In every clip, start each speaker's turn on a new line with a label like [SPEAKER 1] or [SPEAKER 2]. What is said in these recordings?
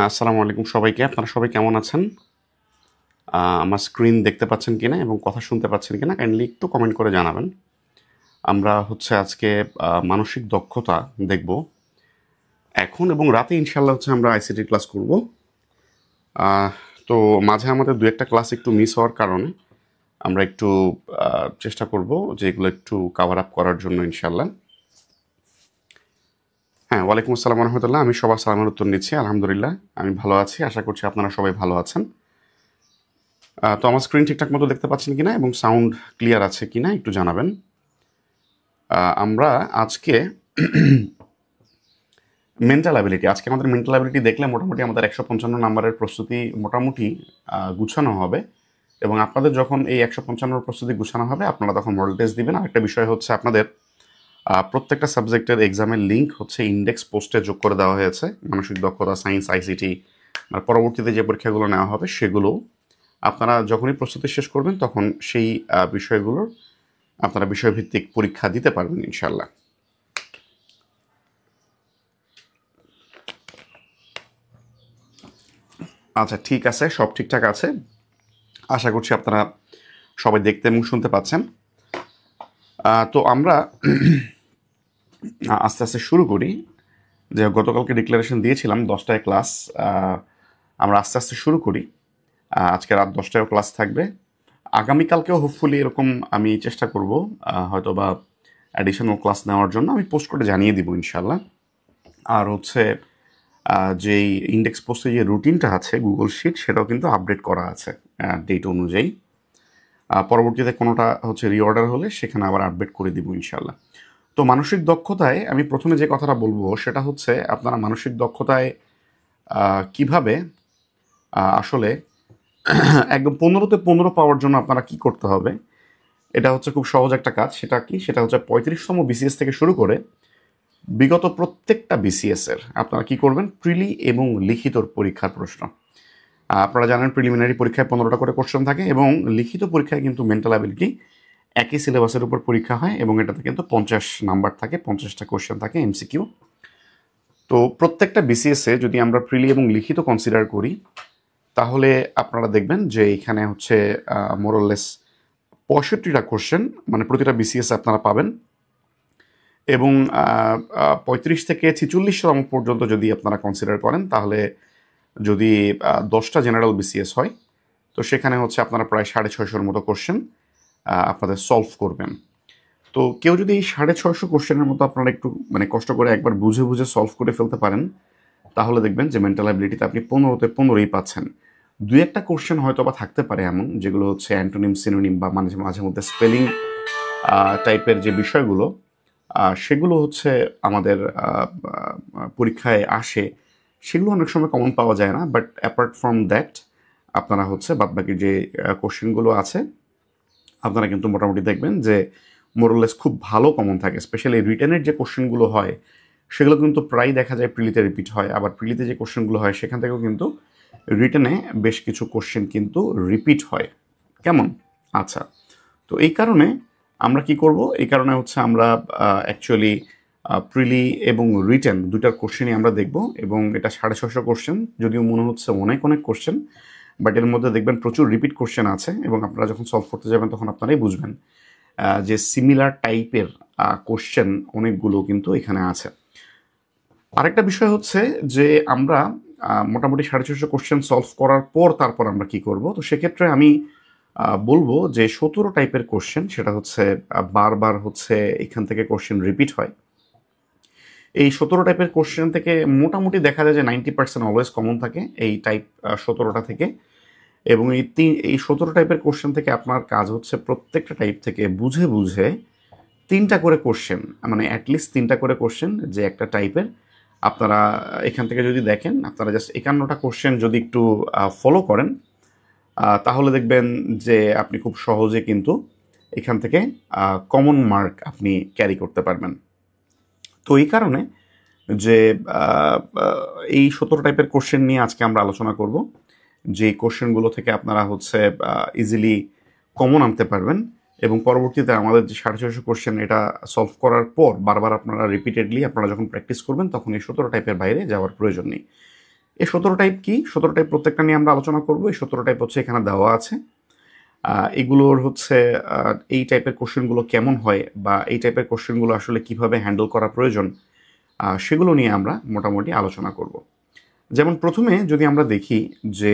[SPEAKER 1] আসসালামু আলাইকুম সবাইকে। আপনারা সবাই কেমন আছেন? আমার স্ক্রিন দেখতে পাচ্ছেন কিনা এবং কথা শুনতে পাচ্ছেন কিনা কাইন্ডলি একটু কমেন্ট করে জানাবেন। আমরা হচ্ছে আজকে মানসিক দক্ষতা দেখব। এখন এবং রাতে ইনশাআল্লাহ হচ্ছে আমরা আইসিটি ক্লাস করব। তো মাঝে আমাদের ২-১টা ক্লাস একটু মিস হওয়ার কারণে আমরা একটু চেষ্টা করব যে এগুলো একটু কভার আপ করার জন্য ইনশাআল্লাহ। হ্যাঁ, ওয়ালাইকুম আসসালাম ওয়া রাহমাতুল্লাহ। আমি সবার সালামের উত্তর নিচ্ছি। আলহামদুলিল্লাহ আমি ভালো আছি। আশা করছি আপনারা সবাই ভালো আছেন। তো আমার স্ক্রিন ঠিকঠাক মতো দেখতে পাচ্ছেন কিনা এবং সাউন্ড ক্লিয়ার আছে কিনা একটু জানাবেন। আমরা আজকে মেন্টাল অ্যাবিলিটি, আজকে আমাদের মেন্টাল অ্যাবিলিটি দেখলে মোটামুটি আমাদের ১৫৫ নাম্বারের প্রস্তুতি মোটামুটি গুছানো হবে এবং আপনাদের যখন এই ১৫৫ প্রস্তুতি গুছানো হবে আপনারা তখন মডেল টেস্ট দিবেন। আরেকটা বিষয় হচ্ছে আপনাদের প্রত্যেকটা সাবজেক্টের এক্সামের লিঙ্ক হচ্ছে ইন্ডেক্স পোস্টে যোগ করে দেওয়া হয়েছে। মানসিক দক্ষতা, সায়েন্স, আইসিটি পরবর্তীতে যে পরীক্ষাগুলো নেওয়া হবে সেগুলো আপনারা যখনই প্রস্তুতি শেষ করবেন তখন সেই বিষয়গুলোর আপনারা বিষয়ভিত্তিক পরীক্ষা দিতে পারবেন ইনশাল্লাহ। আচ্ছা, ঠিক আছে, সব ঠিকঠাক আছে। আশা করছি আপনারা সবাই দেখতে এবং শুনতে পাচ্ছেন। তো আমরা আস্তে আস্তে শুরু করি। যে গতকালকে ডিক্লারেশন দিয়েছিলাম 10টায় ক্লাস, আমরা আস্তে আস্তে শুরু করি। আজকে রাত 10টায়ও ক্লাস থাকবে। আগামীকালকেও হোপফুলি এরকম আমি চেষ্টা করব হয়তো বা অ্যাডিশনাল ক্লাস নেওয়ার জন্য আমি পোস্ট করে জানিয়ে দিব ইনশাল্লাহ। আর হচ্ছে যেই ইন্ডেক্স পোস্টে যে রুটিনটা আছে গুগল শিট সেটাও কিন্তু আপডেট করা আছে ডেট অনুযায়ী। পরবর্তীতে কোনোটা হচ্ছে রিঅর্ডার হলে সেখানে আবার আপডেট করে দিব ইনশাল্লাহ। তো মানসিক দক্ষতায় আমি প্রথমে যে কথাটা বলবো সেটা হচ্ছে আপনারা মানসিক দক্ষতায় কিভাবে আসলে একদম 15তে 15 পাওয়ার জন্য আপনারা কি করতে হবে, এটা হচ্ছে খুব সহজ একটা কাজ। সেটা কি? সেটা হচ্ছে 35তম বিসিএস থেকে শুরু করে বিগত প্রত্যেকটা বিসিএস এর আপনারা কি করবেন, প্রিলি এবং লিখিতর পরীক্ষার প্রশ্ন। আপনারা জানেন প্রিলিমিনারি পরীক্ষায় 15টা করে কোশ্চেন থাকে এবং লিখিত পরীক্ষায় কিন্তু মেন্টাল অ্যাবিলিটি একই সিলেবাসের উপর পরীক্ষা হয় এবং এটাতে কিন্তু 50 নাম্বার থাকে, 50টা কোশ্চেন থাকে এমসিকিউ। তো প্রত্যেকটা বিসিএসে যদি আমরা প্রিলি এবং লিখিত কনসিডার করি তাহলে আপনারা দেখবেন যে এখানে হচ্ছে মোরলেস 65টা কোশ্চেন মানে প্রতিটা বিসিএস আপনারা পাবেন এবং 35 থেকে 46তম পর্যন্ত যদি আপনারা কনসিডার করেন তাহলে যদি 10টা জেনারেল বিসিএস হয় তো সেখানে হচ্ছে আপনারা প্রায় 650-র মতো কোশ্চেন আপনাদের সলভ করবেন। তো কেউ যদি এই 650 কোশ্চেনের মতো আপনারা একটু মানে কষ্ট করে একবার বুঝে বুঝে সলভ করে ফেলতে পারেন তাহলে দেখবেন যে মেন্টাল অ্যাবিলিটিতে আপনি 15তে 15ই পাচ্ছেন। 2-একটা কোশ্চেন হয়তো বা থাকতে পারে এমন যেগুলো হচ্ছে অ্যান্টোনিম, সিনোনিম বা মাঝে মাঝে মধ্যে স্পেলিং টাইপের যে বিষয়গুলো সেগুলো হচ্ছে আমাদের পরীক্ষায় আসে, সেগুলো অনেক সময় কমন পাওয়া যায় না। বাট অ্যাপার্ট ফ্রম দ্যাট আপনারা হচ্ছে বাদবাকি যে কোশ্চেনগুলো আছে আপনারা কিন্তু মোটামুটি দেখবেন যে মোরলেস খুব ভালো কমন থাকে। স্পেশালি রিটেনের যে কোশ্চেনগুলো হয় সেগুলো কিন্তু প্রায় দেখা যায় প্রিলিতে রিপিট হয়, আবার প্রিলিতে যে কোশ্চেনগুলো হয় সেখান থেকেও কিন্তু রিটেনে বেশ কিছু কোশ্চেন কিন্তু রিপিট হয়। কেমন? আচ্ছা, তো এই কারণে আমরা কি করব, এই কারণে হচ্ছে আমরা অ্যাকচুয়ালি প্রিলি এবং রিটেন দুটার কোশ্চেনই আমরা দেখব এবং এটা 650 কোশ্চেন, যদিও মনে হচ্ছে অনেক অনেক কোশ্চেন, বাট এর মধ্যে দেখবেন প্রচুর রিপিট কোশ্চেন আছে এবং আপনারা যখন সলভ করতে যাবেন তখন আপনারাই বুঝবেন যে সিমিলার টাইপের কোশ্চেন অনেকগুলো কিন্তু এখানে আছে। আরেকটা বিষয় হচ্ছে যে আমরা মোটামুটি 650 কোশ্চেন সলভ করার পর তারপর আমরা কি করব, তো সেক্ষেত্রে আমি বলবো যে 17 টাইপের কোশ্চেন, সেটা হচ্ছে বারবার হচ্ছে এখান থেকে কোশ্চেন রিপিট হয় এই 17 টাইপের কোশ্চেন থেকে মোটামুটি দেখা যায় যে 90% অলওয়েজ কমন থাকে এই টাইপ 17টা থেকে। এবং এই 17 টাইপের কোশ্চেন থেকে আপনার কাজ হচ্ছে প্রত্যেকটা টাইপ থেকে বুঝে বুঝে 3টা করে কোশ্চেন, মানে অ্যাটলিস্ট 3টা করে কোশ্চেন যে একটা টাইপের আপনারা এখান থেকে যদি দেখেন, আপনারা জাস্ট 51টা কোশ্চেন যদি একটু ফলো করেন তাহলে দেখবেন যে আপনি খুব সহজে কিন্তু এখান থেকে কমন মার্ক আপনি ক্যারি করতে পারবেন। তো এই কারণে যে এই 17 টাইপের কোশ্চেন নিয়ে আজকে আমরা আলোচনা করব, যে কোশ্চেনগুলো থেকে আপনারা হচ্ছে ইজিলি কমন আনতে পারবেন এবং পরবর্তীতে আমাদের যে 650 কোশ্চেন এটা সলভ করার পর বারবার আপনারা রিপিটেডলি আপনারা যখন প্র্যাকটিস করবেন তখন এই 17 টাইপের বাইরে যাওয়ার প্রয়োজন নেই। এই 17 টাইপ কি, 17 টাইপ প্রত্যেকটা নিয়ে আমরা আলোচনা করব। এই 17 টাইপ হচ্ছে এখানে দেওয়া আছে। এগুলোর হচ্ছে এই টাইপের কোশ্চেনগুলো কেমন হয় বা এই টাইপের কোশ্চেনগুলো আসলে কিভাবে হ্যান্ডেল করা প্রয়োজন সেগুলো নিয়ে আমরা মোটামুটি আলোচনা করব। যেমন প্রথমে যদি আমরা দেখি যে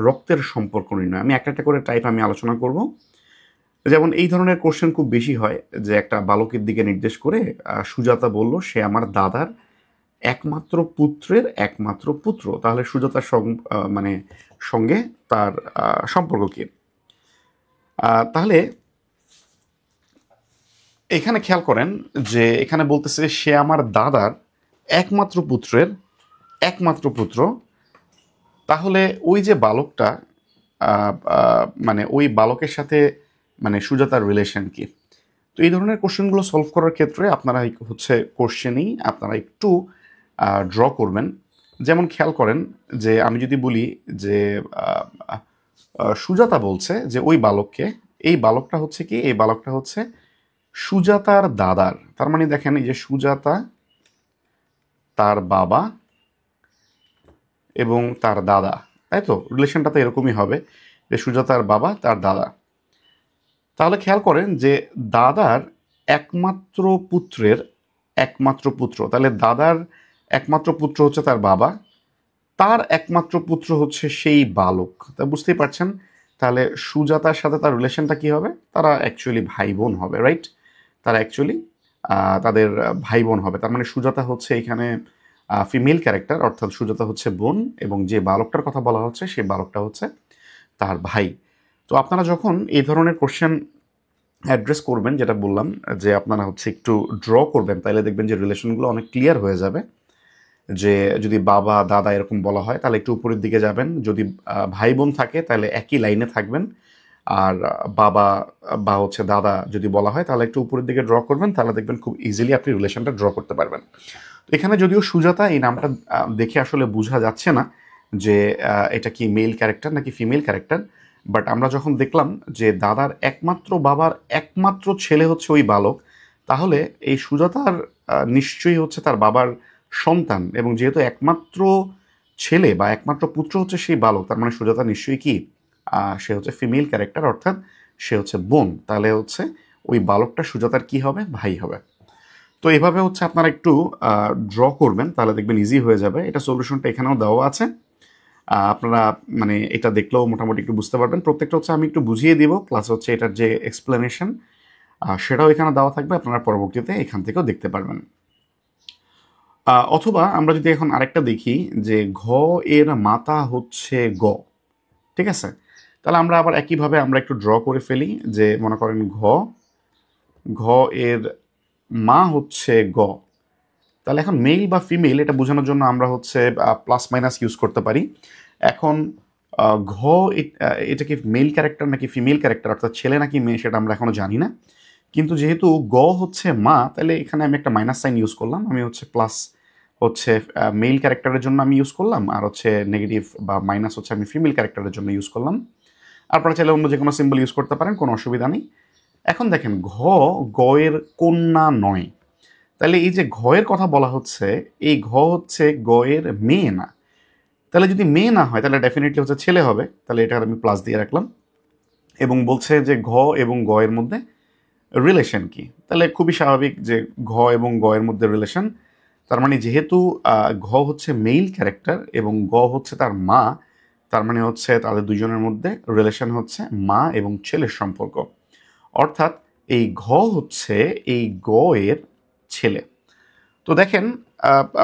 [SPEAKER 1] রক্তের সম্পর্ক নির্ণয়, আমি একটা একটা করে টাইপ আমি আলোচনা করব। যেমন এই ধরনের কোশ্চেন খুব বেশি হয় যে একটা বালকের দিকে নির্দেশ করে সুজাতা বলল সে আমার দাদার একমাত্র পুত্রের একমাত্র পুত্র, তাহলে সুজাতার মানে সঙ্গে তার সম্পর্ক কি? তাহলে এখানে খেয়াল করেন যে এখানে বলতেছে সে আমার দাদার একমাত্র পুত্রের একমাত্র পুত্র, তাহলে ওই যে বালকটা মানে ওই বালকের সাথে মানে সুজাতার রিলেশন কি? তো এই ধরনের কোশ্চেনগুলো সলভ করার ক্ষেত্রে আপনারা হচ্ছে কোশ্চেনই আপনারা একটু ড্র করবেন। যেমন খেয়াল করেন যে আমি যদি বলি যে সুজাতা বলছে যে ওই বালককে, এই বালকটা হচ্ছে কি, এই বালকটা হচ্ছে সুজাতার দাদার, তার মানে দেখেন এই যে সুজাতা, তার বাবা এবং তার দাদা, তাই তো রিলেশনটা তো এরকমই হবে যে সুজাতার বাবা তার দাদা। তাহলে খেয়াল করেন যে দাদার একমাত্র পুত্রের একমাত্র পুত্র, তাহলে দাদার একমাত্র পুত্র হচ্ছে তার বাবা, তার একমাত্র পুত্র হচ্ছে সেই বালক। তা বুঝতেই পারছেন তাহলে সুজাতার সাথে তার রিলেশনটা কি হবে? তারা অ্যাকচুয়ালি ভাই বোন হবে, রাইট? তারা অ্যাকচুয়ালি তাদের ভাই বোন হবে। তার মানে সুজাতা হচ্ছে এখানে ফিমেল ক্যারেক্টার, অর্থাৎ সুজাতা হচ্ছে বোন এবং যে বালকটার কথা বলা হচ্ছে সেই বালকটা হচ্ছে তার ভাই। তো আপনারা যখন এই ধরনের কোশ্চেন অ্যাড্রেস করবেন, যেটা বললাম যে আপনারা হচ্ছে একটু ড্র করবেন, তাহলে দেখবেন যে রিলেশনগুলো অনেক ক্লিয়ার হয়ে যাবে। যে যদি বাবা দাদা এরকম বলা হয় তাহলে একটু উপরের দিকে যাবেন, যদি ভাই বোন থাকে তাহলে একই লাইনে থাকবেন, আর বাবা বা হচ্ছে দাদা যদি বলা হয় তাহলে একটু উপরের দিকে ড্র করবেন, তাহলে দেখবেন খুব ইজিলি আপনি রিলেশনটা ড্র করতে পারবেন। এখানে যদিও সুজাতা এই নামটা দেখে আসলে বোঝা যাচ্ছে না যে এটা কি মেল ক্যারেক্টার নাকি ফিমেল ক্যারেক্টার, বাট আমরা যখন দেখলাম যে দাদার একমাত্র বাবার একমাত্র ছেলে হচ্ছে ওই বালক, তাহলে এই সুজাতার নিশ্চয়ই হচ্ছে তার বাবার সন্তান, এবং যেহেতু একমাত্র ছেলে বা একমাত্র পুত্র হচ্ছে সেই বালক, তার মানে সুজাতা নিশ্চয়ই কি সে হচ্ছে ফিমেল ক্যারেক্টার, অর্থাৎ সে হচ্ছে বোন, তাহলে হচ্ছে ওই বালকটা সুজাতার কি হবে? ভাই হবে। তো এইভাবে হচ্ছে আপনারা একটু ড্র করবেন, তাহলে দেখবেন ইজি হয়ে যাবে। এটা সলিউশনটা এখানেও দেওয়া আছে, আপনারা মানে এটা দেখলেও মোটামুটি একটু বুঝতে পারবেন। প্রত্যেকটা হচ্ছে আমি একটু বুঝিয়ে দিব, প্লাস হচ্ছে এটার যে এক্সপ্লেনেশন সেটাও এখানে দেওয়া থাকবে, আপনারা পরবর্তীতে এখান থেকেও দেখতে পারবেন। অথবা আমরা যদি এখন আরেকটা দেখি যে ঘ এর মাতা হচ্ছে গ, ঠিক আছে? তাহলে আমরা আবার একইভাবে আমরা একটু ড্র করে ফেলি, যে মনে করেন ঘ এর মা হচ্ছে গ। তাহলে এখন মেল বা ফিমেল এটা বোঝানোর জন্য আমরা হচ্ছে প্লাস মাইনাস ইউজ করতে পারি। এখন ঘ এটা কি মেল ক্যারেক্টার নাকি ফিমেল ক্যারেক্টার, অর্থাৎ ছেলে নাকি মেয়ে, সেটা আমরা এখনো জানি না। কিন্তু যেহেতু গ হচ্ছে মা, তাহলে এখানে আমি একটা মাইনাস সাইন ইউজ করলাম, আমি হচ্ছে প্লাস হচ্ছে মেল ক্যারেক্টারের জন্য আমি ইউজ করলাম, আর হচ্ছে নেগেটিভ বা মাইনাস হচ্ছে আমি ফিমেল ক্যারেক্টারের জন্য ইউজ করলাম। আপনারা চাইলে অন্য যে কোনো সিম্বল ইউজ করতে পারেন, কোনো অসুবিধা নেই। এখন দেখেন গ এর কন্যা নয়, তাহলে এই যে ঘয়ের কথা বলা হচ্ছে, এই ঘ হচ্ছে গয়ের মেয়ে না, তাহলে যদি মেয়ে না হয় তাহলে ডেফিনেটলি হচ্ছে ছেলে হবে, তাহলে এটা আমি প্লাস দিয়ে রাখলাম। এবং বলছে যে ঘ এবং গয়ের মধ্যে রিলেশন কি, তাহলে খুবই স্বাভাবিক যে ঘ এবং গয়ের মধ্যে রিলেশন, তার মানে যেহেতু ঘ হচ্ছে মেইল ক্যারেক্টার এবং গ হচ্ছে তার মা, তার মানে হচ্ছে তাদের দুজনের মধ্যে রিলেশন হচ্ছে মা এবং ছেলের সম্পর্ক, অর্থাৎ এই ঘ হচ্ছে এই গ এর ছেলে। তো দেখেন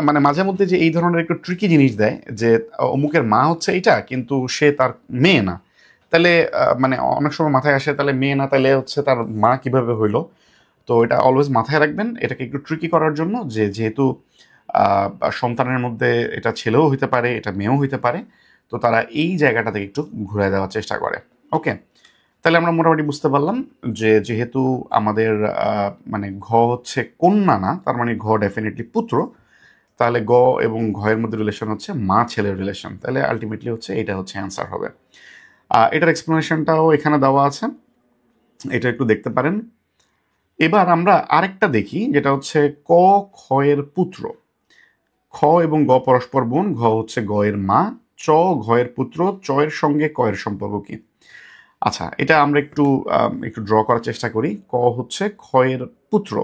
[SPEAKER 1] মানে মাঝে মধ্যে যে এই ধরনের একটু ট্রিকি জিনিস দেয় যে অমুকের মা হচ্ছে এইটা কিন্তু সে তার মেয়ে না, তাহলে মানে অনেক সময় মাথায় আসে তাহলে মেয়ে না তাহলে হচ্ছে তার মা কিভাবে হইলো। তো এটা অলওয়েজ মাথায় রাখবেন, এটাকে একটু ট্রিকি করার জন্য যে যেহেতু সন্তানের মধ্যে এটা ছেলেও হইতে পারে এটা মেয়েও হইতে পারে, তো তারা এই জায়গাটা থেকে একটু ঘুরে দেওয়ার চেষ্টা করে। ওকে, তাহলে আমরা মোটামুটি বুঝতে পারলাম যে যেহেতু আমাদের মানে ঘ হচ্ছে কন্যা না, তার মানে ঘ ডেফিনেটলি পুত্র, তাহলে গ এবং ঘয়ের মধ্যে রিলেশন হচ্ছে মা ছেলের রিলেশন, তাহলে আলটিমেটলি হচ্ছে এটা হচ্ছে অ্যান্সার হবে। এটার এক্সপ্লেনেশনটাও এখানে দেওয়া আছে, এটা একটু দেখতে পারেন। এবার আমরা আরেকটা দেখি যেটা হচ্ছে ক খয়ের পুত্র। খ এবং গ পরস্পর বোন, ঘ হচ্ছে গ এর মা, চ ঘয়ের পুত্র, চ এর সঙ্গে ক এর সম্পর্ক কি? আচ্ছা, এটা আমরা একটু একটু ড্র করার চেষ্টা করি। ক হচ্ছে ক্ষয়ের পুত্র,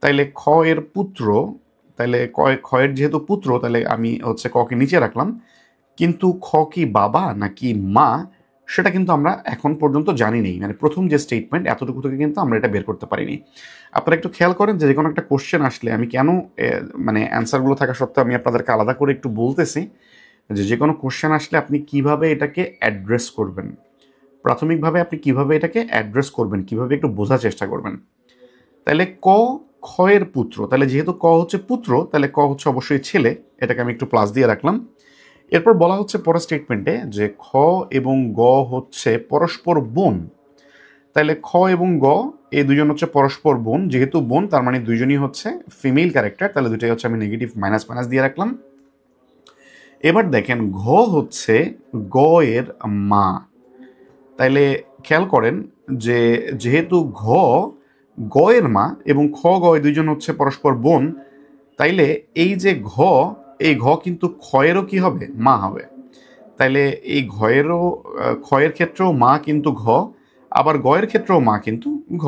[SPEAKER 1] তাইলে খ এর পুত্র, তাইলে ক্ষয়ের যেহেতু পুত্র তাহলে আমি হচ্ছে ককে নিচে রাখলাম, কিন্তু খ কি বাবা নাকি মা সেটা কিন্তু আমরা এখন পর্যন্ত জানি নেই, মানে প্রথম যে স্টেটমেন্ট এতটুকু থেকে কিন্তু আমরা এটা বের করতে পারিনি। আপনারা একটু খেয়াল করেন যে কোনো একটা কোশ্চেন আসলে আমি কেন মানে অ্যান্সারগুলো থাকা সত্ত্বেও আমি আপনাদেরকে আলাদা করে একটু বলতেছি যে কোনো কোশ্চেন আসলে আপনি কিভাবে এটাকে অ্যাড্রেস করবেন, প্রাথমিকভাবে আপনি কিভাবে এটাকে অ্যাড্রেস করবেন, কিভাবে একটু বোঝার চেষ্টা করবেন। তাহলে ক খয়ের পুত্র, তাহলে যেহেতু ক হচ্ছে পুত্র তাহলে ক হচ্ছে অবশ্যই ছেলে, এটাকে আমি একটু প্লাস দিয়ে রাখলাম। এরপর বলা হচ্ছে পরের স্টেটমেন্টে যে খ এবং গ হচ্ছে পরস্পর বোন, তাহলে খ এবং গ এই দুজন হচ্ছে পরস্পর বোন, যেহেতু বোন তার মানে দুইজনই হচ্ছে ফিমেল ক্যারেক্টার, তাহলে দুটাই হচ্ছে আমি নেগেটিভ মাইনাস মাইনাস দিয়ে রাখলাম। এবার দেখেন ঘ হচ্ছে গ এর মা, তাইলে খেয়াল করেন যে যেহেতু ঘ গ এর মা এবং খ গ দুইজন হচ্ছে পরস্পর বোন, তাইলে এই যে ঘ, এই ঘ কিন্তু ক্ষয়েরও কি হবে, মা হবে। তাইলে এই ঘয়েরও ক্ষয়ের ক্ষেত্রেও মা কিন্তু ঘ, আবার গয়ের ক্ষেত্রেও মা কিন্তু ঘ।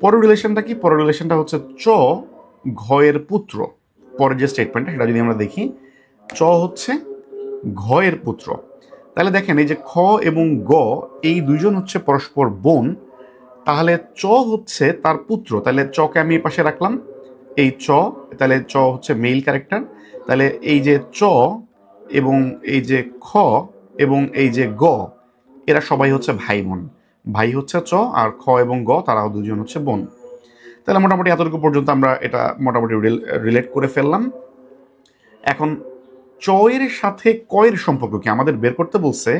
[SPEAKER 1] পরের রিলেশনটা কি? পরের রিলেশনটা হচ্ছে চ ঘয়ের পুত্র। পরের যে স্টেটমেন্টটা সেটা যদি আমরা দেখি, চ হচ্ছে ঘয়ের পুত্র, তাহলে দেখেন এই যে খ এবং গ এই দুইজন হচ্ছে পরস্পর বোন, তাহলে চ হচ্ছে তার পুত্র, তাহলে চকে আমি এই পাশে রাখলাম এই চ, তাহলে চ হচ্ছে মেইল ক্যারেক্টার, তাহলে এই যে চ এবং এই যে খ এবং এই যে গ এরা সবাই হচ্ছে ভাই বোন, ভাই হচ্ছে চ আর খ এবং গ তারাও দুজন হচ্ছে বোন। তাহলে মোটামুটি এতটুকু পর্যন্ত আমরা এটা মোটামুটি রিলেট করে ফেললাম। এখন চ এর সাথে ক এর সম্পর্ক কি আমাদের বের করতে বলছে,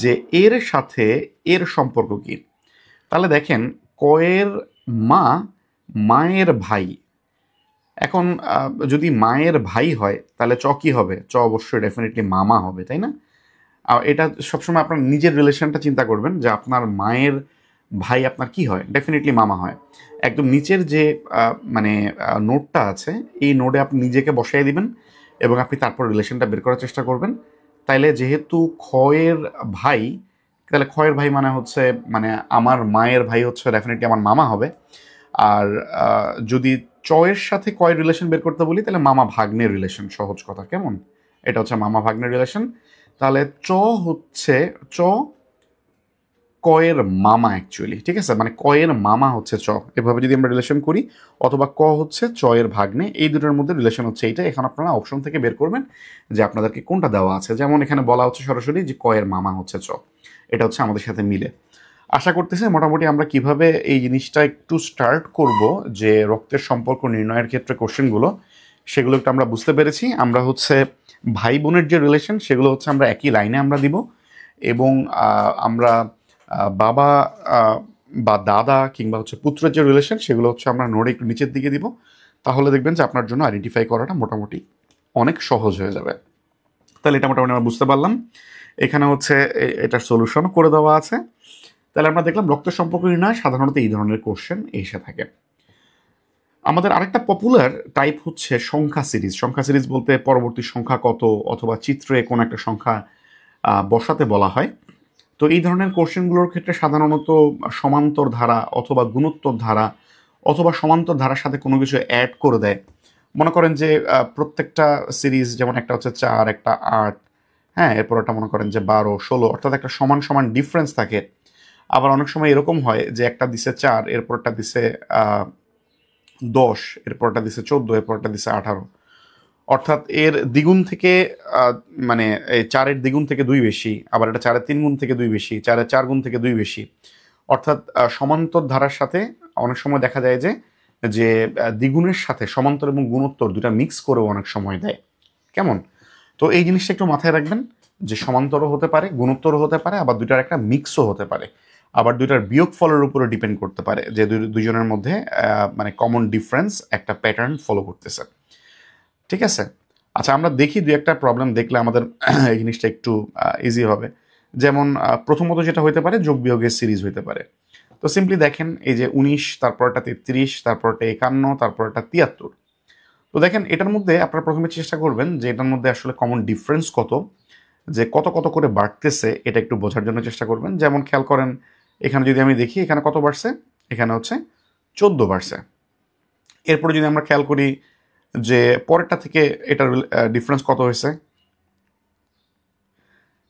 [SPEAKER 1] যে এর সাথে এর সম্পর্ক কি। তাহলে দেখেন কয়ের মা মায়ের ভাই, এখন যদি মায়ের ভাই হয় তাহলে চ কি হবে, চ অবশ্যই ডেফিনেটলি মামা হবে, তাই না? আর এটা সবসময় আপনার নিজের রিলেশনটা চিন্তা করবেন যে আপনার মায়ের ভাই আপনার কি হয়, ডেফিনেটলি মামা হয়। একদম নিচের যে মানে নোটটা আছে এই নোটে আপনি নিজেকে বসাই দিবেন এবং আপনি তারপর রিলেশনটা বের করার চেষ্টা করবেন। তাইলে যেহেতু ক্ষয়ের ভাই, তাহলে ক্ষয়ের ভাই মানে হচ্ছে মানে আমার মায়ের ভাই হচ্ছে ডেফিনেটলি আমার মামা হবে। আর যদি চয়ের সাথে কয়ের রিলেশন বের করতে বলি তাহলে মামা ভাগ্নের রিলেশন, সহজ কথা কেমন, এটা হচ্ছে মামা ভাগ্নের রিলেশন। তাহলে চ হচ্ছে চ কয়ের মামা অ্যাকচুয়ালি, ঠিক আছে, মানে কয়ের মামা হচ্ছে চ, এভাবে যদি আমরা রিলেশন করি, অথবা ক হচ্ছে চয়ের ভাগ্নে, এই দুটোর মধ্যে রিলেশন হচ্ছে এইটা। এখন আপনারা অপশন থেকে বের করবেন যে আপনাদেরকে কোনটা দেওয়া আছে, যেমন এখানে বলা হচ্ছে সরাসরি যে কয়ের মামা হচ্ছে চ, এটা হচ্ছে আমাদের সাথে মিলে। আশা করতেছি মোটামুটি আমরা কিভাবে এই জিনিসটা একটু স্টার্ট করব যে রক্তের সম্পর্ক নির্ণয়ের ক্ষেত্রে কোশ্চেনগুলো, সেগুলো একটু আমরা বুঝতে পেরেছি। আমরা হচ্ছে ভাই বোনের যে রিলেশন সেগুলো হচ্ছে আমরা একই লাইনে আমরা দিব, এবং আমরা বাবা বা দাদা কিংবা হচ্ছে পুত্রের যে রিলেশন সেগুলো হচ্ছে আমরা নোটে একটু নিচের দিকে দিব, তাহলে দেখবেন যে আপনার জন্য আইডেন্টিফাই করাটা মোটামুটি অনেক সহজ হয়ে যাবে। তাহলে এটা মোটামুটি আমরা বুঝতে পারলাম। এখানে হচ্ছে এটার সলিউশনও করে দেওয়া আছে। তাহলে আমরা দেখলাম রক্তের সম্পর্ক নির্ণয় সাধারণত এই ধরনের কোশ্চেন এসে থাকে। আমাদের আরেকটা পপুলার টাইপ হচ্ছে সংখ্যা সিরিজ। সংখ্যা সিরিজ বলতে পরবর্তী সংখ্যা কত অথবা চিত্রে কোন একটা সংখ্যা বসাতে বলা হয়। তো এই ধরনের কোশ্চেনগুলোর ক্ষেত্রে সাধারণত সমান্তর ধারা অথবা গুণোত্তর ধারা অথবা সমান্তর ধারার সাথে কোনো কিছু অ্যাড করে দেয়। মনে করেন যে প্রত্যেকটা সিরিজ, যেমন একটা হচ্ছে 4, একটা 8, হ্যাঁ, এরপর একটা মনে করেন যে 12, 16, অর্থাৎ একটা সমান সমান ডিফারেন্স থাকে। আবার অনেক সময় এরকম হয় যে একটা দিছে 4, এরপরটা দিছে 10, এরপরটা দিছে 14, এরপরটা দিছে 18। অর্থাৎ এর দ্বিগুণ থেকে মানে এই 4-এর দ্বিগুণ থেকে 2 বেশি, আবার এটা 4-এর 3 গুণ থেকে 2 বেশি, 4-এর 4 গুণ থেকে 2 বেশি। অর্থাৎ সমান্তর ধারার সাথে অনেক সময় দেখা যায় যে যে দ্বিগুণের সাথে সমান্তর এবং গুণোত্তর দুটা মিক্স করেও অনেক সময় দেয়। কেমন? তো এই জিনিসটা একটু মাথায় রাখবেন যে সমান্তরও হতে পারে, গুণোত্তরও হতে পারে, আবার দুইটার একটা মিক্সও হতে পারে, আবার দুইটার বিয়োগফলের উপরে ডিপেন্ড করতে পারে যে দুইজনের মধ্যে মানে কমন ডিফারেন্স একটা প্যাটার্ন ফলো করতেছে। ঠিক আছে? আচ্ছা, আমরা দেখি দুই একটা প্রবলেম দেখলে আমাদের এই জিনিসটা একটু ইজি হবে। যেমন প্রথমত যেটা হইতে পারে যোগ বিয়োগের সিরিজ হইতে পারে। তো সিম্পলি দেখেন এই যে 19, তারপরটা 33, তারপরটা 51, তারপরটা 73। তো দেখেন এটার মধ্যে আপনারা প্রথমে চেষ্টা করবেন যে এটার মধ্যে আসলে কমন ডিফারেন্স কত, যে কত কত করে বাড়তেছে এটা একটু বোঝার জন্য চেষ্টা করবেন। যেমন খেয়াল করেন এখানে যদি আমি দেখি এখানে কত বাড়ছে, এখানে হচ্ছে 14 বাড়ছে। এরপরে যদি আমরা খেয়াল করি যে পরেরটা থেকে এটার ডিফারেন্স কত হয়েছে,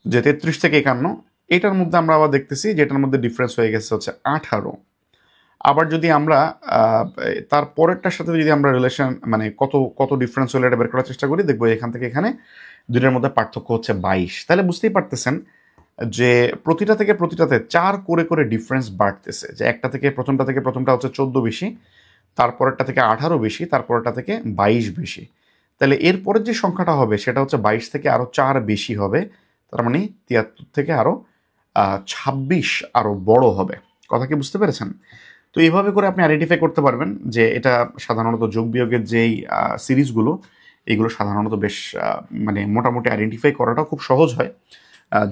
[SPEAKER 1] যে 33 থেকে 51, এটার মধ্যে আমরা আবার দেখতেছি যে এটার মধ্যে ডিফারেন্স হয়ে গেছে হচ্ছে 18। আবার যদি আমরা তার পরেরটার সাথে যদি আমরা রিলেশন মানে কত কত ডিফারেন্স হলে এটা বের করার চেষ্টা করি, দেখবো এখান থেকে এখানে দুইটার মধ্যে পার্থক্য হচ্ছে 22। তাহলে বুঝতেই পারতেছেন যে প্রতিটা থেকে প্রতিটাতে 4 করে করে ডিফারেন্স বাড়তেছে, যে একটা থেকে প্রথমটা হচ্ছে 14 বেশি, তারপরেরটা থেকে 18 বেশি, তারপরেরটা থেকে 22 বেশি। তাহলে এরপরের যে সংখ্যাটা হবে সেটা হচ্ছে 22 থেকে আরও 4 বেশি হবে, তার মানে 73 থেকে আরও 26 আরও বড় হবে। কথা কি বুঝতে পেরেছেন? তো এইভাবে করে আপনি আইডেন্টিফাই করতে পারবেন যে এটা সাধারণত যোগ বিয়োগের যেই সিরিজগুলো, এগুলো সাধারণত বেশ মানে মোটামুটি আইডেন্টিফাই করাটা খুব সহজ হয়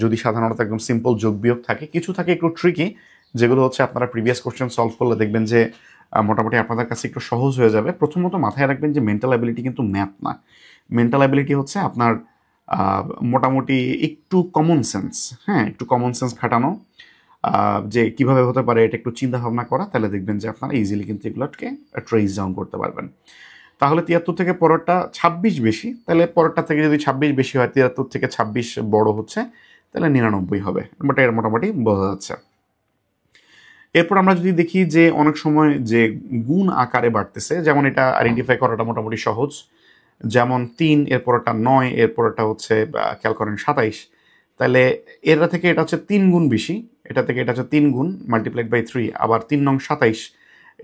[SPEAKER 1] যদি সাধারণত একদম সিম্পল যোগ বিয়োগ থাকে। কিছু থাকে একটু ট্রিকি, যেগুলো হচ্ছে আপনারা প্রিভিয়াস কোশ্চেন সলভ করলে দেখবেন যে মোটামুটি আপনাদের কাছে একটু সহজ হয়ে যাবে। প্রথমত মাথায় রাখবেন যে মেন্টাল অ্যাবিলিটি কিন্তু ম্যাথ না। মেন্টাল অ্যাবিলিটি হচ্ছে আপনার মোটামুটি একটু কমন সেন্স, হ্যাঁ, একটু কমন সেন্স খাটানো, যে কিভাবে হতে পারে এটা একটু চিন্তা ভাবনা করা, তাহলে দেখবেন যে আপনারা ইজিলি কিন্তু এগুলোকে ট্রেস ডাউন করতে পারবেন। তাহলে 73 থেকে পরেরটা 26 বেশি, তাহলে পরেরটা থেকে যদি 26 বেশি হয় 73 থেকে 26 বড় হচ্ছে, তাহলে 99 হবে, বাট এর মোটামুটি বোঝা যাচ্ছে। এরপর আমরা যদি দেখি যে অনেক সময় যে গুণ আকারে বাড়তেছে, যেমন এটা আইডেন্টিফাই করাটা মোটামুটি সহজ। যেমন 3, এরপরটা 9, এরপরটা হচ্ছে খেয়াল করেন 27। তাহলে এটা থেকে এটা হচ্ছে 3 গুণ বেশি, এটা থেকে এটা হচ্ছে 3 গুণ মাল্টিপ্লাইড বাই 3, আবার 3 নং 27,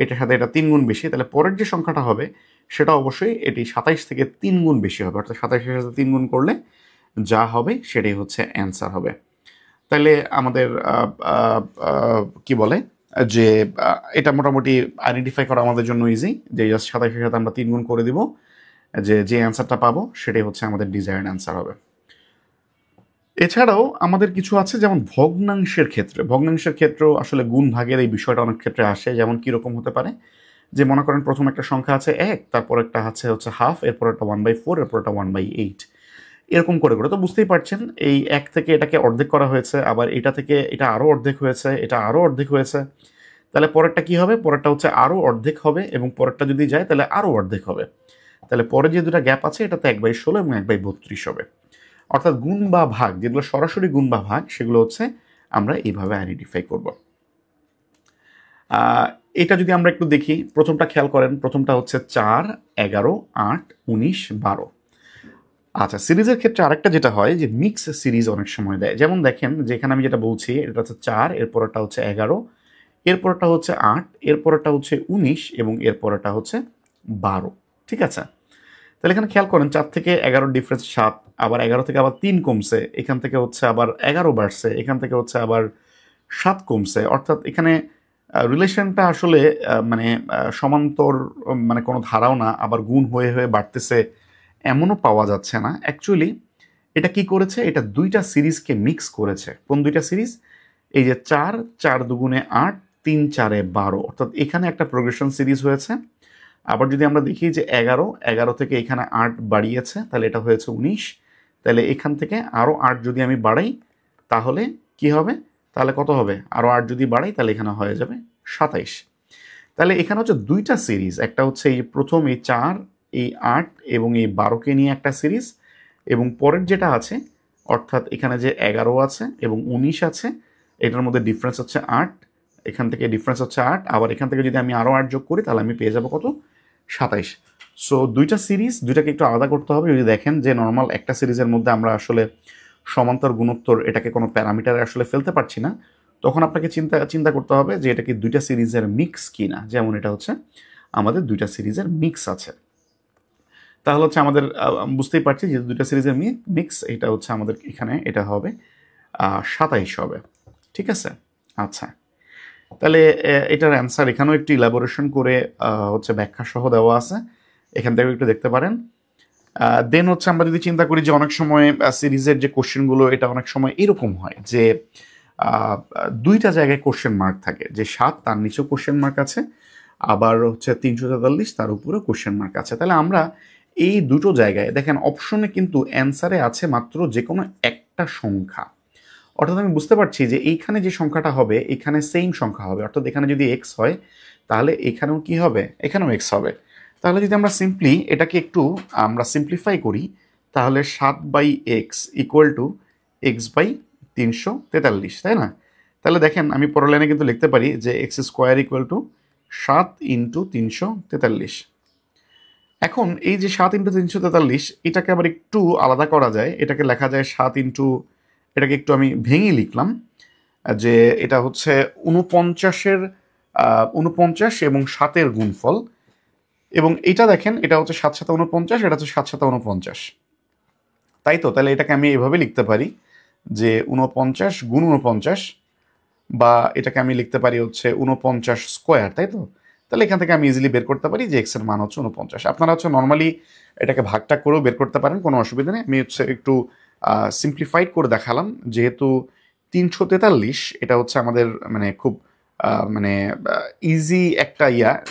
[SPEAKER 1] এটার সাথে এটা 3 গুণ বেশি, তাহলে পরের যে সংখ্যাটা হবে সেটা অবশ্যই এটি 27 থেকে 3 গুণ বেশি হবে, অর্থাৎ 27-এর সাথে 3 গুণ করলে যা হবে সেটাই হচ্ছে অ্যান্সার হবে। তাহলে আমাদের কি বলে যে এটা মোটামুটি আইডেন্টিফাই করা আমাদের জন্য ইজি, যে জাস্ট 27-এর সাথে আমরা 3 গুণ করে দিব, যে অ্যান্সারটা পাবো সেটাই হচ্ছে আমাদের ডিজায়ার্ড অ্যান্সার হবে। এছাড়াও আমাদের কিছু আছে যেমন ভগ্নাংশের ক্ষেত্রেও আসলে গুণ ভাগের এই বিষয়টা অনেক ক্ষেত্রে আসে। যেমন কীরকম হতে পারে, যে মনে করেন প্রথম একটা সংখ্যা আছে 1, তারপর একটা হচ্ছে হাফ, এরপর একটা 1/4, এরপর একটা 1/8, এরকম করে করে। তো বুঝতেই পারছেন এই 1 থেকে এটাকে অর্ধেক করা হয়েছে, আবার এটা থেকে এটা আরও অর্ধেক হয়েছে, এটা আরও অর্ধেক হয়েছে, তাহলে পরেরটা কি হবে, পরেরটা হচ্ছে আরও অর্ধেক হবে, এবং পরেরটা যদি যায় তাহলে আরও অর্ধেক হবে। তাহলে পরে যে দুটা গ্যাপ আছে এটা তো 1/16 এবং 1/32 হবে। অর্থাৎ গুণ বা ভাগ, যেগুলো সরাসরি গুণ বা ভাগ, সেগুলো হচ্ছে আমরা এইভাবে আইডেন্টিফাই করব। এটা যদি আমরা একটু দেখি, প্রথমটা খেয়াল করেন, প্রথমটা হচ্ছে 4, 11, 8, 19, 12। আচ্ছা, সিরিজের ক্ষেত্রে আরেকটা যেটা হয় যে মিক্স সিরিজ অনেক সময় দেয়। যেমন দেখেন যে এখানে আমি যেটা বলছি, এটা হচ্ছে 4, এরপরটা হচ্ছে 11, এরপরটা হচ্ছে 8, এরপরটা হচ্ছে 19, এবং এরপরটা হচ্ছে 12। ঠিক আছে? তাহলে এখানে খেয়াল করেন 4 থেকে 11 ডিফারেন্স 7, আবার 11 থেকে আবার 3 কমছে, এখান থেকে হচ্ছে আবার 11 বাড়ছে, এখান থেকে হচ্ছে আবার 7 কমছে। অর্থাৎ এখানে রিলেশনটা আসলে মানে সমান্তর, মানে কোনো ধারাও না, আবার গুণ হয়ে হয়ে বাড়তেছে এমনও পাওয়া যাচ্ছে না। অ্যাকচুয়ালি এটা কি করেছে, এটা দুইটা সিরিজকে মিক্স করেছে। কোন দুইটা সিরিজ? এই যে 4, 4 দুগুণে 8, 3 4-এ 12, অর্থাৎ এখানে একটা প্রোগ্রেশন সিরিজ হয়েছে। আবার যদি আমরা দেখি যে 11 থেকে এখানে 8 বাড়িয়েছে, তাহলে এটা হয়েছে 19। তাহলে এখান থেকে আরও 8 যদি আমি বাড়াই তাহলে কি হবে, তাহলে কত হবে, আরও 8 যদি বাড়াই তাহলে এখানে হয়ে যাবে 27। তাহলে এখানে হচ্ছে দুইটা সিরিজ, একটা হচ্ছে এই প্রথম এই 4, এই 8 এবং এই 12কে নিয়ে একটা সিরিজ, এবং পরের যেটা আছে অর্থাৎ এখানে যে 11 আছে এবং 19 আছে, এটার মধ্যে ডিফারেন্স হচ্ছে 8, এখান থেকে ডিফারেন্স হচ্ছে 8, আবার এখান থেকে যদি আমি আরও 8 যোগ করি তাহলে আমি পেয়ে যাবো কত, 27। সো দুইটা সিরিজ, দুইটাকে একটু আলাদা করতে হবে। যদি দেখেন যে নর্মাল একটা সিরিজের মধ্যে আমরা আসলে সমান্তর গুণোত্তর এটাকে কোনো প্যারামিটারে আসলে ফেলতে পারছি না, তখন আপনাকে চিন্তা করতে হবে যে এটা কি দুইটা সিরিজের মিক্স কি না। যেমন এটা হচ্ছে আমাদের দুইটা সিরিজের মিক্স আছে, তাহলে হচ্ছে আমাদের বুঝতেই পারছি যে দুইটা সিরিজের মিক্স, এটা হচ্ছে আমাদের এখানে এটা হবে 27 হবে। ঠিক আছে, আচ্ছা। তাহলে এটার অ্যান্সার এখানেও একটু ইলাবোরেশন করে হচ্ছে ব্যাখ্যা সহ দেওয়া আছে, এখান থেকে একটু দেখতে পারেন। দেন হচ্ছে আমরা যদি চিন্তা করি যে অনেক সময় সিরিজের যে কোশ্চেনগুলো এটা অনেক সময় এরকম হয় যে দুইটা জায়গায় কোশ্চেন মার্ক থাকে, যে 7 তার নিচেও কোশ্চেন মার্ক আছে, আবার হচ্ছে 343 তার উপরেও কোশ্চেন মার্ক আছে। তাহলে আমরা এই দুটো জায়গায় দেখেন অপশনে কিন্তু অ্যান্সারে আছে মাত্র যে কোনো একটা সংখ্যা, অর্থাৎ আমি বুঝতে পারছি যে এইখানে যে সংখ্যাটা হবে এখানে সেম সংখ্যা হবে, অর্থাৎ এখানে যদি এক্স হয় তাহলে এখানেও কি হবে, এখানেও এক্স হবে। তাহলে যদি আমরা সিম্পলি এটাকে একটু আমরা সিম্পলিফাই করি, তাহলে 7/x equal to x by 343, তাই না? তাহলে দেখেন আমি পরের লাইনে কিন্তু লিখতে পারি যে x square equal to 7 into 343। এখন এই যে 7 ইন্টু 343 এটাকে আবার একটু আলাদা করা যায়, এটাকে লেখা যায় 7 ইন্টু, এটাকে একটু আমি ভেঙে লিখলাম যে এটা হচ্ছে 49 এবং 7-এর গুণফল, এবং এটা দেখেন এটা হচ্ছে 7 7 49, এটা হচ্ছে 7 7 49, তাই তো? তাহলে এটাকে আমি এভাবে লিখতে পারি যে 49 গুণ 49, বা এটাকে আমি লিখতে পারি হচ্ছে 49 স্কোয়ার, তাই তো? তাহলে এখান থেকে আমি ইজিলি বের করতে পারি যে এক্স এর মান হচ্ছে 49। আপনারা হচ্ছে নর্মালি এটাকে ভাগটা করেও বের করতে পারেন, কোনো অসুবিধা নেই। আমি হচ্ছে একটু সিম্পলিফাইড করে দেখালাম, যেহেতু 343 এটা হচ্ছে আমাদের মানে খুব মানে ইজি একটা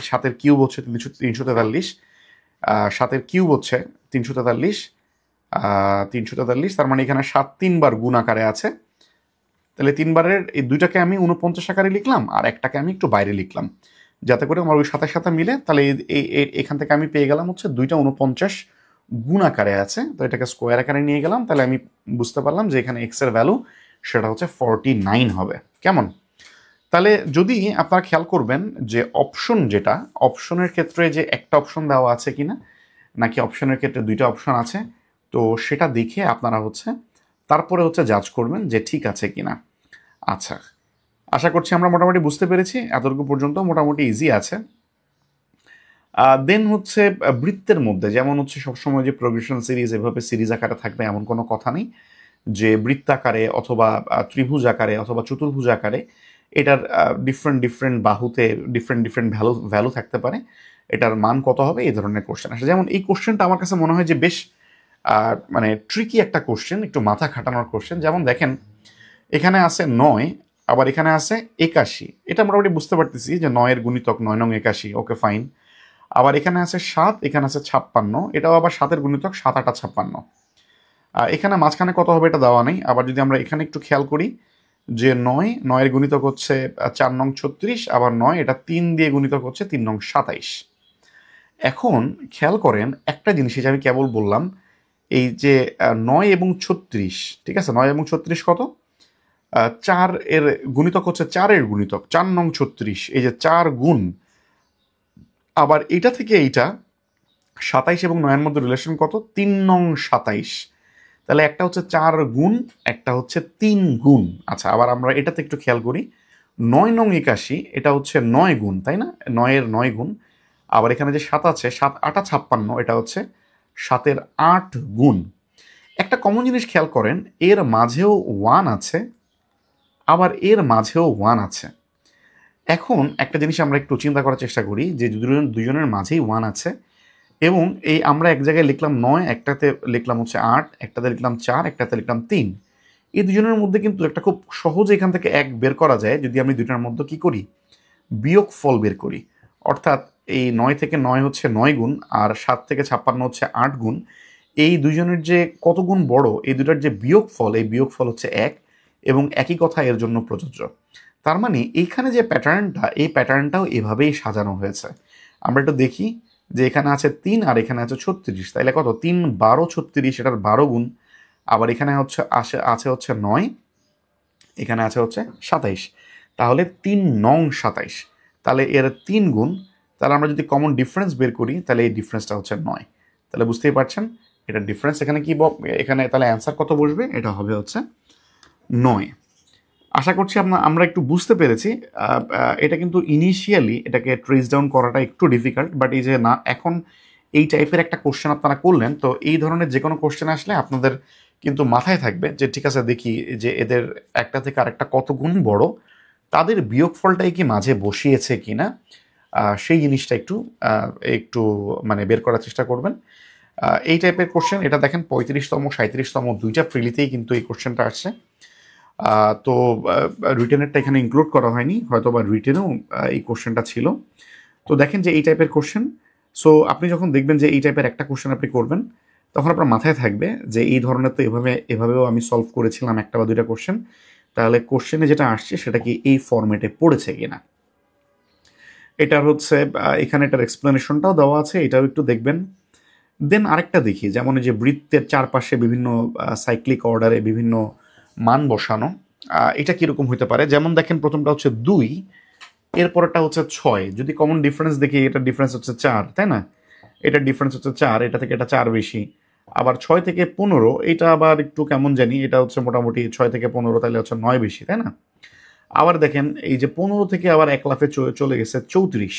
[SPEAKER 1] 7-এর কিউব হচ্ছে 343, 7-এর কিউব হচ্ছে 343, 343, তার মানে এখানে 7 3বার গুণ আকারে আছে। তাহলে 3বারের এই দুইটাকে আমি 49 আকারে লিখলাম, আর একটাকে আমি একটু বাইরে লিখলাম, যাতে করে আমার ওই সাথে সাথে মিলে। তাহলে এখান থেকে আমি পেয়ে গেলাম হচ্ছে দুইটা 49 গুণ আকারে আছে, তো এটাকে স্কোয়ার আকারে নিয়ে গেলাম। তাহলে আমি বুঝতে পারলাম যে এখানে এক্স এর ভ্যালু সেটা হচ্ছে 49 হবে। কেমন? তাহলে যদি আপনারা খেয়াল করবেন যে অপশন, যেটা অপশনের ক্ষেত্রে যে একটা অপশন দেওয়া আছে কিনা, নাকি অপশনের ক্ষেত্রে দুইটা অপশন আছে, তো সেটা দেখে আপনারা হচ্ছে তারপরে হচ্ছে জাজ করবেন যে ঠিক আছে কিনা। আচ্ছা, আশা করছি আমরা মোটামুটি বুঝতে পেরেছি, এতটুকু পর্যন্ত মোটামুটি ইজি আছে। দেন হচ্ছে বৃত্তের মধ্যে যেমন হচ্ছে সবসময় যে প্রোগ্রেশন সিরিজ এভাবে সিরিজ আকারে থাকবে এমন কোনো কথা নেই, যে বৃত্তাকারে অথবা ত্রিভুজ আকারে অথবা চতুর্ভুজ আকারে এটার ডিফারেন্ট বাহুতে ডিফারেন্ট ভ্যালু থাকতে পারে, এটার মান কত হবে এই ধরনের কোশ্চেন আসে। যেমন এই কোশ্চেনটা আমার কাছে মনে হয় যে বেশ মানে ট্রিকি একটা কোশ্চেন, একটু মাথা খাটানোর কোশ্চেন। যেমন দেখেন এখানে আছে 9, আবার এখানে আছে 81, এটা মোটামুটি বুঝতে পারতেছি যে 9-এর গুণিতক 9 নং 81, ওকে ফাইন। আবার এখানে আছে 7, এখানে আছে 56, এটাও আবার 7-এর গুণিতক 7 8 56। এখানে মাঝখানে কত হবে এটা দেওয়া নেই। আবার যদি আমরা এখানে একটু খেয়াল করি যে 9-এর গুণিতক হচ্ছে 4 নং 36, আবার 9 এটা 3 দিয়ে গুণিতক হচ্ছে 3 নং 27। এখন খেয়াল করেন একটা জিনিস, যে আমি কেবল বললাম এই যে 9 এবং 36, ঠিক আছে, 9 এবং 36 কত, 4 এর গুণিতক হচ্ছে 4-এর গুণিতক 4 নং 36, এই যে 4 গুণ, আবার এটা থেকে এইটা 27 এবং 9-এর মধ্যে রিলেশন কত, 3 নং 27। তাহলে একটা হচ্ছে 4 গুণ, একটা হচ্ছে 3 গুণ। আচ্ছা, আবার আমরা এটাতে একটু খেয়াল করি, 9 নং 81 এটা হচ্ছে 9 গুণ, তাই না, 9-এর 9 গুণ। আবার এখানে যে 7 আছে 7 8 56, এটা হচ্ছে 7-এর 8 গুণ। একটা কমন জিনিস খেয়াল করেন, এর মাঝেও 1 আছে, আবার এর মাঝেও 1 আছে। এখন একটা জিনিস আমরা একটু চিন্তা করার চেষ্টা করি যে দুজনের মাঝেই 1 আছে, এবং এই আমরা এক জায়গায় লিখলাম 9, একটাতে লিখলাম হচ্ছে 8, একটাতে লিখলাম 4, একটাতে লিখলাম 3। এই দুজনের মধ্যে কিন্তু একটা খুব সহজে এখান থেকে 1 বের করা যায় যদি আমি দুইটার মধ্যে কি করি, বিয়োগ ফল বের করি। অর্থাৎ এই 9 থেকে 9 হচ্ছে 9 গুণ, আর 7 থেকে 56 হচ্ছে 8 গুণ। এই দুজনের যে কত গুণ বড়, এই দুটার যে বিয়োগ ফল, এই বিয়োগ ফল হচ্ছে 1, এবং একই কথা এর জন্য প্রযোজ্য। তার মানে এইখানে যে প্যাটার্নটা, এই প্যাটার্নটাও এভাবেই সাজানো হয়েছে। আমরা একটু দেখি যে এখানে আছে 3 আর এখানে আছে 36, তাইলে কত, 3 12 36, এটার 12 গুণ। আবার এখানে হচ্ছে আছে হচ্ছে 9, এখানে আছে হচ্ছে 27, তাহলে 3 নং 27, তাহলে এর 3 গুণ, তাহলে আমরা যদি কমন ডিফারেন্স বের করি তাহলে এই ডিফারেন্সটা হচ্ছে 9। তাহলে বুঝতেই পারছেন এটা ডিফারেন্স এখানে কি এখানে তাহলে অ্যান্সার কত বসবে, এটা হবে হচ্ছে 9। আশা করছি আমরা একটু বুঝতে পেরেছি। এটা কিন্তু ইনিশিয়ালি এটাকে ট্রেস ডাউন করাটা একটু ডিফিকাল্ট, বাট এই যে না এখন এই টাইপের একটা কোশ্চেন আপনারা করলেন, তো এই ধরনের যে কোনো কোশ্চেন আসলে আপনাদের কিন্তু মাথায় থাকবে যে ঠিক আছে দেখি যে এদের একটা থেকে আরেকটা কত গুণ বড়, তাদের বিয়োগফলটাই কি মাঝে বসিয়েছে কিনা সেই জিনিসটা একটু একটু মানে বের করার চেষ্টা করবেন। এই টাইপের কোশ্চেন এটা দেখেন 35তম 37তম দুইটা প্রিলিতেই কিন্তু এই কোশ্চেনটা আসছে। তো রিটেনেরটা এখানে ইনক্লুড করা হয়নি, হয়তো বা রিটেনেও এই কোশ্চেনটা ছিল। তো দেখেন যে এই টাইপের কোশ্চেন, সো আপনি যখন দেখবেন যে এই টাইপের একটা কোশ্চেন আপনি করবেন তখন আপনার মাথায় থাকবে যে এই ধরনের তো এভাবেও আমি সলভ করেছিলাম একটা বা দুইটা কোশ্চেন, তাহলে কোশ্চেনে যেটা আসছে সেটা কি এই ফরম্যাটে পড়েছে কিনা। এটার হচ্ছে এখানে এটার এক্সপ্লেনেশনটাও দেওয়া আছে, এটাও একটু দেখবেন। দেন আরেকটা দেখি, যেমন এই যে বৃত্তের চারপাশে বিভিন্ন সাইক্লিক অর্ডারে বিভিন্ন মান বসানো, এটা কীরকম হতে পারে। যেমন দেখেন প্রথমটা হচ্ছে 2, এরপরটা হচ্ছে 6। যদি কমন ডিফারেন্স দেখি এটার ডিফারেন্স হচ্ছে 4, তাই না? এটার ডিফারেন্স হচ্ছে 4, এটা থেকে এটা 4 বেশি। আবার 6 থেকে 15, এটা আবার একটু কেমন জানি, এটা হচ্ছে মোটামুটি 6 থেকে 15 তাহলে হচ্ছে 9 বেশি, তাই না? আবার দেখেন এই যে 15 থেকে আবার এক লাফে চলে গেছে 34,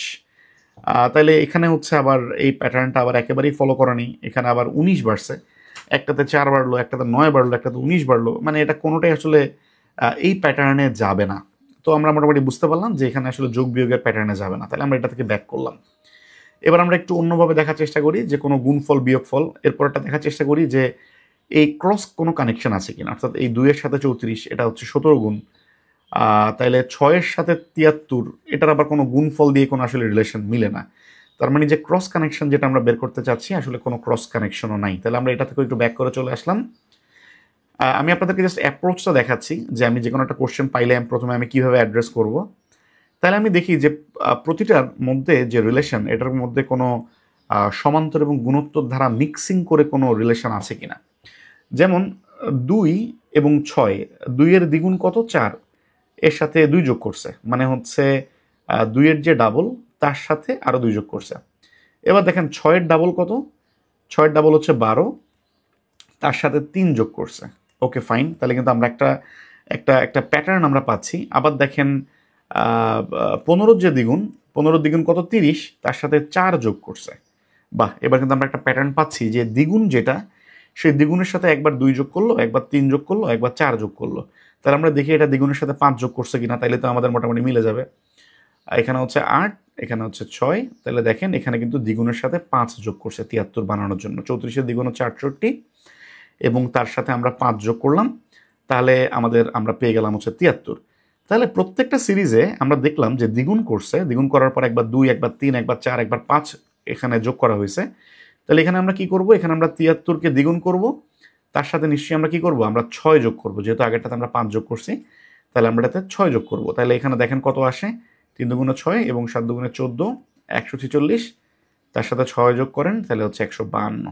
[SPEAKER 1] তাহলে এখানে হচ্ছে আবার এই প্যাটার্নটা আবার একেবারেই ফলো করা নেই। এখানে আবার 19 বাড়ছে, একটাতে 4 বাড়লো, একটাতে 9 বাড়লো, একটাতে 19 বাড়লো, মানে এটা কোনোটাই আসলে এই প্যাটার্নে যাবে না। তো আমরা মোটামুটি বুঝতে পারলাম যে এখানে আসলে যোগ বিয়োগের প্যাটার্নে যাবে না, তাহলে আমরা এটা থেকে ব্যাক করলাম। এবার আমরা একটু অন্যভাবে দেখার চেষ্টা করি যে কোনো গুণফল বিয়োগফল, এরপরটা দেখার চেষ্টা করি যে এই ক্রস কোনো কানেকশন আছে কিনা, অর্থাৎ এই 2-এর সাথে 34 এটা হচ্ছে 17 গুণ, তাইলে 6-এর সাথে 73 এটার আবার কোনো গুণফল দিয়ে কোনো আসলে রিলেশন মিলে না। তার মানে যে ক্রস কানেকশন যেটা আমরা বের করতে চাচ্ছি আসলে কোনো ক্রস কানেকশনও নাই। তাহলে আমরা এটা থেকে একটু ব্যাক করে চলে আসলাম। আমি আপনাদেরকে জাস্ট অ্যাপ্রোচটা দেখাচ্ছি যে আমি যে কোনো একটা কোশ্চেন পাইলে প্রথমে আমি কীভাবে অ্যাড্রেস করব। তাহলে আমি দেখি যে প্রতিটার মধ্যে যে রিলেশন, এটার মধ্যে কোনো সমান্তর এবং গুণোত্তর ধারা মিক্সিং করে কোনো রিলেশন আছে কিনা। যেমন 2 এবং 6, 2-এর দ্বিগুণ কত 4, এর সাথে 2 যোগ করছে, মানে হচ্ছে 2-এর যে ডাবল তার সাথে আরও 2 যোগ করছে। এবার দেখেন 6-এর ডাবল কত, 6-এর ডাবল হচ্ছে 12, তার সাথে 3 যোগ করছে। ওকে ফাইন, তাহলে কিন্তু আমরা একটা প্যাটার্ন আমরা পাচ্ছি। আবার দেখেন 15-র যে দ্বিগুণ, 15-র দ্বিগুণ কত 30, তার সাথে 4 যোগ করছে। বাহ, এবার কিন্তু আমরা একটা প্যাটার্ন পাচ্ছি যে দ্বিগুণ যেটা, সেই দ্বিগুণের সাথে একবার 2 যোগ করলো, একবার 3 যোগ করলো, একবার 4 যোগ করলো। তাহলে আমরা দেখি এটা দ্বিগুণের সাথে 5 যোগ করছে কিনা, তাইলে তো আমাদের মোটামুটি মিলে যাবে। এখানে হচ্ছে 8, এখানে হচ্ছে 6, তাহলে দেখেন এখানে কিন্তু দ্বিগুণের সাথে 5 যোগ করছে 73 বানানোর জন্য। 34-এর দ্বিগুণ হচ্ছে 68 এবং তার সাথে আমরা 5 যোগ করলাম, তাহলে আমরা পেয়ে গেলাম হচ্ছে 73। তাহলে প্রত্যেকটা সিরিজে আমরা দেখলাম যে দ্বিগুণ করছে, দ্বিগুণ করার পর একবার 2, একবার 3, একবার 4, একবার 5 এখানে যোগ করা হয়েছে। তাহলে এখানে আমরা কি করব, এখানে আমরা 73-কে দ্বিগুণ করব, তার সাথে নিশ্চয়ই আমরা কি করব, আমরা 6 যোগ করব, যেহেতু আগেরটাতে আমরা 5 যোগ করছি, তাহলে আমরা এটাতে 6 যোগ করব। তাহলে এখানে দেখেন কত আসে, 3 দুগুণে 6 এবং 7 দুগুণে 14, 146, তার সাথে 6 যোগ করেন তাহলে হচ্ছে 152,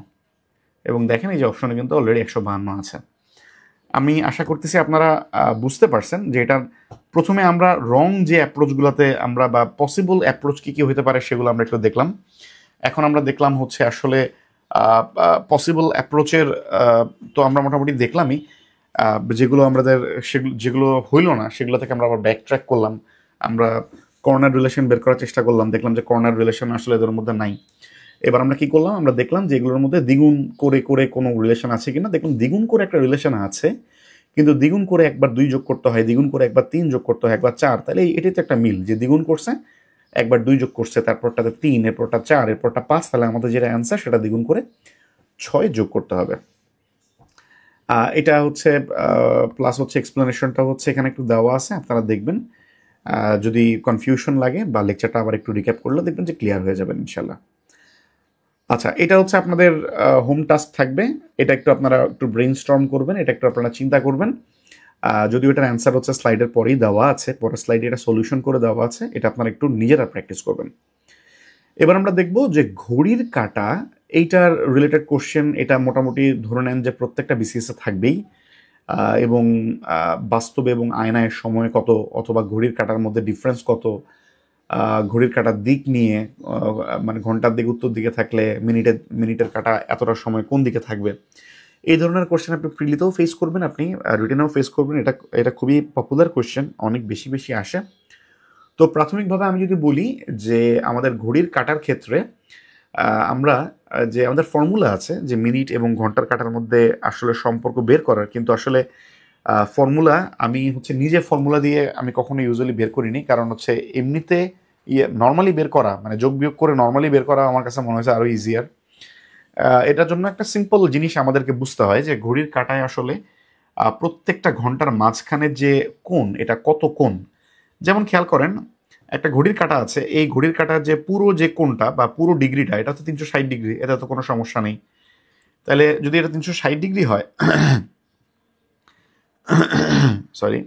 [SPEAKER 1] এবং দেখেন এই যে অপশনে কিন্তু অলরেডি 152 আছে। আমি আশা করতেছি আপনারা বুঝতে পারছেন যে এটা প্রথমে আমরা রং যে অ্যাপ্রোচগুলোতে আমরা বা পসিবল অ্যাপ্রোচ কী কী হতে পারে সেগুলো আমরা একটু দেখলাম। এখন আমরা দেখলাম হচ্ছে আসলে পসিবল অ্যাপ্রোচের, তো আমরা মোটামুটি দেখলামই যেগুলো আমাদের যেগুলো হইল না সেগুলো থেকে আমরা আবার ব্যাক ট্র্যাক করলাম। আমরা কর্নার রিলেশন বের করার চেষ্টা করলাম, দেখলাম যে কর্নার রিলেশন আসলে এদের মধ্যে নাই। এবার আমরা কি করলাম, আমরা দেখলাম যে এগুলোর মধ্যে দ্বিগুণ করে করে কোনো রিলেশন আছে কিনা। দেখুন দ্বিগুণ করে একটা রিলেশন আছে, কিন্তু দ্বিগুণ করে একবার 2 যোগ করতে হয়, দ্বিগুণ করে একবার 3 যোগ করতে হয়, একবার 4, তাহলে এটাই তো একটা মিল যে দ্বিগুণ করছে, একবার 2 যোগ করছে, তারপরটাতে 3, এরপরটা 4, এরপরটা 5, তাহলে আমাদের যেটা অ্যান্সার সেটা দ্বিগুণ করে 6 যোগ করতে হবে। এটা হচ্ছে প্লাস হচ্ছে এক্সপ্লেনেশনটা হচ্ছে এখানে একটু দেওয়া আছে, আপনারা দেখবেন। যদি কনফিউশন লাগে বা লেকচারটা আবার একটু রিক্যাপ করলে দেখবেন যে ক্লিয়ার হয়ে যাবেন ইনশাল্লাহ। আচ্ছা, এটা হচ্ছে আপনাদের হোম টাস্ক থাকবে, এটা একটু আপনারা একটু ব্রেইনস্টর্ম করবেন, এটা একটু আপনারা চিন্তা করবেন। যদিও এটার অ্যান্সার হচ্ছে স্লাইডের পরেই দেওয়া আছে, পরের স্লাইডে এটা সলিউশন করে দেওয়া আছে, এটা আপনারা একটু নিজেরা প্র্যাকটিস করবেন। এবার আমরা দেখব যে ঘড়ির কাঁটা, এইটার রিলেটেড কোশ্চেন, এটা মোটামুটি ধরে নেন যে প্রত্যেকটা বিসিএসে থাকবেই, এবং বাস্তবে এবং আয়নায় সময় কত অথবা ঘড়ির কাঁটার মধ্যে ডিফারেন্স কত, ঘড়ির কাঁটার দিক নিয়ে, মানে ঘন্টার দিক উত্তর দিকে থাকলে মিনিটের কাঁটা এতটা সময় কোন দিকে থাকবে, এই ধরনের কোশ্চেন আপনি প্রিলিতেও ফেস করবেন, আপনি রিটেনেও ফেস করবেন। এটা এটা খুবই পপুলার কোশ্চেন, অনেক বেশি বেশি আসে। তো প্রাথমিকভাবে আমি যদি বলি যে আমাদের ঘড়ির কাঁটার ক্ষেত্রে আমরা যে আমাদের ফর্মুলা আছে যে মিনিট এবং ঘন্টার কাঁটার মধ্যে আসলে সম্পর্ক বের করার, কিন্তু আসলে ফর্মুলা আমি হচ্ছে নিজে ফর্মুলা দিয়ে আমি কখনো ইউজুয়ালি বের করিনি, কারণ হচ্ছে এমনিতে নর্মালি বের করা, মানে যোগ বিয়োগ করে নর্মালি বের করা আমার কাছে মনে হয়েছে আরও ইজিয়ার। এটার জন্য একটা সিম্পল জিনিস আমাদেরকে বুঝতে হয় যে ঘড়ির কাঁটায় আসলে প্রত্যেকটা ঘন্টার মাঝখানের যে কোণ, এটা কত কোণ। যেমন খেয়াল করেন, একটা ঘড়ির কাঁটা আছে, এই ঘড়ির কাঁটার যে পুরো যে কোণটা বা পুরো ডিগ্রিটা, এটা তো 360 ডিগ্রি, এটা তো কোনো সমস্যা নেই। তাহলে যদি এটা 360 ডিগ্রি হয়, সরি,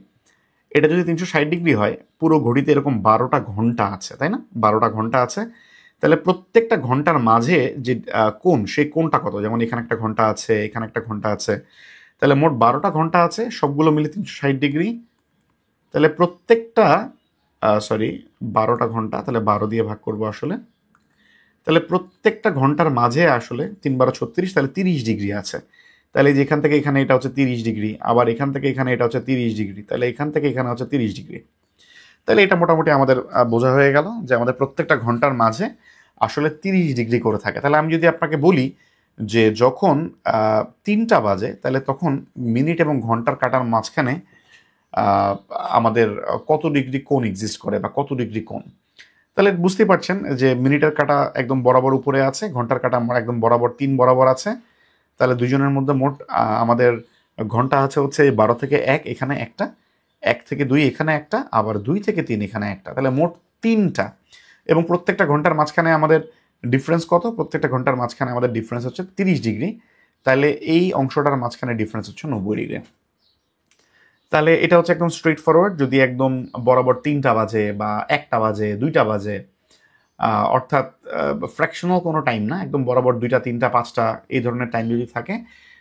[SPEAKER 1] এটা যদি 360 ডিগ্রি হয়, পুরো ঘড়িতে এরকম 12টা ঘন্টা আছে, তাই না? 12টা ঘন্টা আছে। তাহলে প্রত্যেকটা ঘন্টার মাঝে যে কোণ, সেই কোণটা কত? যেমন এখানে একটা ঘন্টা আছে, এখানে একটা ঘন্টা আছে, তাহলে মোট 12টা ঘন্টা আছে, সবগুলো মিলে 360 ডিগ্রি। তাহলে প্রত্যেকটা, সরি, 12টা ঘন্টা, তাহলে 12 দিয়ে ভাগ করবো আসলে। তাহলে প্রত্যেকটা ঘন্টার মাঝে আসলে 3 12 36, তাহলে 30 ডিগ্রি আছে। তাহলে যেখান থেকে এখানে এটা হচ্ছে 30 ডিগ্রি, আবার এখান থেকে এখানে এটা হচ্ছে 30 ডিগ্রি, তাহলে এখান থেকে এখানে হচ্ছে 30 ডিগ্রি। তাহলে এটা মোটামুটি আমাদের বোঝা হয়ে গেল যে আমাদের প্রত্যেকটা ঘন্টার মাঝে আসলে 30 ডিগ্রি করে থাকে। তাহলে আমি যদি আপনাকে বলি যে যখন 3টা বাজে, তাহলে তখন মিনিট এবং ঘন্টার কাটার মাঝখানে আমাদের কত ডিগ্রি কোণ এক্সিস্ট করে বা কত ডিগ্রি কোণ, তাহলে বুঝতেই পারছেন যে মিনিটের কাটা একদম বরাবর উপরে আছে, ঘন্টার কাটা একদম বরাবর 3 বরাবর আছে। তাহলে দুজনের মধ্যে মোট আমাদের ঘন্টা আছে হচ্ছে 12 থেকে 1 এখানে একটা, 1 থেকে 2 এখানে একটা, আবার 2 থেকে 3 এখানে একটা, তাহলে মোট 3টা। এবং প্রত্যেকটা ঘন্টার মাঝখানে আমাদের ডিফারেন্স কত? প্রত্যেকটা ঘন্টার মাঝখানে আমাদের ডিফারেন্স হচ্ছে 30 ডিগ্রি। তাহলে এই অংশটার মাঝখানে ডিফারেন্স হচ্ছে 90 ডিগ্রি। তাহলে এটা হচ্ছে একদম স্ট্রেট ফরওয়ার্ড। যদি একদম বরাবর 3টা বাজে বা 1টা বাজে, 2টা বাজে, অর্থাৎ ফ্র্যাকশনাল কোনো টাইম না, একদম বরাবর 2টা 3টা 5টা এই ধরনের টাইম যদি থাকে,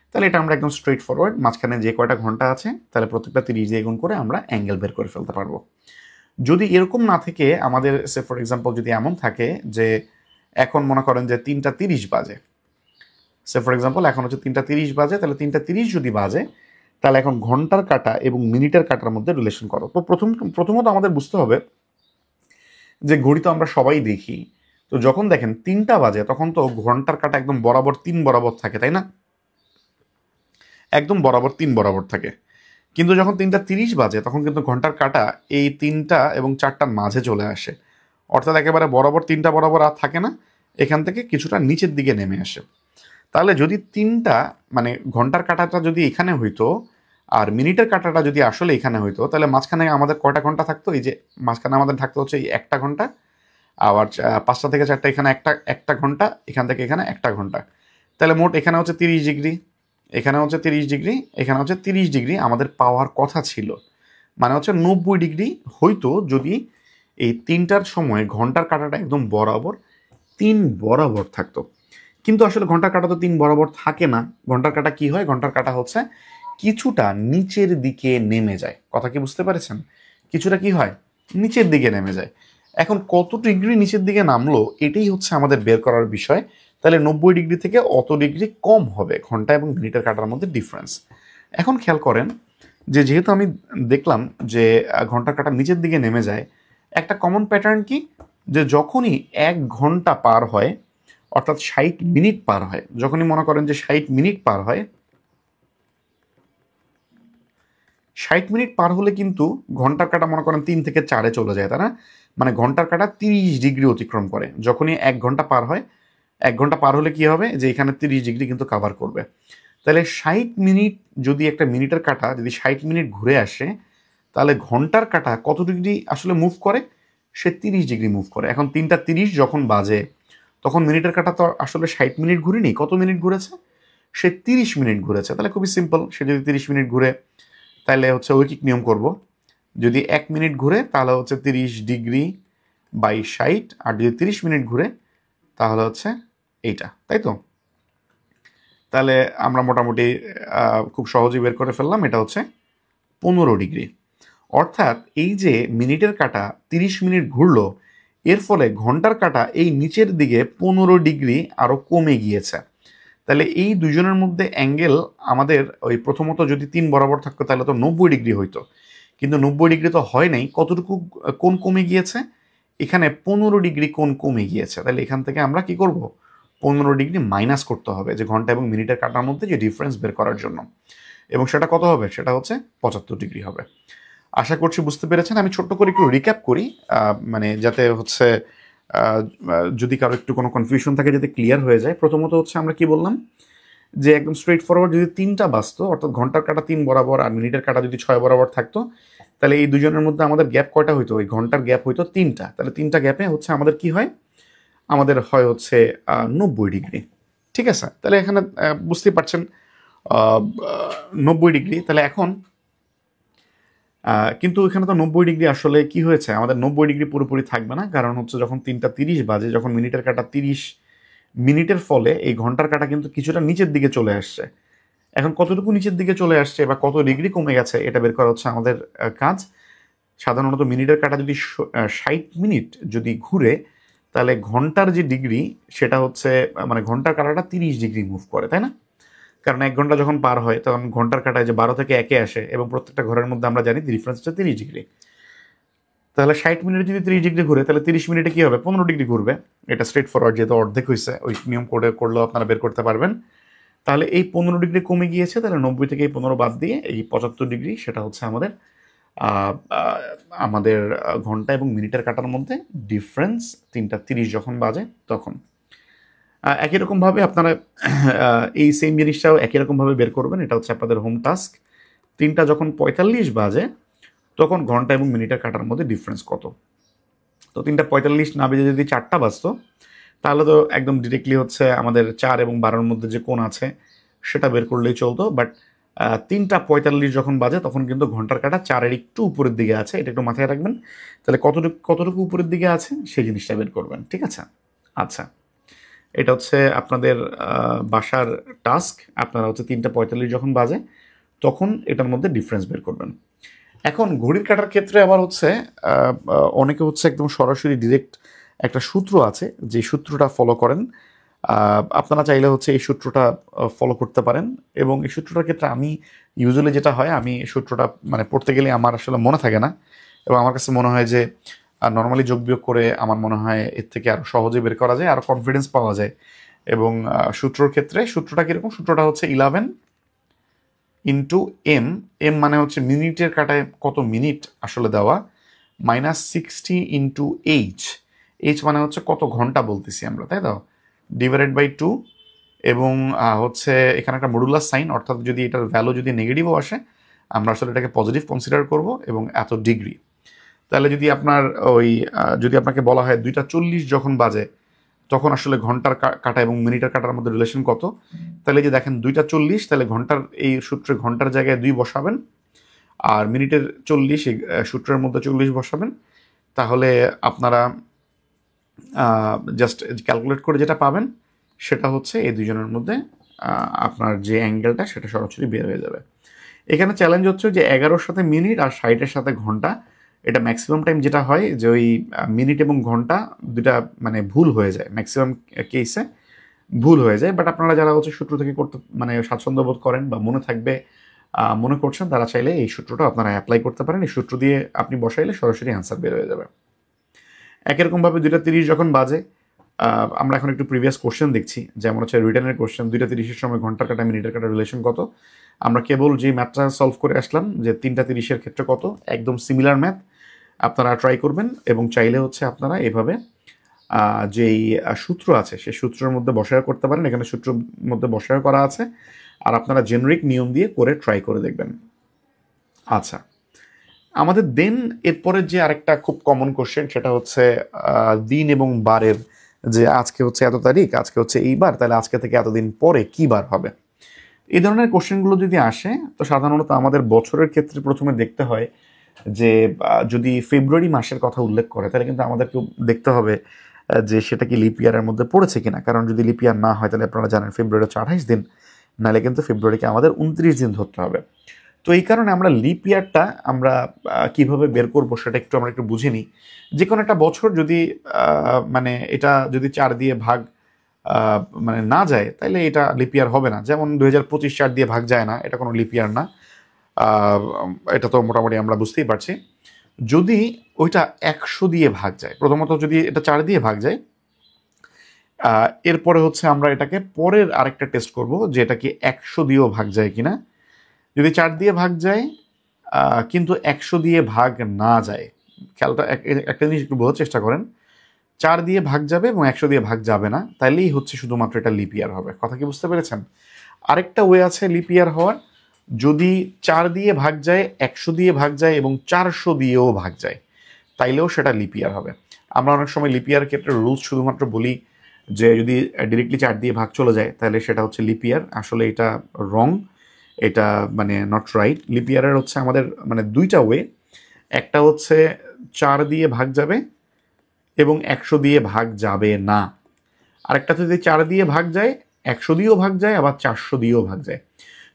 [SPEAKER 1] তাহলে এটা আমরা একদম স্ট্রেট ফরওয়ার্ড, মাঝখানে যে কয়টা ঘন্টা আছে তাহলে প্রত্যেকটা 30 দিয়ে গুণ করে আমরা অ্যাঙ্গেল বের করে ফেলতে পারবো। যদি এরকম না থেকে আমাদের সে ফর এক্সাম্পল যদি এমন থাকে যে এখন মনে করেন যে 3টা 30 বাজে, সে ফর এক্সাম্পল এখন হচ্ছে 3টা 30 বাজে, তাহলে 3টা 30 যদি বাজে, তাহলে এখন ঘন্টার কাটা এবং মিনিটের কাটার মধ্যে রিলেশন করো। তো প্রথমত আমাদের বুঝতে হবে যে ঘড়ি তো আমরা সবাই দেখি, তো যখন দেখেন 3টা বাজে তখন তো ঘন্টার কাটা একদম বরাবর 3 বরাবর থাকে, তাই না? একদম বরাবর 3 বরাবর থাকে। কিন্তু যখন 3টা 30 বাজে তখন কিন্তু ঘন্টার কাটা এই 3টা এবং 4টার মাঝে চলে আসে, অর্থাৎ একেবারে বরাবর 3টা বরাবর আর থাকে না, এখান থেকে কিছুটা নিচের দিকে নেমে আসে। তাহলে যদি 3টা, মানে ঘন্টার কাঁটাটা যদি এখানে হইতো আর মিনিটের কাঁটাটা যদি আসলে এখানে হইতো, তাহলে মাঝখানে আমাদের কয়টা ঘন্টা থাকতো? এই যে মাঝখানে আমাদের থাকতো হচ্ছে এই একটা ঘন্টা, আবার 5টা থেকে 4টা এখানে একটা একটা ঘন্টা, এখান থেকে এখানে একটা ঘন্টা। তাহলে মোট এখানে হচ্ছে 30 ডিগ্রি, এখানে হচ্ছে 30 ডিগ্রি, এখানে হচ্ছে 30 ডিগ্রি আমাদের পাওয়ার কথা ছিল। মানে হচ্ছে 90 ডিগ্রি হইতো যদি এই 3টার সময় ঘন্টার কাঁটাটা একদম বরাবর 3 বরাবর থাকতো। কিন্তু আসলে ঘন্টার কাঁটা তো 3 বরাবর থাকে না। ঘন্টার কাঁটা কি হয়? ঘন্টার কাঁটা হচ্ছে কিছুটা নিচের দিকে নেমে যায়। কথা কি বুঝতে পেরেছেন? কিছুটা কি হয়? নিচের দিকে নেমে যায়। এখন কত ডিগ্রি নিচের দিকে নামলো এটাই হচ্ছে আমাদের বের করার বিষয়। তাহলে 90 ডিগ্রি থেকে অত ডিগ্রি কম হবে ঘন্টা এবং মিনিটের কাঁটার মধ্যে ডিফারেন্স। এখন খেয়াল করেন যে যেহেতু আমি দেখলাম যে ঘন্টার কাঁটা নিচের দিকে নেমে যায়, একটা কমন প্যাটার্ন কি, যে যখনই 1 ঘন্টা পার হয়, অর্থাৎ 60 মিনিট পার হয়, যখনই মনে করেন যে 60 মিনিট পার হয়, 60 মিনিট পার হলে কিন্তু ঘন্টার কাঁটা মনে করেন 3 থেকে 4-এ চলে যায়, তাই না? মানে ঘন্টার কাঁটা 30 ডিগ্রি অতিক্রম করে যখনই 1 ঘন্টা পার হয়। 1 ঘন্টা পার হলে কি হবে? যে এখানে 30 ডিগ্রি কিন্তু কাভার করবে। তাহলে 60 মিনিট, যদি একটা মিনিটের কাঁটা যদি 60 মিনিট ঘুরে আসে, তাহলে ঘন্টার কাঁটা কত ডিগ্রি আসলে মুভ করে? সে 30 ডিগ্রি মুভ করে। এখন 3টা 30 যখন বাজে, তখন মিনিটের কাঁটা তো আসলে 60 মিনিট ঘুরেনি, কত মিনিট ঘুরেছে? সে 30 মিনিট ঘুরেছে। তাহলে খুবই সিম্পল, সে যদি 30 মিনিট ঘুরে, তাহলে হচ্ছে ঐকিক নিয়ম করব, যদি 1 মিনিট ঘুরে তাহলে হচ্ছে 30 ডিগ্রি বাই 60, আর যদি 30 মিনিট ঘুরে তাহলে হচ্ছে এইটা, তাই তো? তাহলে আমরা মোটামুটি খুব সহজেই বের করে ফেললাম, এটা হচ্ছে 15 ডিগ্রি। অর্থাৎ এই যে মিনিটের কাঁটা 30 মিনিট ঘুরলো, এর ফলে ঘন্টার কাঁটা এই নিচের দিকে 15 ডিগ্রি আরও কমে গিয়েছে। তাহলে এই দুজনের মধ্যে অ্যাঙ্গেল আমাদের ওই প্রথমত যদি 3 বরাবর থাকতো তাহলে তো 90 ডিগ্রি হইতো, কিন্তু 90 ডিগ্রি তো হয় নাই। কতটুকু কোণ কমে গিয়েছে? এখানে 15 ডিগ্রি কোণ কমে গিয়েছে। তাহলে এখান থেকে আমরা কি করব? 15 ডিগ্রি মাইনাস করতে হবে, যে ঘন্টা এবং মিনিটের কাঁটার মধ্যে যে ডিফারেন্স বের করার জন্য। এবং সেটা কত হবে? সেটা হচ্ছে 75 ডিগ্রি হবে। আশা করছি বুঝতে পেরেছেন। আমি ছোট্ট করে একটু রিক্যাপ করি, মানে যাতে হচ্ছে যদি কারো একটু কোনো কনফিউশন থাকে যাতে ক্লিয়ার হয়ে যায়। প্রথমত হচ্ছে আমরা কি বললাম, যে একদম স্ট্রেট ফরওয়ার্ড যদি 3টা বাজতো, অর্থাৎ ঘন্টার কাঁটা 3 বরাবর আর মিনিটের কাঁটা যদি 6 বরাবর থাকতো, তাহলে এই দুজনের মধ্যে আমাদের গ্যাপ কয়টা হইতো? ওই ঘন্টার গ্যাপ হইতো 3টা। তাহলে 3টা গ্যাপে হচ্ছে আমাদের কি হয়? আমাদের হয় হচ্ছে 90 ডিগ্রি। ঠিক আছে? তাহলে এখানে বুঝতেই পারছেন 90 ডিগ্রি। তাহলে এখন কিন্তু এখানে তো 90 ডিগ্রি আসলে কি হয়েছে, আমাদের 90 ডিগ্রি পুরোপুরি থাকবে না, কারণ হচ্ছে যখন 3টা 30 বাজে, যখন মিনিটের কাঁটা 30 মিনিটের ফলে এই ঘন্টার কাঁটা কিন্তু কিছুটা নিচের দিকে চলে আসছে। এখন কতটুকু নিচের দিকে চলে আসছে বা কত ডিগ্রি কমে গেছে এটা বের করা হচ্ছে আমাদের কাজ। সাধারণত মিনিটের কাঁটা যদি 60 মিনিট যদি ঘুরে, তাহলে ঘন্টার যে ডিগ্রি সেটা হচ্ছে মানে ঘন্টার কাঁটাটা 30 ডিগ্রি মুভ করে, তাই না? কারণ 1 ঘন্টা যখন পার হয় তখন ঘন্টার কাঁটায় যে 12 থেকে 1-এ আসে, এবং প্রত্যেকটা ঘরের মধ্যে আমরা জানি ডিফারেন্স হচ্ছে 30 ডিগ্রি। তাহলে 60 মিনিটে যদি 30 ডিগ্রি ঘুরে, তাহলে 30 মিনিটে কি হবে? 15 ডিগ্রি ঘুরবে। এটা স্ট্রেট ফরওয়ার্ড, যেহেতু অর্ধেক হয়েছে, ওই নিয়ম করলেও আপনারা বের করতে পারবেন। তাহলে এই 15 ডিগ্রি কমে গিয়েছে, তাহলে 90 থেকে এই 15 বাদ দিয়ে এই 75 ডিগ্রি, সেটা হচ্ছে আমাদের আমাদের ঘন্টা এবং মিনিটের কাটার মধ্যে ডিফারেন্স 3টা 30 যখন বাজে তখন। একই রকমভাবে আপনারা এই সেম জিনিসটাও একই রকমভাবে বের করবেন। এটা হচ্ছে আপনাদের হোম টাস্ক। 3টা যখন 45 বাজে তখন ঘন্টা এবং মিনিটের কাটার মধ্যে ডিফারেন্স কত? তো 3টা 45 না বেজে যদি 4টা বাজতো, তাহলে তো একদম ডিরেক্টলি হচ্ছে আমাদের 4 এবং 12-র মধ্যে যে কোণ আছে সেটা বের করলেই চলতো। বাট 3টা 45 যখন বাজে তখন কিন্তু ঘন্টার কাঁটা 4-এর একটু উপরের দিকে আছে, এটা একটু মাথায় রাখবেন। তাহলে কতটুকু উপরের দিকে আছে সেই জিনিসটা বের করবেন। ঠিক আছে? আচ্ছা, এটা হচ্ছে আপনাদের বাসার টাস্ক। আপনারা হচ্ছে 3টা 45 যখন বাজে তখন এটার মধ্যে ডিফারেন্স বের করবেন। এখন ঘড়ির কাঁটার ক্ষেত্রে আবার হচ্ছে অনেকে হচ্ছে একদম সরাসরি ডিরেক্ট একটা সূত্র আছে, যে সূত্রটা ফলো করেন। আপনারা চাইলে হচ্ছে এই সূত্রটা ফলো করতে পারেন। এবং এই সূত্রটার ক্ষেত্রে আমি ইউজুয়ালি যেটা হয়, আমি সূত্রটা মানে পড়তে গেলে আমার আসলে মনে থাকে না, এবং আমার কাছে মনে হয় যে নর্মালি যোগ বিয়োগ করে আমার মনে হয় এর থেকে আরও সহজে বের করা যায়, আরও কনফিডেন্স পাওয়া যায়। এবং সূত্রর ক্ষেত্রে সূত্রটা কীরকম? সূত্রটা হচ্ছে 11 ইন্টু এম, এম মানে হচ্ছে মিনিটের কাটায় কত মিনিট আসলে দেওয়া, -60 ইন্টু এইচ, এইচ মানে হচ্ছে কত ঘন্টা বলতেছি আমরা, তাই তো, ডিভাইডেড বাই 2। এবং হচ্ছে এখানে একটা মডুলাস সাইন, অর্থাৎ যদি এটার ভ্যালু যদি নেগেটিভও আসে আমরা আসলে এটাকে পজিটিভ কনসিডার করব, এবং এত ডিগ্রি। তাহলে যদি আপনার যদি আপনাকে বলা হয় 2টা 40 যখন বাজে তখন আসলে ঘন্টার কাঁটা এবং মিনিটের কাঁটার মধ্যে রিলেশন কত, তাহলে যে দেখেন 2টা 40, তাহলে ঘন্টার এই সূত্রে ঘন্টার জায়গায় 2 বসাবেন, আর মিনিটের 40 এই সূত্রের মধ্যে 40 বসাবেন। তাহলে আপনারা জাস্ট ক্যালকুলেট করে যেটা পাবেন সেটা হচ্ছে এই দুজনের মধ্যে আপনার যে অ্যাঙ্গেলটা সেটা সরাসরি বের হয়ে যাবে। এখানে চ্যালেঞ্জ হচ্ছে যে 11-র সাথে মিনিট আর 60-এর সাথে ঘন্টা, এটা ম্যাক্সিমাম টাইম যেটা হয় যে ওই মিনিট এবং ঘন্টা দুটা মানে ভুল হয়ে যায়, ম্যাক্সিমাম কেসে ভুল হয়ে যায়। বাট আপনারা যারা হচ্ছে সূত্র থেকে করতে মানে স্বাচ্ছন্দ্য বোধ করেন বা মনে থাকবে মনে করছেন, তারা চাইলে এই সূত্রটা আপনারা অ্যাপ্লাই করতে পারেন। এই সূত্র দিয়ে আপনি বসাইলে সরাসরি অ্যান্সার বের হয়ে যাবে। একই রকমভাবে 2টা 30 যখন বাজে, আমরা এখন একটু প্রিভিয়াস কোশ্চেন দেখছি, যেমন হচ্ছে রিটার্নের কোশ্চেন। 2টা 30-এর সময় ঘন্টার কাটা মিনিটের কাটা রিলেশন কত? আমরা কেবল যে ম্যাথটা সলভ করে আসলাম যে 3টা 30-এর ক্ষেত্রে কত, একদম সিমিলার ম্যাথ আপনারা ট্রাই করবেন। এবং চাইলে হচ্ছে আপনারা এভাবে যেই সূত্র আছে সেই সূত্রের মধ্যে বসায় করতে পারেন। এখানে সূত্রের মধ্যে বসায় করা আছে, আর আপনারা জেনারিক নিয়ম দিয়ে করে ট্রাই করে দেখবেন। আচ্ছা, আমাদের দেন এরপরের যে আরেকটা খুব কমন কোশ্চেন সেটা হচ্ছে দিন এবং বারের, যে আজকে হচ্ছে এত তারিখ, আজকে হচ্ছে এই বার, তাহলে আজকে থেকে এতদিন পরে কি বার হবে। এই ধরনের কোশ্চেনগুলো যদি আসে তো সাধারণত আমাদের বছরের ক্ষেত্রে প্রথমে দেখতে হয় যে যদি ফেব্রুয়ারি মাসের কথা উল্লেখ করে তাহলে কিন্তু আমাদেরকে দেখতে হবে যে সেটা কি লিপ ইয়ারের মধ্যে পড়েছে কিনা। কারণ যদি লিপ ইয়ার না হয় তাহলে আপনারা জানেন ফেব্রুয়ারি হচ্ছে 28 দিন, নাহলে কিন্তু ফেব্রুয়ারিকে আমাদের 29 দিন ধরতে হবে। তো এই কারণে আমরা লিপ ইয়ারটা আমরা কিভাবে বের করবো সেটা আমরা একটু বুঝে নিই। যে কোনো একটা বছর যদি মানে এটা যদি 4 দিয়ে ভাগ মানে না যায়, তাহলে এটা লিপ ইয়ার হবে না। যেমন 2025 4 দিয়ে ভাগ যায় না, এটা কোনো লিপ ইয়ার না। এটা তো মোটামুটি আমরা বুঝতেই পারছি। যদি ওইটা 100 দিয়ে ভাগ যায়, প্রথমত যদি এটা 4 দিয়ে ভাগ যায়, এরপরে হচ্ছে আমরা এটাকে পরের আরেকটা টেস্ট করব যে এটা কি 100 দিয়েও ভাগ যায় কিনা। যদি 4 দিয়ে ভাগ যায় কিন্তু 100 দিয়ে ভাগ না যায়, খেয়ালটা একটা জিনিস একটু বোঝার চেষ্টা করেন, 4 দিয়ে ভাগ যাবে এবং 100 দিয়ে ভাগ যাবে না, তাইলেই হচ্ছে শুধুমাত্র এটা লিপ ইয়ার হবে। কথা কি বুঝতে পেরেছেন? আরেকটা ওয়ে আছে লিপ ইয়ার হওয়ার, যদি 4 দিয়ে ভাগ যায়, 100 দিয়ে ভাগ যায় এবং 400 দিয়েও ভাগ যায়, তাইলেও সেটা লিপ ইয়ার হবে। আমরা অনেক সময় লিপ ইয়ার ক্ষেত্রে রুলস শুধুমাত্র বলি যে যদি ডিরেক্টলি 4 দিয়ে ভাগ চলে যায় তাহলে সেটা হচ্ছে লিপ ইয়ার। আসলে এটা রং, এটা মানে নট রাইট। লিপ ইয়ারের হচ্ছে আমাদের মানে দুইটা ওয়ে, একটা হচ্ছে 4 দিয়ে ভাগ যাবে এবং 100 দিয়ে ভাগ যাবে না, আরেকটা যদি 4 দিয়ে ভাগ যায়, 100 দিয়েও ভাগ যায়, আবার 400 দিয়েও ভাগ যায়।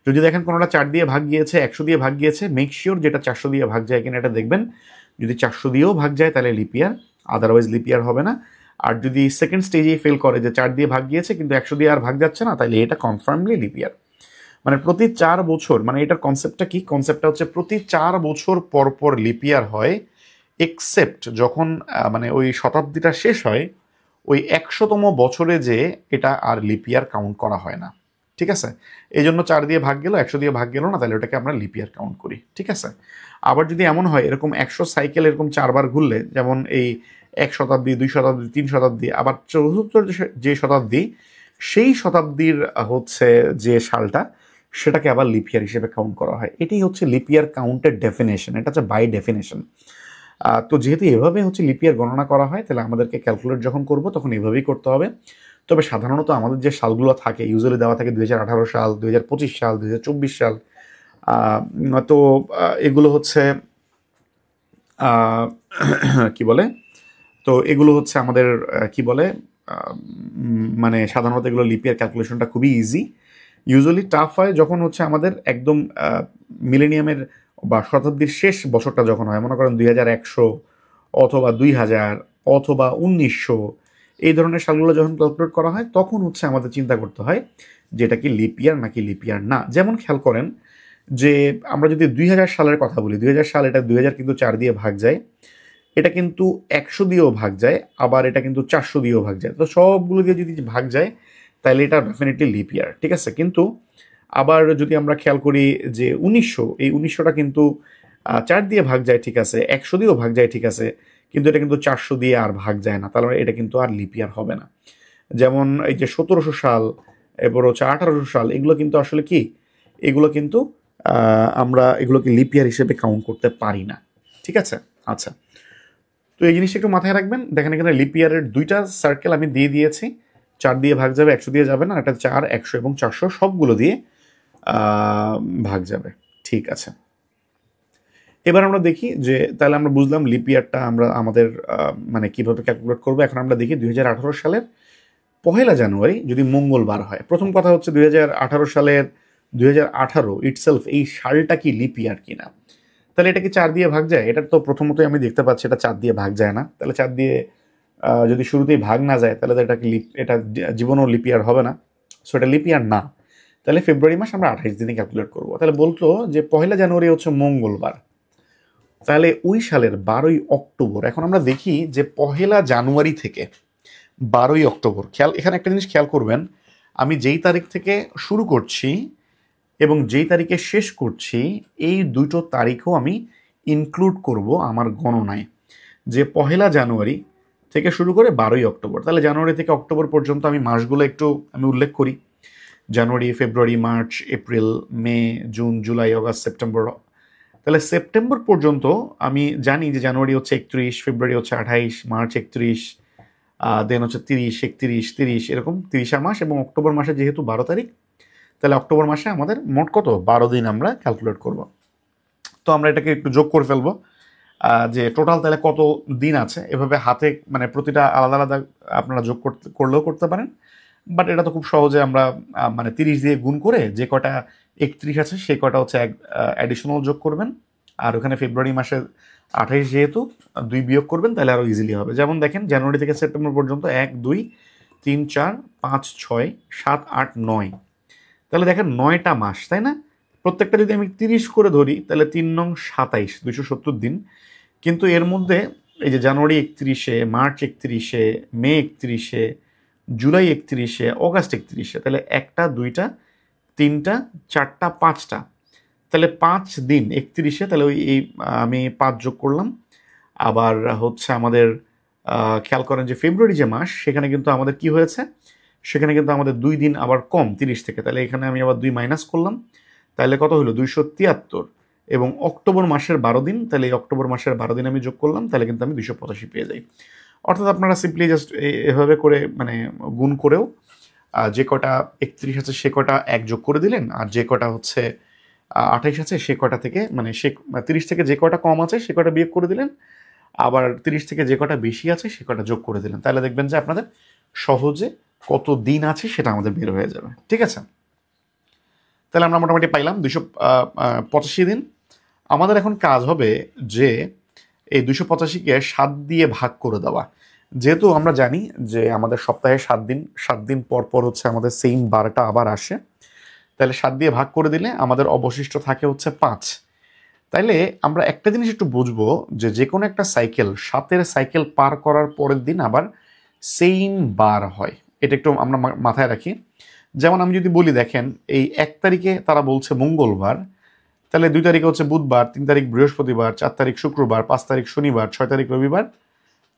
[SPEAKER 1] যদি দেখেন কোনোটা 4 দিয়ে ভাগ গিয়েছে, 100 দিয়ে ভাগ গিয়েছে, মেক শিওর যেটা 400 দিয়ে ভাগ যায় কিনা এটা দেখবেন। যদি 400 দিয়েও ভাগ যায় তাহলে লিপ ইয়ার, আদারওয়াইজ লিপ ইয়ার হবে না। আর যদি সেকেন্ড স্টেজেই ফেল করে যে 4 দিয়ে ভাগ গিয়েছে কিন্তু 100 দিয়ে আর ভাগ যাচ্ছে না, তাহলে এটা কনফার্মলি লিপ ইয়ার। মানে প্রতি 4 বছর, মানে এটার কনসেপ্টটা কি? কনসেপ্টটা হচ্ছে প্রতি 4 বছর পর পর লিপ ইয়ার হয়, এক্সেপ্ট যখন মানে ওই শতাব্দীটা শেষ হয়, ওই 100তম বছরে যে এটা আর লিপ ইয়ার কাউন্ট করা হয় না। ঠিক আছে? এই জন্য 4 দিয়ে ভাগ গেল, 100 দিয়ে ভাগ গেল না, তাহলে ওটাকে আমরা লিপ ইয়ার কাউন্ট করি। ঠিক আছে? আবার যদি এমন হয় এরকম 100 সাইকেল এরকম 4 বার ঘুরলে, যেমন এই 1 শতাব্দী, 2 শতাব্দী, 3 শতাব্দী, আবার 74 যে শতাব্দী, সেই শতাব্দীর হচ্ছে যে সালটা, সেটাকে আবার লিপ ইয়ার হিসেবে কাউন্ট করা হয়। এটাই হচ্ছে লিপ ইয়ার কাউন্টের ডেফিনেশন, এটা হচ্ছে বাই ডেফিনেশন। তো যেহেতু এভাবে হচ্ছে লিপ ইয়ার গণনা করা হয়, তাহলে আমাদেরকে ক্যালকুলেট যখন করব তখন এভাবেই করতে হবে। তবে সাধারণত আমাদের যে সালগুলো থাকে, ইউজুয়ালি দেওয়া থাকে 2018 সাল, 2025 সাল, 2024 সাল। তো এগুলো হচ্ছে কি বলে, তো এগুলো হচ্ছে আমাদের কি বলে, মানে সাধারণত এগুলো লিপ ইয়ার ক্যালকুলেশনটা খুবই ইজি। ইউজুয়ালি টাফ হয় যখন হচ্ছে আমাদের একদম মিলেনিয়ামের বা শতাব্দীর শেষ বছরটা যখন হয়, মনে করেন 2100 অথবা 2000 অথবা 1900, এই ধরনের সালগুলো যখন ক্যালকুলেট করা হয় তখন হচ্ছে আমাদের চিন্তা করতে হয় যে এটা কি লিপ ইয়ার নাকি লিপ ইয়ার না। যেমন খেয়াল করেন যে আমরা যদি 2000 সালের কথা বলি, 2000 সাল, এটা 2000 কিন্তু 4 দিয়ে ভাগ যায়, এটা কিন্তু 100 দিয়েও ভাগ যায়, আবার এটা কিন্তু 400 দিয়েও ভাগ যায়। তো সবগুলো দিয়ে যদি ভাগ যায় তাহলে এটা ডেফিনেটলি লিপ ইয়ার। ঠিক আছে? কিন্তু আবার যদি আমরা খেয়াল করি যে 1900, এই 1900টা কিন্তু 4 দিয়ে ভাগ যায়, ঠিক আছে, 100 দিয়েও ভাগ যায়, ঠিক আছে, কিন্তু এটা কিন্তু 400 দিয়ে আর ভাগ যায় না, তাহলে এটা কিন্তু আর লিপ ইয়ার হবে না। যেমন এই যে 1700 সাল, এরপর হচ্ছে 1800 সাল, এগুলো কিন্তু আসলে কি, এগুলো কিন্তু আমরা এগুলোকে লিপ ইয়ার হিসেবে কাউন্ট করতে পারি না। ঠিক আছে? আচ্ছা, তো এই জিনিসটা একটু মাথায় রাখবেন। দেখেন এখানে লিপ ইয়ারের দুইটা সার্কেল আমি দিয়ে দিয়েছি, 4 দিয়ে ভাগ যাবে, 100 দিয়ে যাবে না, এটা 4, 100 এবং 400 সবগুলো দিয়ে ভাগ যাবে। ঠিক আছে, এবার আমরা দেখি যে তাহলে আমরা বুঝলাম লিপ ইয়ারটা আমরা আমাদের মানে কিভাবে ক্যালকুলেট করবো। এখন আমরা দেখি 2018 সালের 1 জানুয়ারি যদি মঙ্গলবার হয়, প্রথম কথা হচ্ছে 2018 সালের 2018 ইটসেলফ এই সালটা কি লিপ ইয়ার কিনা। তাহলে এটা কি 4 দিয়ে ভাগ যায়? এটা তো প্রথমতই আমি দেখতে পাচ্ছি এটা 4 দিয়ে ভাগ যায় না। তাহলে 4 দিয়ে যদি শুরুতেই ভাগ না যায় তাহলে তো এটা কি এটা জীবনও লিপ ইয়ার হবে না, সো এটা লিপ ইয়ার না। তাহলে ফেব্রুয়ারি মাস আমরা 28 দিনে ক্যালকুলেট করবো। তাহলে বলতো যে 1 জানুয়ারি হচ্ছে মঙ্গলবার, তাহলে ওই সালের 12ই অক্টোবর। এখন আমরা দেখি যে 1 জানুয়ারি থেকে 12ই অক্টোবর, খেয়াল এখানে একটা জিনিস খেয়াল করবেন, আমি যেই তারিখ থেকে শুরু করছি এবং যেই তারিখে শেষ করছি, এই দুটো তারিখও আমি ইনক্লুড করব আমার গণনায়। যে 1 জানুয়ারি থেকে শুরু করে 12ই অক্টোবর, তাহলে জানুয়ারি থেকে অক্টোবর পর্যন্ত আমি মাসগুলো একটু আমি উল্লেখ করি। জানুয়ারি, ফেব্রুয়ারি, মার্চ, এপ্রিল, মে, জুন, জুলাই, অগাস্ট, সেপ্টেম্বর। তাহলে সেপ্টেম্বর পর্যন্ত আমি জানি যে জানুয়ারি হচ্ছে 31, ফেব্রুয়ারি হচ্ছে 28, মার্চ 31, দেন হচ্ছে 30, 31, 30, এরকম 30 মাস, এবং অক্টোবর মাসে যেহেতু 12 তারিখ, তাহলে অক্টোবর মাসে আমাদের মোট কত, 12 দিন আমরা ক্যালকুলেট করব। তো আমরা এটাকে একটু যোগ করে ফেলবো যে টোটাল তাহলে কত দিন আছে। এভাবে হাতে মানে প্রতিটা আলাদা আলাদা আপনারা যোগ করলেও করতে পারেন, বাট এটা তো খুব সহজে আমরা মানে 30 দিয়ে গুণ করে যে কটা 31 আছে সে কটা হচ্ছে অ্যাডিশনাল যোগ করবেন, আর ওখানে ফেব্রুয়ারি মাসে 28 যেহেতু 2 বিয়োগ করবেন, তাহলে আরও ইজিলি হবে। যেমন দেখেন জানুয়ারি থেকে সেপ্টেম্বর পর্যন্ত 1 2 3 4 5 6 7 8 9, তাহলে দেখেন 9টা মাস, তাই না? প্রত্যেকটা যদি আমি 30 করে ধরি তাহলে 3 নং 27, 270 দিন। কিন্তু এর মধ্যে এই যে জানুয়ারি 31-এ, মার্চ 31-এ, মে 31-এ, জুলাই 31-এ, অগাস্ট 31-এ, তাহলে 1টা 2টা 3টা 4টা 5টা, তাহলে 5 দিন 31-এ, তাহলে ওই আমি 5 যোগ করলাম। আবার হচ্ছে আমাদের খেয়াল করেন যে ফেব্রুয়ারি যে মাস সেখানে কিন্তু আমাদের কি হয়েছে, সেখানে কিন্তু আমাদের 2 দিন আবার কম 30 থেকে, তাহলে এখানে আমি আবার 2 মাইনাস করলাম, তাহলে কত হলো 273। এবং অক্টোবর মাসের 12 দিন, তাহলে এই অক্টোবর মাসের 12 দিন আমি যোগ করলাম, তাহলে কিন্তু আমি 285 পেয়ে যাই। অর্থাৎ আপনারা সিম্পলি জাস্ট এভাবে করে মানে গুণ করেও যে কটা 31 আছে সে কটা 1 যোগ করে দিলেন, আর যে কটা হচ্ছে 28 আছে সে কটা থেকে মানে 30 থেকে যে কটা কম আছে সে কটা বিয়োগ করে দিলেন, আবার 30 থেকে যে কটা বেশি আছে সে কটা যোগ করে দিলেন, তাহলে দেখবেন যে আপনাদের সহজে কত দিন আছে সেটা আমাদের বের হয়ে যাবে। ঠিক আছে, তাহলে আমরা মোটামুটি পাইলাম 285 দিন। আমাদের এখন কাজ হবে যে এই 285-কে 7 দিয়ে ভাগ করে দেওয়া। যেহেতু আমরা জানি যে আমাদের সপ্তাহে 7 দিন, 7 দিন পর পর হচ্ছে আমাদের সেম বারটা আবার আসে, তাহলে 7 দিয়ে ভাগ করে দিলে আমাদের অবশিষ্ট থাকে হচ্ছে 5। তাইলে আমরা একটা জিনিস একটু বুঝবো যে কোনো একটা সাইকেল 7-এর সাইকেল পার করার পরের দিন আবার সেম বার হয়, এটা একটু আমরা মাথায় রাখি। যেমন আমি যদি বলি দেখেন এই 1 তারিখে তারা বলছে মঙ্গলবার, তাহলে 2 তারিখে হচ্ছে বুধবার, 3 তারিখ বৃহস্পতিবার, 4 তারিখ শুক্রবার, 5 তারিখ শনিবার, 6 তারিখ রবিবার,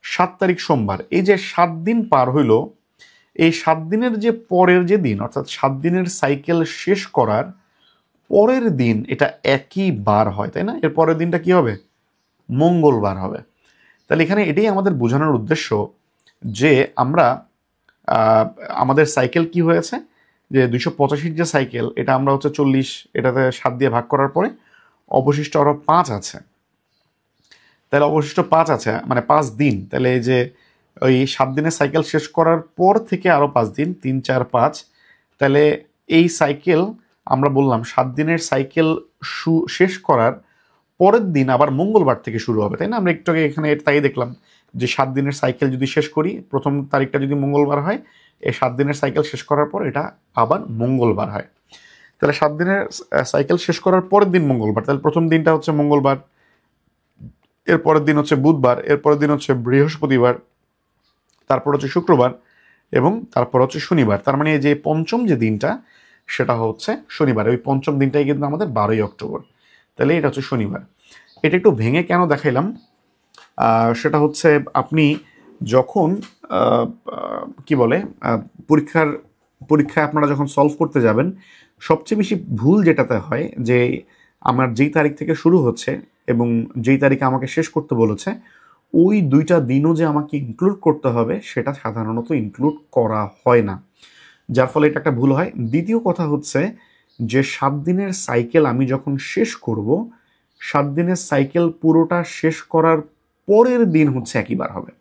[SPEAKER 1] 7 তারিখ সোমবার। এই যে 7 দিন পার হইল, এই 7 দিনের যে পরের যে দিন, অর্থাৎ 7 দিনের সাইকেল শেষ করার পরের দিন এটা একই বার হয়, তাই না? এর পরের দিনটা কি হবে? মঙ্গলবার হবে। তাহলে এখানে এটাই আমাদের বোঝানোর উদ্দেশ্য যে আমরা আমাদের সাইকেল কি হয়েছে, যে 285 যে সাইকেল এটা আমরা হচ্ছে 40 এটাতে 7 দিয়ে ভাগ করার পরে অবশিষ্ট আরও 5 আছে, তাহলে অবশিষ্ট 5 আছে মানে 5 দিন। তাহলে এই যে ওই 7 দিনের সাইকেল শেষ করার পর থেকে আরও 5 দিন, 3 4 5, তাহলে এই সাইকেল আমরা বললাম 7 দিনের সাইকেল শেষ করার পরের দিন আবার মঙ্গলবার থেকে শুরু হবে, তাই না? আমরা একটু আগে এখানে তাই দেখলাম যে 7 দিনের সাইকেল যদি শেষ করি, প্রথম তারিখটা যদি মঙ্গলবার হয়, এই 7 দিনের সাইকেল শেষ করার পর এটা আবার মঙ্গলবার হয়। তাহলে 7 দিনের সাইকেল শেষ করার পরের দিন মঙ্গলবার, তাহলে প্রথম দিনটা হচ্ছে মঙ্গলবার, এর পরের দিন হচ্ছে বুধবার, এর পরের দিন হচ্ছে বৃহস্পতিবার, তারপর হচ্ছে শুক্রবার, এবং তারপর হচ্ছে শনিবার। তার মানে যে পঞ্চম যে দিনটা সেটা হচ্ছে শনিবার, ওই পঞ্চম দিনটাই কিন্তু আমাদের 12ই অক্টোবর, তাহলে এটা হচ্ছে শনিবার। এটা একটু ভেঙে কেন দেখাইলাম, সেটা হচ্ছে আপনি যখন কি বলে পরীক্ষায় আপনারা যখন সলভ করতে যাবেন, সবচেয়ে বেশি ভুল যেটাতে হয় যে আমার যেই তারিখ থেকে শুরু হচ্ছে এবং যেই তারিখে আমাকে শেষ করতে বলেছে ওই 2টা দিনও যে আমাকে ইনক্লুড করতে হবে সেটা সাধারণত ইনক্লুড করা হয় না, যার ফলে এটা একটা ভুল হয়। দ্বিতীয় কথা হচ্ছে যে 7 দিনের সাইকেল আমি যখন শেষ করব, 7 দিনের সাইকেল পুরোটা শেষ করার পরের দিন হচ্ছে একইবার হবে।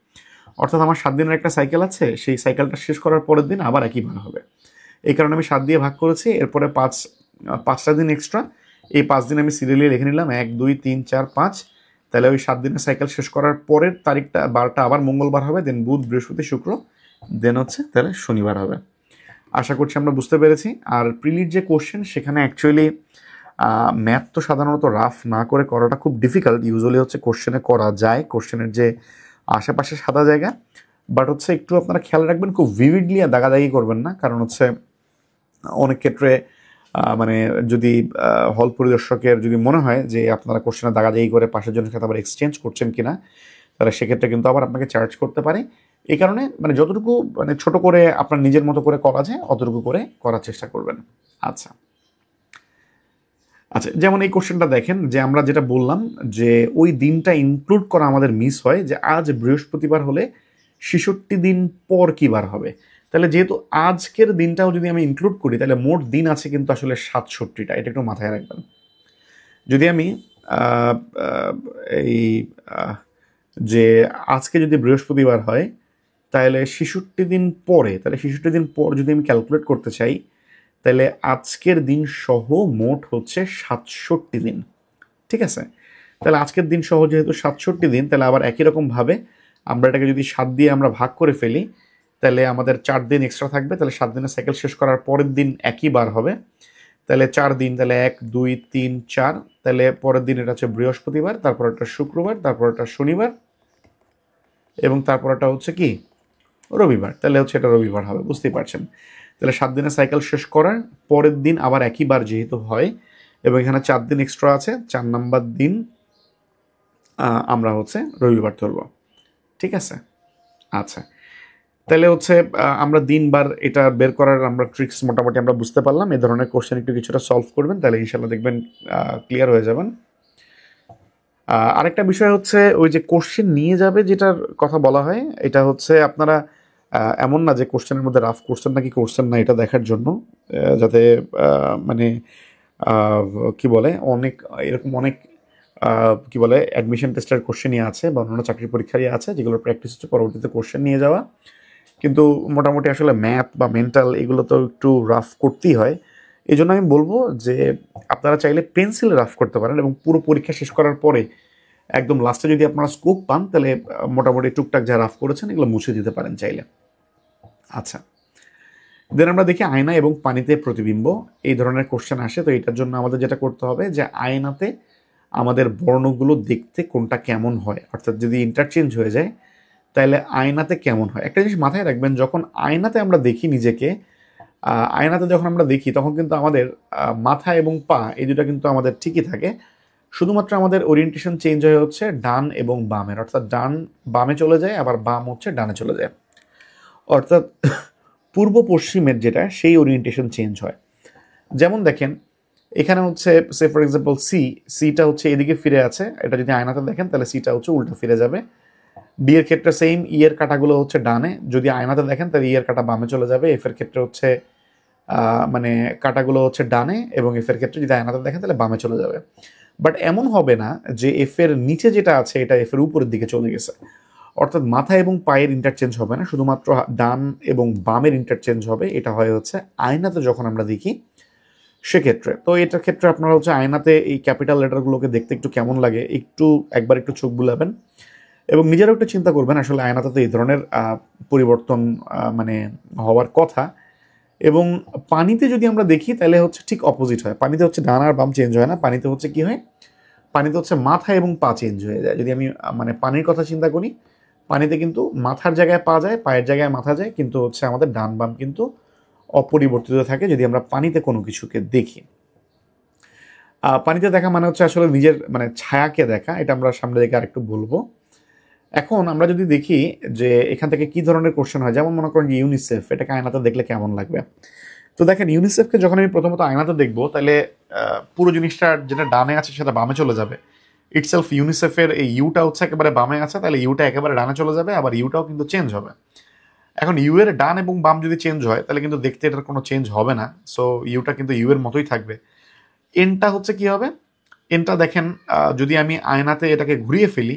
[SPEAKER 1] অর্থাৎ আমার 7 দিনের একটা সাইকেল আছে, সেই সাইকেলটা শেষ করার পরের দিন আবার একইবার হবে। এই কারণে আমি 7 দিয়ে ভাগ করেছি, এরপরে 5টা দিন এক্সট্রা, এই 5 দিন আমি সিরিয়ালি লিখে নিলাম 1 2 3 4 5, তাহলে ওই 7 দিনের সাইকেল শেষ করার পরের তারিখটা বারটা আবার মঙ্গলবার হবে, দেন বুধ বৃহস্পতি শুক্র, দেন হচ্ছে তাহলে শনিবার হবে। আশা করছি আমরা বুঝতে পেরেছি। আর প্রিলির যে কোশ্চেন সেখানে অ্যাকচুয়ালি ম্যাথ তো সাধারণত রাফ না করে করাটা খুব ডিফিকাল্ট, ইউজুয়ালি হচ্ছে কোশ্চেনে করা যায়, কোশ্চেনের যে আশেপাশে সাদা জায়গা, বাট হচ্ছে একটু আপনারা খেয়াল রাখবেন খুব ভিভিডলি আর দাগাদাগি করবেন না, কারণ হচ্ছে অনেক ক্ষেত্রে মানে যদি হল পরিদর্শকের যদি মনে হয় যে আপনারা কোশ্চেনে দাগাদাগি করে পাশের জনের সাথে আবার এক্সচেঞ্জ করছেন কিনা, তাহলে সেক্ষেত্রে কিন্তু আবার আপনাকে চার্জ করতে পারে। এই কারণে মানে যতটুকু মানে ছোট করে আপনার নিজের মতো করে করা যায় অতটুকু করে করার চেষ্টা করবেন। আচ্ছা আচ্ছা, যেমন এই কোশ্চেনটা দেখেন যে আমরা যেটা বললাম যে ওই দিনটা ইনক্লুড করা আমাদের মিস হয়, যে আজ বৃহস্পতিবার হলে 66 দিন পর কী বার হবে। তাহলে যেহেতু আজকের দিনটাও যদি আমি ইনক্লুড করি তাহলে মোট দিন আছে কিন্তু আসলে 67টা, এটা একটু মাথায় রাখবেন। যদি আমি এই যে আজকে যদি বৃহস্পতিবার হয় তাহলে ৬৬ দিন পরে, তাহলে ৬৬ দিন পর যদি আমি ক্যালকুলেট করতে চাই, তাহলে আজকের দিন সহ মোট হচ্ছে ৬৭ দিন। ঠিক আছে, তাহলে আজকের দিন সহ যেহেতু ৬৭ দিন, তাহলে আবার একই রকমভাবে আমরা এটাকে যদি ৭ দিয়ে আমরা ভাগ করে ফেলি, তাহলে আমাদের ৪ দিন এক্সট্রা থাকবে। তাহলে ৭ দিনের সাইকেল শেষ করার পরের দিন একই বার হবে, তাহলে ৪ দিন, তাহলে ১ ২ ৩ ৪, তাহলে পরের দিন এটা হচ্ছে বৃহস্পতিবার, তারপর একটা শুক্রবার, তারপর একটা শনিবার, এবং তারপর একটা হচ্ছে কি রবিবার। তাহলে হচ্ছে এটা রবিবার হবে, বুঝতেই পারছেন। তাহলে ৭ দিনের সাইকেল শেষ করার পরের দিন আবার একই বার যেহেতু হয়, এবং এখানে ৪ দিন এক্সট্রা আছে, ৪ নাম্বার দিন আমরা হচ্ছে রবিবার ধরব। ঠিক আছে, আচ্ছা, তাহলে হচ্ছে আমরা দিনবার এটা বের করার আমরা ট্রিক্স মোটামুটি আমরা বুঝতে পারলাম। এই ধরনের কোশ্চেন একটু কিছুটা সলভ করবেন, তাহলে ইনশাল্লাহ দেখবেন ক্লিয়ার হয়ে যাবেন। আরেকটা বিষয় হচ্ছে ওই যে কোশ্চেন নিয়ে যাবে যেটার কথা বলা হয়, এটা হচ্ছে আপনারা এমন না যে কোশ্চেনের মধ্যে রাফ করছেন নাকি করছেন না এটা দেখার জন্য, যাতে মানে কি বলে অনেক এরকম অনেক কি বলে অ্যাডমিশন টেস্টের কোশ্চেনই আছে বা অন্যান্য চাকরি পরীক্ষারই আছে যেগুলো প্র্যাকটিস হচ্ছে, পরবর্তীতে কোশ্চেন নিয়ে যাওয়া। কিন্তু মোটামুটি আসলে ম্যাথ বা মেন্টাল এগুলো তো একটু রাফ করতেই হয়। এই জন্য আমি বলবো যে আপনারা চাইলে পেন্সিলে রাফ করতে পারেন, এবং পুরো পরীক্ষা শেষ করার পরে একদম লাস্টে যদি আপনারা স্কোপ পান, তাহলে মোটামুটি টুকটাক যা রাফ করেছেন এগুলো মুছে দিতে পারেন চাইলে। আচ্ছা, দেন আমরা দেখি আয়না এবং পানিতে প্রতিবিম্ব, এই ধরনের কোশ্চেন আসে। তো এটার জন্য আমাদের যেটা করতে হবে যে আয়নাতে আমাদের বর্ণগুলো দেখতে কোনটা কেমন হয়, অর্থাৎ যদি ইন্টারচেঞ্জ হয়ে যায় তাহলে আয়নাতে কেমন হয়। একটা জিনিস মাথায় রাখবেন, যখন আয়নাতে আমরা দেখি নিজেকে, আয়নাতে যখন আমরা দেখি তখন কিন্তু আমাদের মাথা এবং পা এই দুটো কিন্তু আমাদের ঠিকই থাকে, শুধুমাত্র আমাদের ওরিয়েন্টেশন চেঞ্জ হয়ে হচ্ছে ডান এবং বামের, অর্থাৎ ডান বামে চলে যায়, আবার বাম হচ্ছে ডানে চলে যায়, অর্থাৎ পূর্ব পশ্চিমের যেটা সেই ওরিয়েন্টেশন চেঞ্জ হয়। যেমন দেখেন এখানে হচ্ছে সে ফর এক্সাম্পল সিটা হচ্ছে এদিকে ফিরে আছে, এটা যদি আয়নাতে দেখেন তাহলে সিটা হচ্ছে উল্টা ফিরে যাবে। ডি এর ক্ষেত্রে সেম, ই এর কাটাগুলো হচ্ছে ডানে, যদি আয়নাতে দেখেন তাহলে ই এর কাটা বামে চলে যাবে। এফ এর ক্ষেত্রে হচ্ছে মানে কাটাগুলো হচ্ছে ডানে, এবং এফ এর ক্ষেত্রে যদি আয়নাতে দেখেন তাহলে বামে চলে যাবে। বাট এমন হবে না যে এফ এর নিচে যেটা আছে এটা এফ এর উপরের দিকে চলে গেছে, অর্থাৎ মাথা এবং পায়ের ইন্টারচেঞ্জ হবে না, শুধুমাত্র ডান এবং বামের ইন্টারচেঞ্জ হবে। এটা হয় হচ্ছে আয়নাতে যখন আমরা দেখি সেক্ষেত্রে। তো এটার ক্ষেত্রে আপনারা হচ্ছে আয়নাতে এই ক্যাপিটাল লেটারগুলোকে দেখতে একটু কেমন লাগে একটু একবার একটু চোখ বুলাবেন, এবং নিজেরাও একটু চিন্তা করবেন আসলে আয়নাতে তো এই ধরনের পরিবর্তন মানে হওয়ার কথা। এবং পানিতে যদি আমরা দেখি তাহলে হচ্ছে ঠিক অপোজিট হয়, পানিতে হচ্ছে ডান আর বাম চেঞ্জ হয় না, পানিতে হচ্ছে কি হয়, পানিতে হচ্ছে মাথা এবং পা চেঞ্জ হয়ে যায়। যদি আমি মানে পানির কথা চিন্তা করি, পানিতে কিন্তু মাথার জায়গায় পা যায়, পায়ের জায়গায় মাথা যায়, কিন্তু হচ্ছে আমাদের ডান বাম কিন্তু অপরিবর্তিত থাকে যদি আমরা পানিতে কোনো কিছুকে দেখি। পানিতে দেখা মানে হচ্ছে আসলে নিজের মানে ছায়াকে দেখা, এটা আমরা সামনে দিকে আরেকটু বলবো। এখন আমরা যদি দেখি যে এখান থেকে কি ধরনের কোশ্চেন হয়, যেমন মনে করেন যে ইউনিসেফ, এটাকে আয়নাতে দেখলে কেমন লাগবে। তো দেখেন ইউনিসেফকে যখন আমি প্রথমত আয়নাতে দেখবো, তাহলে পুরো জিনিসটা যেটা ডানে আছে সেটা বামে চলে যাবে। ইটসেলফ ইউনিসেফের এই ইউটা হচ্ছে একেবারে বামে আছে, তাহলে ইউটা একেবারে ডানে চলে যাবে, আবার ইউটাও কিন্তু চেঞ্জ হবে। এখন ইউ এর ডান এবং বাম যদি চেঞ্জ হয় তাহলে কিন্তু দেখতে এটার কোনো চেঞ্জ হবে না, সো ইউটা কিন্তু ইউ এর মতোই থাকবে। এনটা হচ্ছে কি হবে, এনটা দেখেন যদি আমি আয়নাতে এটাকে ঘুরিয়ে ফেলি,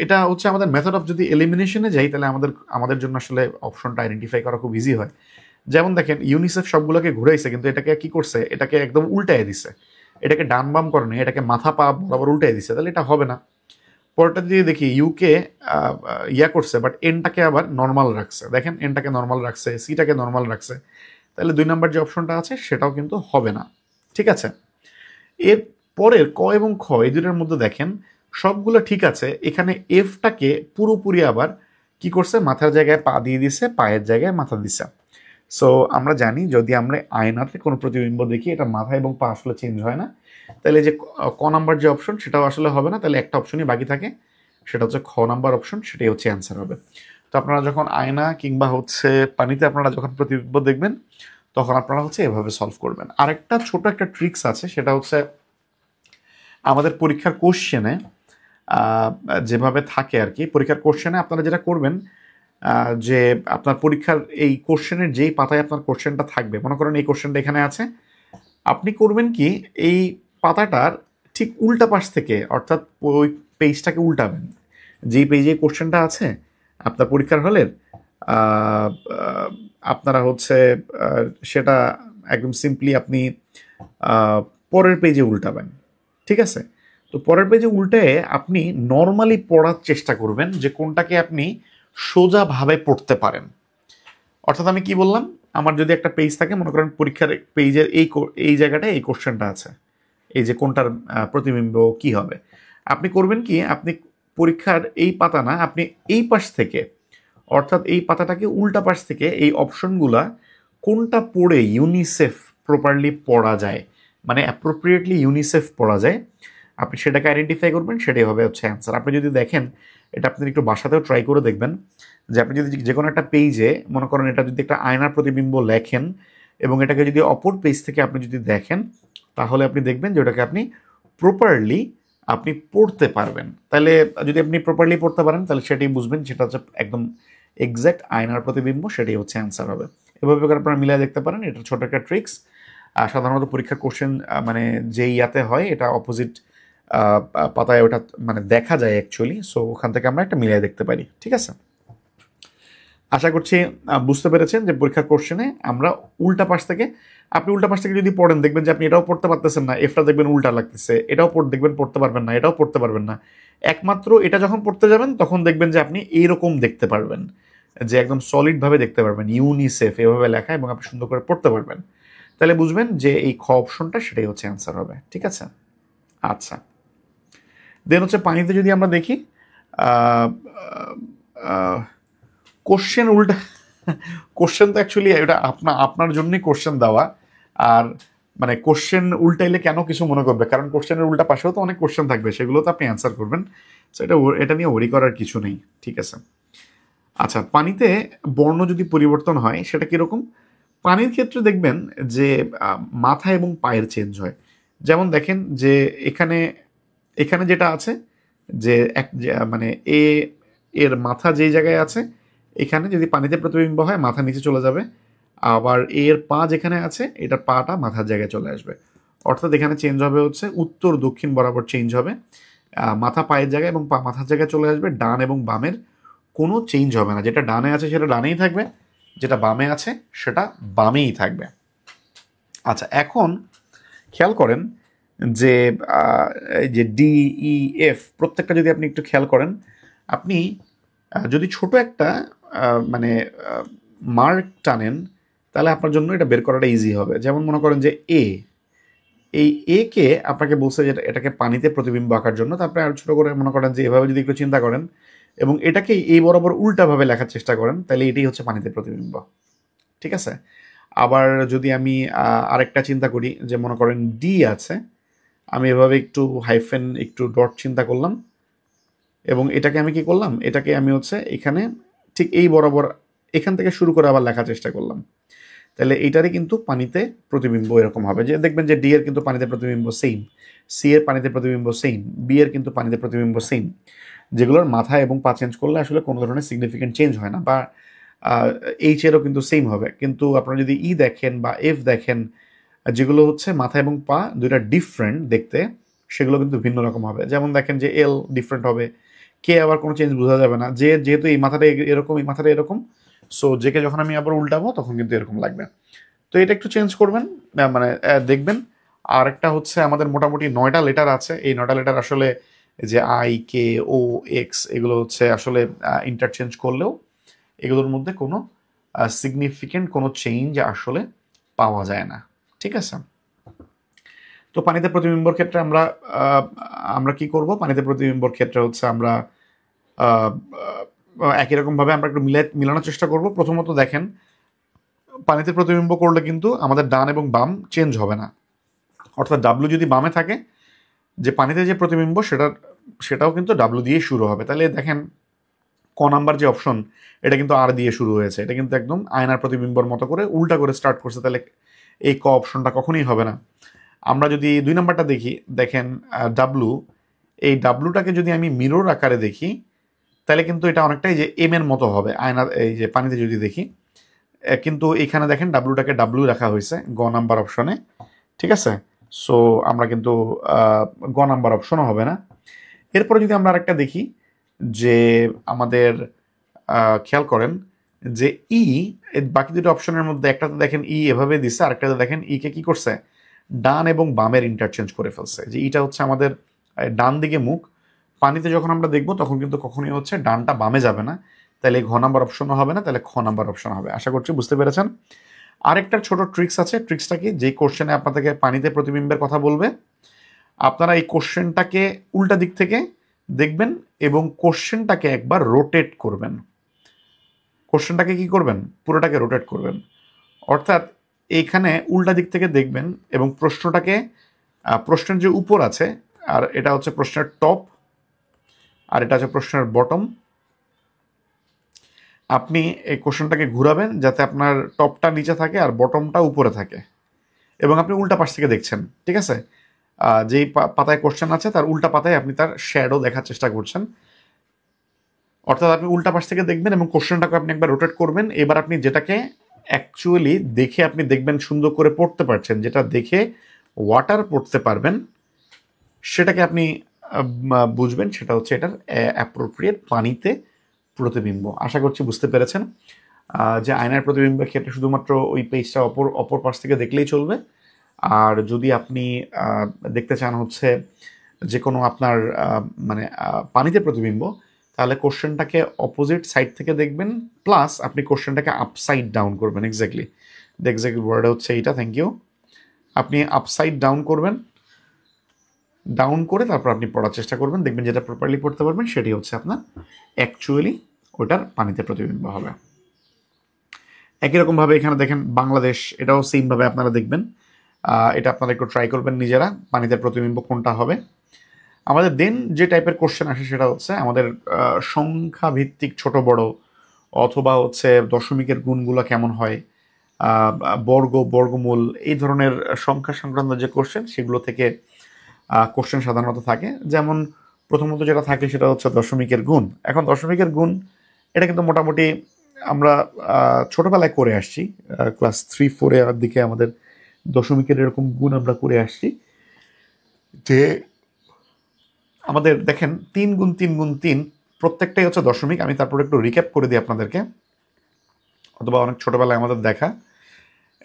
[SPEAKER 1] এটা হচ্ছে আমাদের মেথড অফ যদি এলিমিনেশনে যাই তাহলে আমাদের জন্য আসলে অপশনটা আইডেন্টিফাই করা খুব ইজি হয়। যেমন দেখেন ইউনিসেফ সবগুলোকে ঘুরাইছে, কিন্তু এটাকে কি করছে, এটাকে একদম উল্টায় দিছে, এটাকে ডান বাম করে না, এটাকে মাথা পা বরাবর উল্টায় দিছে, তাহলে এটা হবে না। পরেরটা যদি দেখি ইউকে ইয়া করছে, বাট এনটাকে আবার নর্মাল রাখছে, দেখেন এনটাকে নর্মাল রাখছে, সিটাকে নর্মাল রাখছে, তাহলে 2 নম্বর যে অপশনটা আছে সেটাও কিন্তু হবে না। ঠিক আছে, এর পরের ক এবং খ এই দুটোর মধ্যে দেখেন সবগুলো ঠিক আছে, এখানে এফটাকে পুরোপুরি আবার কি করছে, মাথার জায়গায় পা দিয়ে দিছে, পায়ের জায়গায় মাথা দিছে। সো আমরা জানি যদি আমরা আয়নাতে কোনো প্রতিবিম্ব দেখি এটা মাথা এবং পা আসলে চেঞ্জ হয় না, তাহলে যে ক নাম্বার যে অপশন সেটাও আসলে হবে না, তাহলে একটা অপশনই বাকি থাকে, সেটা হচ্ছে খ নাম্বার অপশন, সেটাই হচ্ছে অ্যান্সার হবে। তো আপনারা যখন আয়না কিংবা হচ্ছে পানিতে আপনারা যখন প্রতিবিম্ব দেখবেন তখন আপনারা হচ্ছে এভাবে সলভ করবেন। আরেকটা ছোট একটা ট্রিক্স আছে, সেটা হচ্ছে আমাদের পরীক্ষার কোশ্চেনে যেভাবে থাকে আর কি, পরীক্ষার কোশ্চেনে আপনারা যেটা করবেন যে আপনার পরীক্ষার এই কোশ্চেনের যেই পাতায় আপনার কোশ্চেনটা থাকবে, মনে করেন এই কোশ্চেনটা এখানে আছে, আপনি করবেন কি এই পাতাটার ঠিক উল্টা পাশ থেকে, অর্থাৎ ওই পেজটাকে উল্টাবেন, যেই পেজে কোশ্চেনটা আছে
[SPEAKER 2] আপনার পরীক্ষার হলের আপনারা হচ্ছে সেটা একদম সিম্পলি আপনি পরের পেজে উল্টাবেন, ঠিক আছে? তো পরের পেজে উল্টে আপনি নর্মালি পড়ার চেষ্টা করবেন যে কোনটাকে আপনি সোজাভাবে পড়তে পারেন। অর্থাৎ আমি কি বললাম, আমার যদি একটা পেজ থাকে, মনে করেন পরীক্ষার পেজের এই জায়গাটায় এই কোশ্চেনটা আছে, এই যে কোনটার প্রতিবিম্ব কি হবে, আপনি করবেন কি, আপনি পরীক্ষার এই পাতা না, আপনি এই পাশ থেকে, অর্থাৎ এই পাতাটাকে উল্টা পাশ থেকে এই অপশনগুলা কোনটা পড়ে ইউনিসেফ প্রপারলি পড়া যায়, মানে অ্যাপ্রোপ্রিয়েটলি ইউনিসেফ পড়া যায়, আপনি সেটাকে আইডেন্টিফাই করবেন, সেটাই হবে হচ্ছে অ্যান্সার। আপনি যদি দেখেন, এটা আপনি একটু বাসাতেও ট্রাই করে দেখবেন, যে আপনি যদি যে কোনো একটা পেজে মনে করেন এটা যদি একটা আয়নার প্রতিবিম্ব লেখেন এবং এটাকে যদি অপর পেজ থেকে আপনি যদি দেখেন, তাহলে আপনি দেখবেন যে ওটাকে আপনি প্রপারলি আপনি পড়তে পারবেন। তাহলে যদি আপনি প্রপারলি পড়তে পারেন তাহলে সেটাই বুঝবেন, সেটা হচ্ছে একদম এক্স্যাক্ট আয়নার প্রতিবিম্ব, সেটাই হচ্ছে অ্যান্সার হবে। এভাবে করে আপনারা মিলিয়ে দেখতে পারেন, এটা ছোট একটা ট্রিক্স। সাধারণত পরীক্ষার কোশ্চেন মানে যে ইয়াতে হয় এটা অপোজিট পাতায় ওটা মানে দেখা যায় অ্যাকচুয়ালি, সো ওখান থেকে আমরা একটা মিলিয়ে দেখতে পারি, ঠিক আছে? আশা করছি বুঝতে পেরেছেন যে পরীক্ষার কোশ্চেনে আমরা উল্টা পাশ থেকে, আপনি উল্টা পাশ থেকে যদি পড়েন দেখবেন যে আপনি এটাও পড়তে পারতেছেন না, এফটা দেখবেন উল্টা লাগতেছে, এটাও দেখবেন পড়তে পারবেন না, এটাও পড়তে পারবেন না। একমাত্র এটা যখন পড়তে যাবেন তখন দেখবেন যে আপনি এইরকম দেখতে পারবেন, যে একদম সলিডভাবে দেখতে পারবেন, ইউনিসেফ এভাবে লেখা, এবং আপনি সুন্দর করে পড়তে পারবেন। তাহলে বুঝবেন যে এই খ অপশনটা সেটাই হচ্ছে অ্যান্সার হবে, ঠিক আছে? আচ্ছা, দেন হচ্ছে পানিতে যদি আমরা দেখি, কোশ্চেন উল্টা, কোশ্চেন তো অ্যাকচুয়ালি এটা আপনার জন্যই কোশ্চেন দেওয়া। আর মানে কোশ্চেন উল্টাইলে কেন কিছু মনে করবে, কারণ কোশ্চেনের উল্টা পাশেও তো অনেক কোশ্চেন থাকবে, সেগুলো তো আপনি অ্যান্সার করবেন। সো এটা নিয়ে ওরি করার কিছু নেই, ঠিক আছে? আচ্ছা, পানিতে বর্ণ যদি পরিবর্তন হয় সেটা কীরকম? পানির ক্ষেত্রে দেখবেন যে মাথা এবং পায়ের চেঞ্জ হয়। যেমন দেখেন যে এখানে এখানে যেটা আছে যে মানে এর মাথা যেই জায়গায় আছে, এখানে যদি পানিতে প্রতিবিম্ব হয় মাথা নিচে চলে যাবে, আবার এর পা যেখানে আছে এটার পাটা মাথার জায়গায় চলে আসবে। অর্থাৎ এখানে চেঞ্জ হবে হচ্ছে উত্তর দক্ষিণ বরাবর চেঞ্জ হবে, মাথা পায়ের জায়গায় এবং পা মাথার জায়গায় চলে আসবে। ডান এবং বামের কোনো চেঞ্জ হবে না, যেটা ডানে আছে সেটা ডানেই থাকবে, যেটা বামে আছে সেটা বামেই থাকবে। আচ্ছা, এখন খেয়াল করেন যে এই যে ডি ই এফ প্রত্যেকটা যদি আপনি একটু খেয়াল করেন, আপনি যদি ছোট একটা মানে মার্ক টানেন তাহলে আপনার জন্য এটা বের করাটা ইজি হবে। যেমন মনে করেন যে এই এ কে আপনাকে বলছে যে এটাকে পানিতে প্রতিবিম্ব আঁকার জন্য, তারপরে আর ছোটো করে মনে করেন যে এভাবে যদি একটু চিন্তা করেন এবং এটাকে এই বরাবর উল্টাভাবে লেখার চেষ্টা করেন, তাহলে এটাই হচ্ছে পানিতে প্রতিবিম্ব, ঠিক আছে? আবার যদি আমি আরেকটা চিন্তা করি, যে মনে করেন ডি আছে, আমি এভাবে একটু হাইফেন একটু ডট চিন্তা করলাম এবং এটাকে আমি কি করলাম, এটাকে আমি হচ্ছে এখানে ঠিক এই বরাবর এখান থেকে শুরু করে আবার লেখার চেষ্টা করলাম, তাহলে এইটারই কিন্তু পানিতে প্রতিবিম্ব এরকম হবে। যে দেখবেন যে ডি এর কিন্তু পানিতে প্রতিবিম্ব সেম, সি এর পানিতে প্রতিবিম্ব সেম, বি এর কিন্তু পানিতে প্রতিবিম্ব সেম, যেগুলোর মাথা এবং পা চেঞ্জ করলে আসলে কোনো ধরনের সিগনিফিকেন্ট চেঞ্জ হয় না। বা এইচ এরও কিন্তু সেম হবে, কিন্তু আপনারা যদি ই দেখেন বা এফ দেখেন, যেগুলো হচ্ছে মাথা এবং পা দুইটা ডিফারেন্ট দেখতে, সেগুলো কিন্তু ভিন্ন রকম হবে। যেমন দেখেন যে এল ডিফারেন্ট হবে, কে আবার কোনো চেঞ্জ বোঝা যাবে না, যে যেহেতু এই মাথাটা এরকম এই মাথাটা এরকম, সো যেকে যখন আমি আবার উল্টাবো তখন কিন্তু এরকম লাগবে। তো এটা একটু চেঞ্জ করবেন, মানে দেখবেন। আর একটা হচ্ছে আমাদের মোটামুটি 9টা লেটার আছে, এই 9টা লেটার আসলে যে আই কে ও এক্স এগুলো হচ্ছে আসলে ইন্টারচেঞ্জ করলেও এগুলোর মধ্যে কোনো সিগনিফিকেন্ট কোনো চেঞ্জ আসলে পাওয়া যায় না, ঠিক আছে? তো পানিতে প্রতিবিম্বর ক্ষেত্রে আমরা আমরা কি করব, পানিতে প্রতিবিম্বর ক্ষেত্রে হচ্ছে আমরা একই রকমভাবে আমরা একটু মিলানোর চেষ্টা করব। প্রথমত দেখেন, পানিতে প্রতিবিম্ব করলে কিন্তু আমাদের ডান এবং বাম চেঞ্জ হবে না, অর্থাৎ ডাব্লু যদি বামে থাকে, যে পানিতে যে প্রতিবিম্ব সেটাও কিন্তু ডাব্লু দিয়ে শুরু হবে। তাহলে দেখেন ক নাম্বার যে অপশন, এটা কিন্তু আর দিয়ে শুরু হয়েছে, এটা কিন্তু একদম আয়নার প্রতিবিম্বর মতো করে উল্টা করে স্টার্ট করছে, তাহলে এই ক অপশনটা কখনোই হবে না। আমরা যদি 2 নাম্বারটা দেখি, দেখেন ডাব্লু, এই ডাব্লুটাকে যদি আমি মিরর আকারে দেখি তাহলে কিন্তু এটা অনেকটাই যে এম এর মতো হবে আয়নার, এই যে পানিতে যদি দেখি, কিন্তু এখানে দেখেন ডাব্লুটাকে ডাব্লু রাখা হয়েছে গ নাম্বার অপশনে, ঠিক আছে? সো আমরা কিন্তু গ নাম্বার অপশনও হবে না। এরপরে যদি আমরা আরেকটা দেখি যে আমাদের খেয়াল করেন যে ই, বাকি দুটো অপশনের মধ্যে একটাতে দেখেন ই এভাবে দিছে, আরেকটাতে দেখেন ই কে কি করছে, ডান এবং বামের ইন্টারচেঞ্জ করে ফেলছে। যে ইটা হচ্ছে আমাদের ডান দিকে মুখ, পানিতে যখন আমরা দেখবো তখন কিন্তু কখনোই হচ্ছে ডানটা বামে যাবে না, তাহলে ঘ নাম্বার অপশনও হবে না, তাহলে খ নাম্বার অপশন হবে। আশা করছি বুঝতে পেরেছেন। আরেকটা ছোট ট্রিক্স আছে। ট্রিক্সটা কি, যে কোশ্চেনে আপনাদেরকে পানিতে প্রতিবিম্বের কথা বলবে, আপনারা এই কোশ্চেনটাকে উল্টা দিক থেকে দেখবেন এবং কোশ্চেনটাকে একবার রোটেট করবেন। কোশ্চেনটাকে কি করবেন, পুরোটাকে রোটেট করবেন, অর্থাৎ এইখানে উল্টা দিক থেকে দেখবেন এবং প্রশ্নটাকে, প্রশ্নের যে উপর আছে, আর এটা হচ্ছে প্রশ্নের টপ, আর এটা হচ্ছে প্রশ্নের বটম, আপনি এই কোশ্চেনটাকে ঘুরাবেন যাতে আপনার টপটা নিচে থাকে আর বটমটা উপরে থাকে, এবং আপনি উল্টা পাশ থেকে দেখছেন, ঠিক আছে। যেই পাতায় কোশ্চেন আছে তার উল্টা পাতায় আপনি তার শ্যাডো দেখার চেষ্টা করছেন, অর্থাৎ আপনি উল্টা পাশ থেকে দেখবেন এবং কোশ্চেনটাকে আপনি একবার রোটেট করবেন। এবার আপনি যেটাকে অ্যাকচুয়ালি দেখে আপনি দেখবেন সুন্দর করে পড়তে পারছেন, যেটা দেখে ওয়াটার পড়তে পারবেন, সেটাকে আপনি বুঝবেন সেটা হচ্ছে এটার অ্যাপ্রোপ্রিয়েট পানিতে প্রতিবিম্ব। আশা করছি বুঝতে পেরেছেন। যে আয়নার প্রতিবিম্বের ক্ষেত্রে শুধুমাত্র ওই পেজটা অপর পাশ থেকে দেখলেই চলবে। আর যদি আপনি দেখতে চান হচ্ছে যে কোনো আপনার মানে পানিতে প্রতিবিম্ব, তাহলে কোশ্চেনটাকে অপোজিট সাইড থেকে দেখবেন, প্লাস আপনি কোশ্চেনটাকে আপসাইড ডাউন করবেন। এক্স্যাক্টলি, দ্য এক্স্যাক্ট ওয়ার্ড হচ্ছে এইটা, থ্যাংক ইউ। আপনি আপসাইড ডাউন করবেন, ডাউন করে তারপর আপনি পড়ার চেষ্টা করবেন, দেখবেন যেটা প্রপারলি পড়তে পারবেন সেটি হচ্ছে আপনার অ্যাকচুয়ালি ওটার পানিতে প্রতিবিম্ব হবে। একই রকমভাবে এখানে দেখেন বাংলাদেশ, এটাও সেমভাবে আপনারা দেখবেন। এটা আপনারা একটু ট্রাই করবেন নিজেরা, পানিতে প্রতিবিম্ব কোনটা হবে। আমাদের দেন যে টাইপের কোশ্চেন আসে সেটা হচ্ছে আমাদের সংখ্যা ভিত্তিক ছোট বড়, অথবা হচ্ছে দশমিকের গুণগুলো কেমন হয়, বর্গমূল, এই ধরনের সংখ্যা সংক্রান্ত যে কোশ্চেন সেগুলো থেকে কোশ্চেন সাধারণত থাকে। যেমন প্রথমত যেটা থাকে সেটা হচ্ছে দশমিকের গুণ। এখন দশমিকের গুণ এটা কিন্তু মোটামুটি আমরা ছোটবেলায় করে আসছি, ক্লাস 3-4 দিকে আমাদের দশমিকের এরকম গুণ আমরা করে আসছি। যে আমাদের দেখেন 3 গুণ 3 গুণ 3 প্রত্যেকটাই হচ্ছে দশমিক। আমি তারপর একটু রিক্যাপ করে দিই আপনাদেরকে, অথবা অনেক ছোটবেলায় আমাদের দেখা।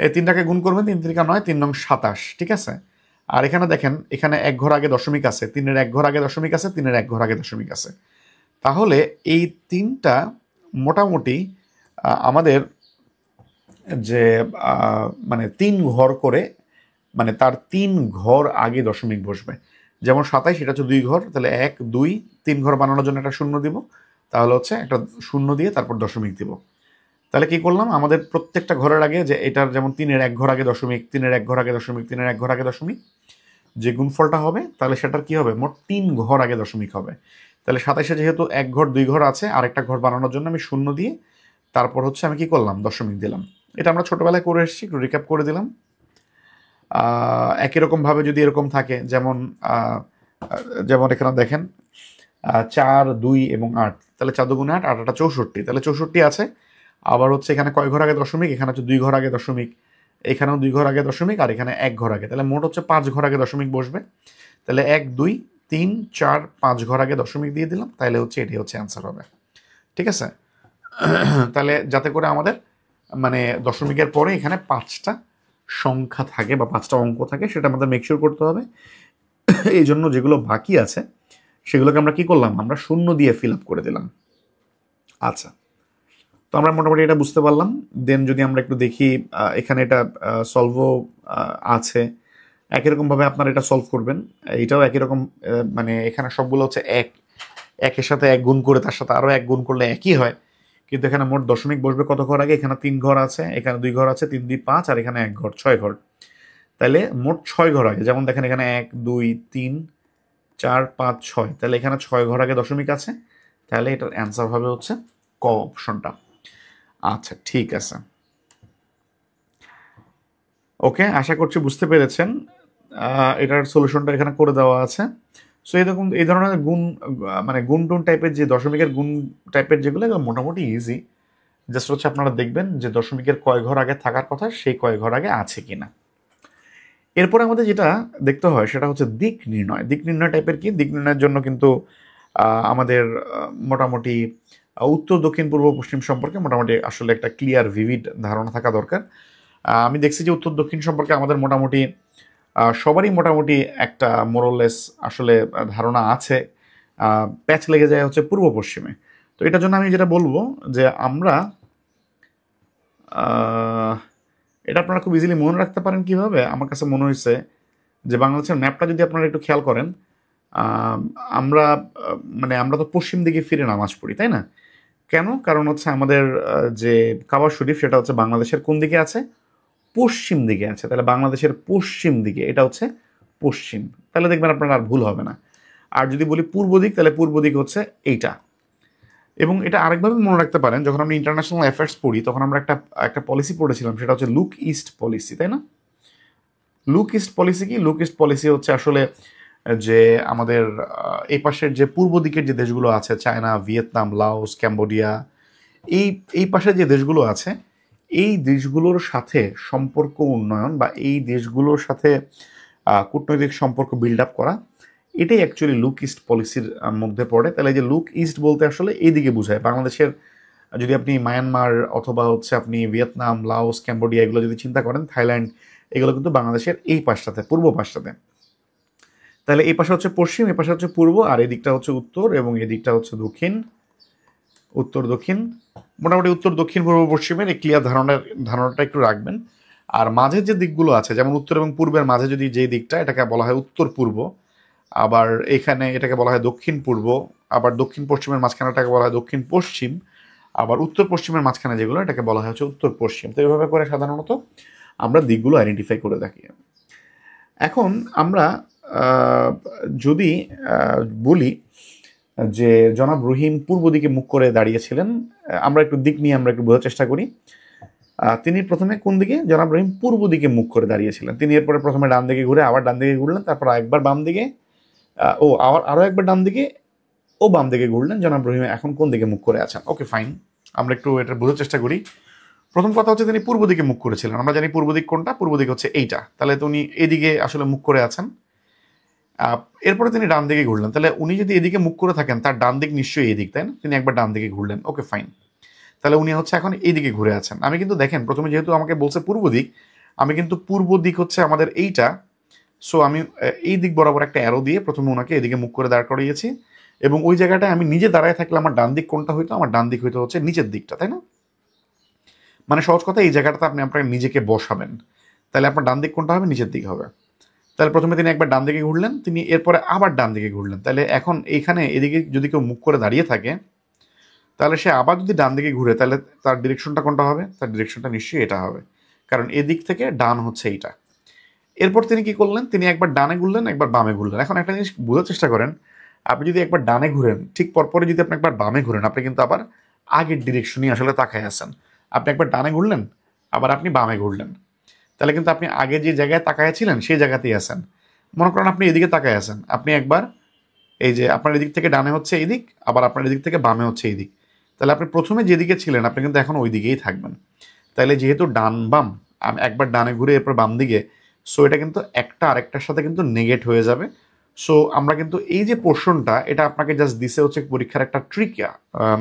[SPEAKER 2] এই 3টাকে গুণ করবেন, 3 3 9, 3 নং 27, ঠিক আছে। আর এখানে দেখেন, এখানে এক ঘর আগে দশমিক আছে, 3-এর এক ঘর আগে দশমিক আছে, 3-এর এক ঘর আগে দশমিক আছে। তাহলে এই 3টা মোটামুটি আমাদের যে মানে 3 ঘর করে, মানে তার 3 ঘর আগে দশমিক বসবে। যেমন 27, এটা হচ্ছে 2 ঘর, তাহলে 1 2 3 ঘর বানানোর জন্য একটা শূন্য দিব, তাহলে হচ্ছে একটা শূন্য দিয়ে তারপর দশমিক দিব। তাহলে কি করলাম, আমাদের প্রত্যেকটা ঘরের আগে, যে এটার যেমন 3-এর এক ঘর আগে দশমিক, 3-এর এক ঘর আগে দশমিক, 3-এর এক ঘর আগে দশমিক, যে গুণফলটা হবে তাহলে সেটার কি হবে, মোট 3 ঘর আগে দশমিক হবে। তাহলে 27-এ যেহেতু 1 ঘর 2 ঘর আছে, আরেকটা ঘর বানানোর জন্য আমি শূন্য দিয়ে তারপর হচ্ছে আমি কি করলাম, দশমিক দিলাম। এটা আমরা ছোটবেলায় করে এসেছি, একটু রিক্যাপ করে দিলাম। একই রকমভাবে যদি এরকম থাকে, যেমন যেমন এখানে দেখেন 4 2 এবং 8, তাহলে 4 2 8, 8 8 64, তাহলে 64 আছে। আবার হচ্ছে এখানে কয় ঘর আগে দশমিক, এখানে হচ্ছে 2 ঘর আগে দশমিক, এখানেও 2 ঘর আগে দশমিক, আর এখানে 1 ঘর আগে, তাহলে মোট হচ্ছে 5 ঘর আগে দশমিক বসবে। তাহলে 1 2 3 4 5 ঘর আগে দশমিক দিয়ে দিলাম, তাহলে হচ্ছে এটি হচ্ছে অ্যান্সার হবে, ঠিক আছে। তাহলে যাতে করে আমাদের মানে দশমিকের পরে এখানে 5টা সংখ্যা থাকে বা 5টা অঙ্ক থাকে, সেটা আমাদের মেকশিওর করতে হবে। এই জন্য যেগুলো বাকি আছে সেগুলোকে আমরা কি করলাম, আমরা শূন্য দিয়ে ফিল আপ করে দিলাম। আচ্ছা, তো আমরা মোটামুটি এটা বুঝতে পারলাম। দেন যদি আমরা একটু দেখি, এখানে এটা সলভও আছে, একই রকমভাবে আপনারা এটা সলভ করবেন। এটাও একই রকম, মানে এখানে সবগুলো হচ্ছে একের সাথে 1 গুণ করে তার সাথে আরও 1 গুণ করলে একই হয়, কিন্তু এখানে মোট দশমিক বসবে কত ঘর আগে, এখানে 3 ঘর আছে, এখানে 2 ঘর আছে, 3 2 5, আর এখানে 1 ঘর, 6 ঘর। তাহলে মোট 6 ঘর আগে, যেমন দেখেন এখানে 1 2 3 4 5 6, তাহলে এখানে 6 ঘর আগে দশমিক আছে, তাহলে এটার অ্যান্সার হবে হচ্ছে ক অপশনটা। আচ্ছা, ঠিক আছে, ওকে, আশা করছি বুঝতে পেরেছেন। এটার সলিউশনটা এখানে করে দেওয়া আছে। সো এরকম এই ধরনের গুণ, মানে গুণ টুন টাইপের যে দশমিকের গুণ টাইপের যেগুলো, এগুলো মোটামুটি ইজি। জাস্ট হচ্ছে আপনারা দেখবেন যে দশমিকের কয় ঘর আগে থাকার কথা, সেই কয় ঘর আগে আছে কিনা। এরপরে আমাদের যেটা দেখতে হয় সেটা হচ্ছে দিক নির্ণয়। দিক নির্ণয় টাইপের কি, দিক নির্ণয়ের জন্য কিন্তু আমাদের মোটামুটি উত্তর দক্ষিণ পূর্ব পশ্চিম সম্পর্কে মোটামুটি আসলে একটা ক্লিয়ার ভিভিড ধারণা থাকা দরকার। আমি দেখছি যে উত্তর দক্ষিণ সম্পর্কে আমাদের মোটামুটি সবারই মোটামুটি একটা মোরলেস আসলে ধারণা আছে। প্যাচ লেগে যায় হচ্ছে পূর্ব পশ্চিমে। তো এটার জন্য আমি যেটা বলবো যে আমরা এটা আপনারা খুব ইজিলি মনে রাখতে পারেন কিভাবে। আমার কাছে মনে হয়েছে যে বাংলাদেশের ম্যাপটা যদি আপনারা একটু খেয়াল করেন, আমরা মানে আমরা তো পশ্চিম দিকে ফিরে নামাজ পড়ি, তাই না? কেন? কারণ হচ্ছে আমাদের যে কাবা শরীফ সেটা হচ্ছে বাংলাদেশের কোন দিকে আছে? পশ্চিম দিকে আছে। তাহলে বাংলাদেশের পশ্চিম দিকে এটা হচ্ছে পশ্চিম। তাহলে দেখবেন আপনার আর ভুল হবে না। আর যদি বলি পূর্ব দিক, তাহলে পূর্ব দিক হচ্ছে এইটা। এবং এটা আরেকভাবে মনে রাখতে পারেন, যখন আমরা ইন্টারন্যাশনাল অ্যাফেয়ার্স পড়ি তখন আমরা একটা পলিসি পড়েছিলাম, সেটা হচ্ছে লুক ইস্ট পলিসি, তাই না? লুক ইস্ট পলিসি কি? লুক ইস্ট পলিসি হচ্ছে আসলে যে আমাদের এই পাশের যে পূর্ব দিকের যে দেশগুলো আছে, চায়না, ভিয়েতনাম, লাওস, ক্যাম্বোডিয়া, এই পাশে যে দেশগুলো আছে, এই দেশগুলোর সাথে সম্পর্ক উন্নয়ন বা এই দেশগুলোর সাথে কূটনৈতিক সম্পর্ক বিল্ড আপ করা, এটাই অ্যাকচুয়ালি লুক ইস্ট পলিসির মধ্যে পড়ে। তাহলে এই যে লুক ইস্ট বলতে আসলে এইদিকে বোঝায় বাংলাদেশের, যদি আপনি মায়ানমার অথবা হচ্ছে আপনি ভিয়েতনাম, লাওস, ক্যাম্বোডিয়া এগুলো যদি চিন্তা করেন, থাইল্যান্ড, এগুলো কিন্তু বাংলাদেশের এই পাশটাতে, পূর্ব পাশটাতে। তাহলে এই পাশে হচ্ছে পশ্চিম, এই পাশে হচ্ছে পূর্ব, আর এই দিকটা হচ্ছে উত্তর এবং এই দিকটা হচ্ছে দক্ষিণ। উত্তর দক্ষিণ, মোটামুটি উত্তর দক্ষিণ পূর্ব পশ্চিমের এই ক্লিয়ার ধারণাটা একটু রাখবেন। আর মাঝের যে দিকগুলো আছে, যেমন উত্তর এবং পূর্বের মাঝে যদি যে দিকটা, এটাকে বলা হয় উত্তর পূর্ব। আবার এখানে এটাকে বলা হয় দক্ষিণ পূর্ব। আবার দক্ষিণ পশ্চিমের মাঝখানেটাকে বলা হয় দক্ষিণ পশ্চিম। আবার উত্তর পশ্চিমের মাঝখানে যেগুলো, এটাকে বলা হয় হচ্ছে উত্তর পশ্চিম। তো এইভাবে করে সাধারণত আমরা দিকগুলো আইডেন্টিফাই করে থাকি। এখন আমরা যদি বলি যে জনাব রহিম পূর্ব দিকে মুখ করে দাঁড়িয়েছিলেন, আমরা একটু দিক নিয়ে আমরা একটু বোঝার চেষ্টা করি। তিনি প্রথমে কোন দিকে? জনাব রহিম পূর্ব দিকে মুখ করে দাঁড়িয়েছিলেন। তিনি এরপরে প্রথমে ডান দিকে ঘুরে আবার ডান দিকে ঘুরলেন, তারপর একবার বাম দিকে, আরও একবার ডান দিকে ও বাম দিকে ঘুরলেন। জনাব রহিম এখন কোন দিকে মুখ করে আছেন? ওকে, ফাইন, আমরা একটু এটা বোঝার চেষ্টা করি। প্রথম কথা হচ্ছে তিনি পূর্ব দিকে মুখ করেছিলেন। আমরা জানি পূর্ব দিক কোনটা? পূর্ব দিক হচ্ছে এইটা। তাহলে তো উনি এদিকে আসলে মুখ করে আছেন। এরপরে তিনি ডান দিকে ঘুরলেন। তাহলে উনি যদি এদিকে মুখ করে থাকেন, তার ডান দিক নিশ্চয়ই এই দিক, তাই না? তিনি একবার ডান দিকে ঘুরলেন, ওকে ফাইন। তাহলে উনি হচ্ছে এখন এইদিকে ঘুরে আছেন। আমি কিন্তু দেখেন প্রথমে যেহেতু আমাকে বলছে পূর্ব দিক, আমি কিন্তু পূর্ব দিক হচ্ছে আমাদের এইটা, সো আমি এই দিক বরাবর একটা অ্যারো দিয়ে প্রথমে ওনাকে এদিকে মুখ করে দাঁড় করিয়েছি। এবং ওই জায়গাটায় আমি নিজে দাঁড়ায় থাকলে আমার ডান দিক কোনটা হইতো? আমার ডান দিক হইতো হচ্ছে নিচের দিকটা, তাই না? মানে সহজ কথা, এই জায়গাটাতে আপনি আপনাকে নিজেকে বসাবেন, তাহলে আপনার ডান দিক কোনটা হবে? নিচের দিক হবে। তাহলে প্রথমে তিনি একবার ডান দিকে ঘুরলেন, তিনি এরপরে আবার ডান দিকে ঘুরলেন। তাহলে এখন এইখানে এদিকে যদি কেউ মুখ করে দাঁড়িয়ে থাকে, তাহলে সে আবার যদি ডান দিকে ঘুরে, তাহলে তার ডিরেকশনটা কোনটা হবে? তার ডিরেকশনটা নিশ্চয়ই এটা হবে, কারণ এদিক থেকে ডান হচ্ছে এইটা। এরপর তিনি কি করলেন? তিনি একবার ডানে ঘুরলেন, একবার বামে ঘুরলেন। এখন একটা জিনিস বোঝার চেষ্টা করেন, আপনি যদি একবার ডানে ঘুরেন, ঠিক পরপরে যদি আপনি একবার বামে ঘুরেন, আপনি কিন্তু আবার আগের ডিরেকশনই আসলে তাকায় আছেন। আপনি একবার ডানে ঘুরলেন, আবার আপনি বামে ঘুরলেন, তাহলে কিন্তু আপনি আগে যে জায়গায় তাকায় ছিলেন সেই জায়গাতেই আছেন। মনে করেন আপনি এদিকে তাকায় আছেন, আপনি একবার এই যে আপনার এদিক থেকে ডানে হচ্ছে এই দিক, আবার আপনার এদিক থেকে বামে হচ্ছে এই দিক, তাহলে আপনি প্রথমে যেদিকে ছিলেন আপনি কিন্তু এখন ওই দিকেই থাকবেন। তাহলে যেহেতু ডান বাম, একবার ডানে ঘুরে এরপর বাম দিকে, সো এটা কিন্তু একটা আরেকটার সাথে কিন্তু নেগেট হয়ে যাবে। সো আমরা কিন্তু এই যে পোর্শনটা, এটা আপনাকে জাস্ট দিছে হচ্ছে পরীক্ষার একটা ট্রিক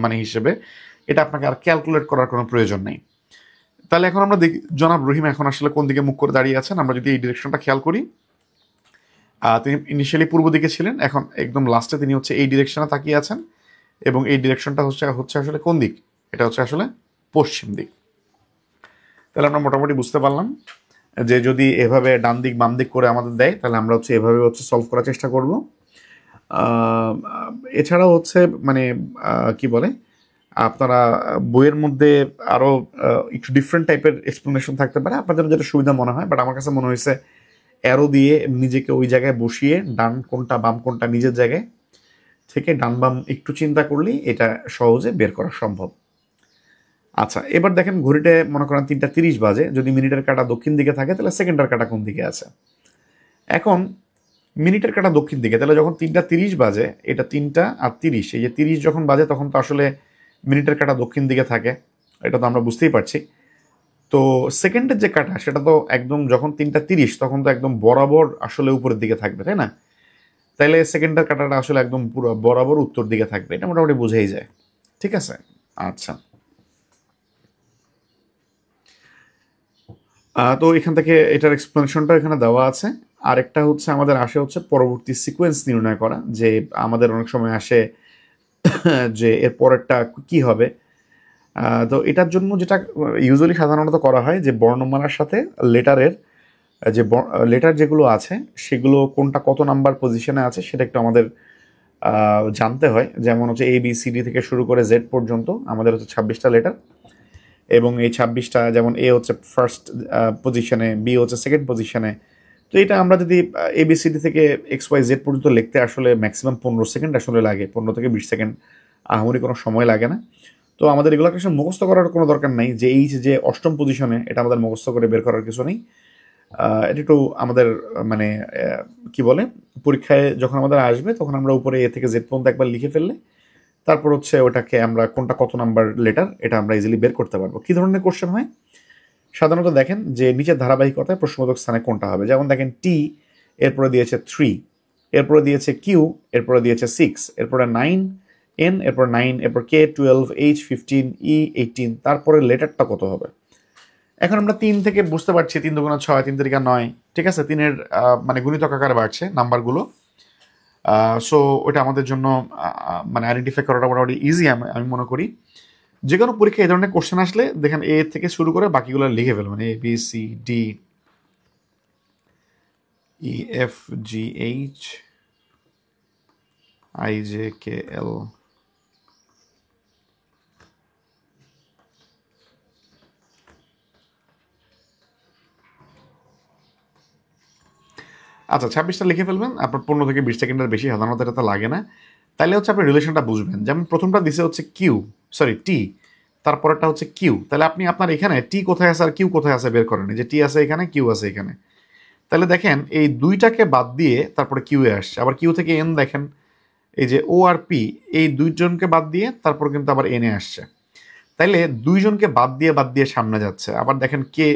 [SPEAKER 2] মানে হিসেবে, এটা আপনাকে আর ক্যালকুলেট করার কোনো প্রয়োজন নেই। তাহলে এখন আমরা দেখি জনাব রহিম এখন আসলে কোন দিকে মুখ করে দাঁড়িয়ে আছেন। আমরা যদি এই ডিরেকশনটা খেয়াল করি, তিনি ইনিশিয়ালি পূর্ব দিকে ছিলেন, এখন একদম লাস্টে তিনি হচ্ছে এই ডিরেকশনে তাকিয়ে আছেন, এবং এই ডিরেকশনটা হচ্ছে আসলে কোন দিক? এটা হচ্ছে আসলে পশ্চিম দিক। তাহলে আমরা মোটামুটি বুঝতে পারলাম যে যদি এভাবে ডান দিক বাম দিক করে আমাদের দেয়, তাহলে আমরা হচ্ছে এভাবে হচ্ছে সলভ করার চেষ্টা করব। এছাড়াও হচ্ছে মানে কি বলে, আপনারা বইয়ের মধ্যে আরও একটু ডিফারেন্ট টাইপের এক্সপ্লেনেশন থাকতে পারে, আপনাদের যেটা সুবিধা মনে হয়। বাট আমার কাছে মনে হয়েছে অ্যারো দিয়ে নিজেকে ওই জায়গায় বসিয়ে ডান কোনটা বাম কোনটা নিজের জায়গায় থেকে ডান বাম একটু চিন্তা করলেই এটা সহজে বের করা সম্ভব। আচ্ছা, এবার দেখেন ঘড়িতে মনে করেন 3:30 বাজে, যদি মিনিটের কাঁটা দক্ষিণ দিকে থাকে তাহলে সেকেন্ডের কাঁটা কোন দিকে আছে? এখন মিনিটের কাঁটা দক্ষিণ দিকে, তাহলে যখন 3:30 বাজে, এটা 3:30, এই যে 30 যখন বাজে তখন তো আসলে মিনিটের কাঁটা দক্ষিণ দিকে থাকে, এটা তো আমরা বুঝতেই পারছি। তো সেকেন্ডের যে কাঁটা, সেটা তো একদম যখন 3:30 তখন তো একদম বরাবর আসলে উপরের দিকে থাকবে, তাই না? তাইলে সেকেন্ডের কাটাটা আসলে একদম পুরো বরাবর উত্তর দিকে থাকবে, এটা মোটামুটি বুঝেই যায়। ঠিক আছে, আচ্ছা। তো এখান থেকে এটার এক্সপ্লেনেশনটা এখানে দেওয়া আছে। আরেকটা হচ্ছে আমাদের আসে হচ্ছে পরবর্তী সিকোয়েন্স নির্ণয় করা, যে আমাদের অনেক সময় আসে যে এর পরেরটা কি হবে। তো এটার জন্য যেটা ইউজুয়ালি সাধারণত করা হয় যে বর্ণমালার সাথে লেটারের যে লেটার যেগুলো আছে সেগুলো কোনটা কত নাম্বার পজিশনে আছে সেটা একটু আমাদের জানতে হয়। যেমন হচ্ছে ABCD থেকে শুরু করে জেড পর্যন্ত আমাদের হচ্ছে 26টা লেটার, এবং এই 26টা যেমন এ হচ্ছে ফার্স্ট পজিশনে, বি হচ্ছে সেকেন্ড পজিশনে। তো এটা আমরা যদি ABCD থেকে XYZ পর্যন্ত লিখতে আসলে ম্যাক্সিমাম 15 সেকেন্ড আসলে লাগে, 15 থেকে 20 সেকেন্ড, আহামরি কোনো সময় লাগে না। তো আমাদের এগুলোকে আসলে মুখস্থ করার কোনো দরকার নাই, যে এই যে অষ্টম পজিশনে এটা আমাদের মুখস্থ করে বের করার কিছু নেই। এটা একটু আমাদের মানে কি বলে, পরীক্ষায় যখন আমাদের আসবে তখন আমরা উপরে এ থেকে জেড পর্যন্ত একবার লিখে ফেললে তারপর হচ্ছে ওটাকে আমরা কোনটা কত নাম্বার লেটার এটা আমরা ইজিলি বের করতে পারবো। কি ধরনের কোশ্চেন হয় সাধারণত দেখেন যে নিচের ধারাবাহিকতায় প্রশ্নবোধক স্থানে কোনটা হবে। যেমন দেখেন টি, এরপরে দিয়েছে 3, এরপরে দিয়েছে কিউ, এরপরে দিয়েছে 6, এরপরে 9 এন, এরপর 9, এরপর কে 12, এইচ 15, ই 18, তারপরে লেটারটা কত হবে। এখন আমরা 3 থেকে বুঝতে পারছি 3 দুগুণা 6, 3 তিরিকা 9, ঠিক আছে, 3-এর মানে গুণিতক আকারে বাড়ছে নাম্বারগুলো। সো ওটা আমাদের জন্য মানে আইডেন্টিফাই করাটা মোটামুটি ইজি আমি মনে করি। যে কোনো পরীক্ষায় এই ধরনের কোশ্চেন আসলে দেখেন এ থেকে শুরু করে বাকিগুলো লিখে ফেলবেন, ABCDEFGHIJKL। আচ্ছা, 26টা লিখে ফেলবেন, আপনার 15 থেকে 20 সেকেন্ডের বেশি সাধারণত এটা তো লাগে না। তাহলে হচ্ছে আপনি রিলেশনটা বুঝবেন। যেমন প্রথমটা দিছে হচ্ছে টি, তারপরেরটা হচ্ছে কিউ। তাহলে আপনি আপনার এখানে টি কোথায় আছে আর কিউ কোথায় আছে বের করেন, যে টি আছে এখানে, কিউ আছে এখানে। তাহলে দেখেন এই দুইটাকে বাদ দিয়ে তারপরে কিউ এ আসছে, আবার কিউ থেকে এন দেখেন এই যে ও আর পি, এই দুইজনকে বাদ দিয়ে তারপর কিন্তু আবার এনে আসছে। তাইলে দুইজনকে বাদ দিয়ে সামনে যাচ্ছে। আবার দেখেন কে,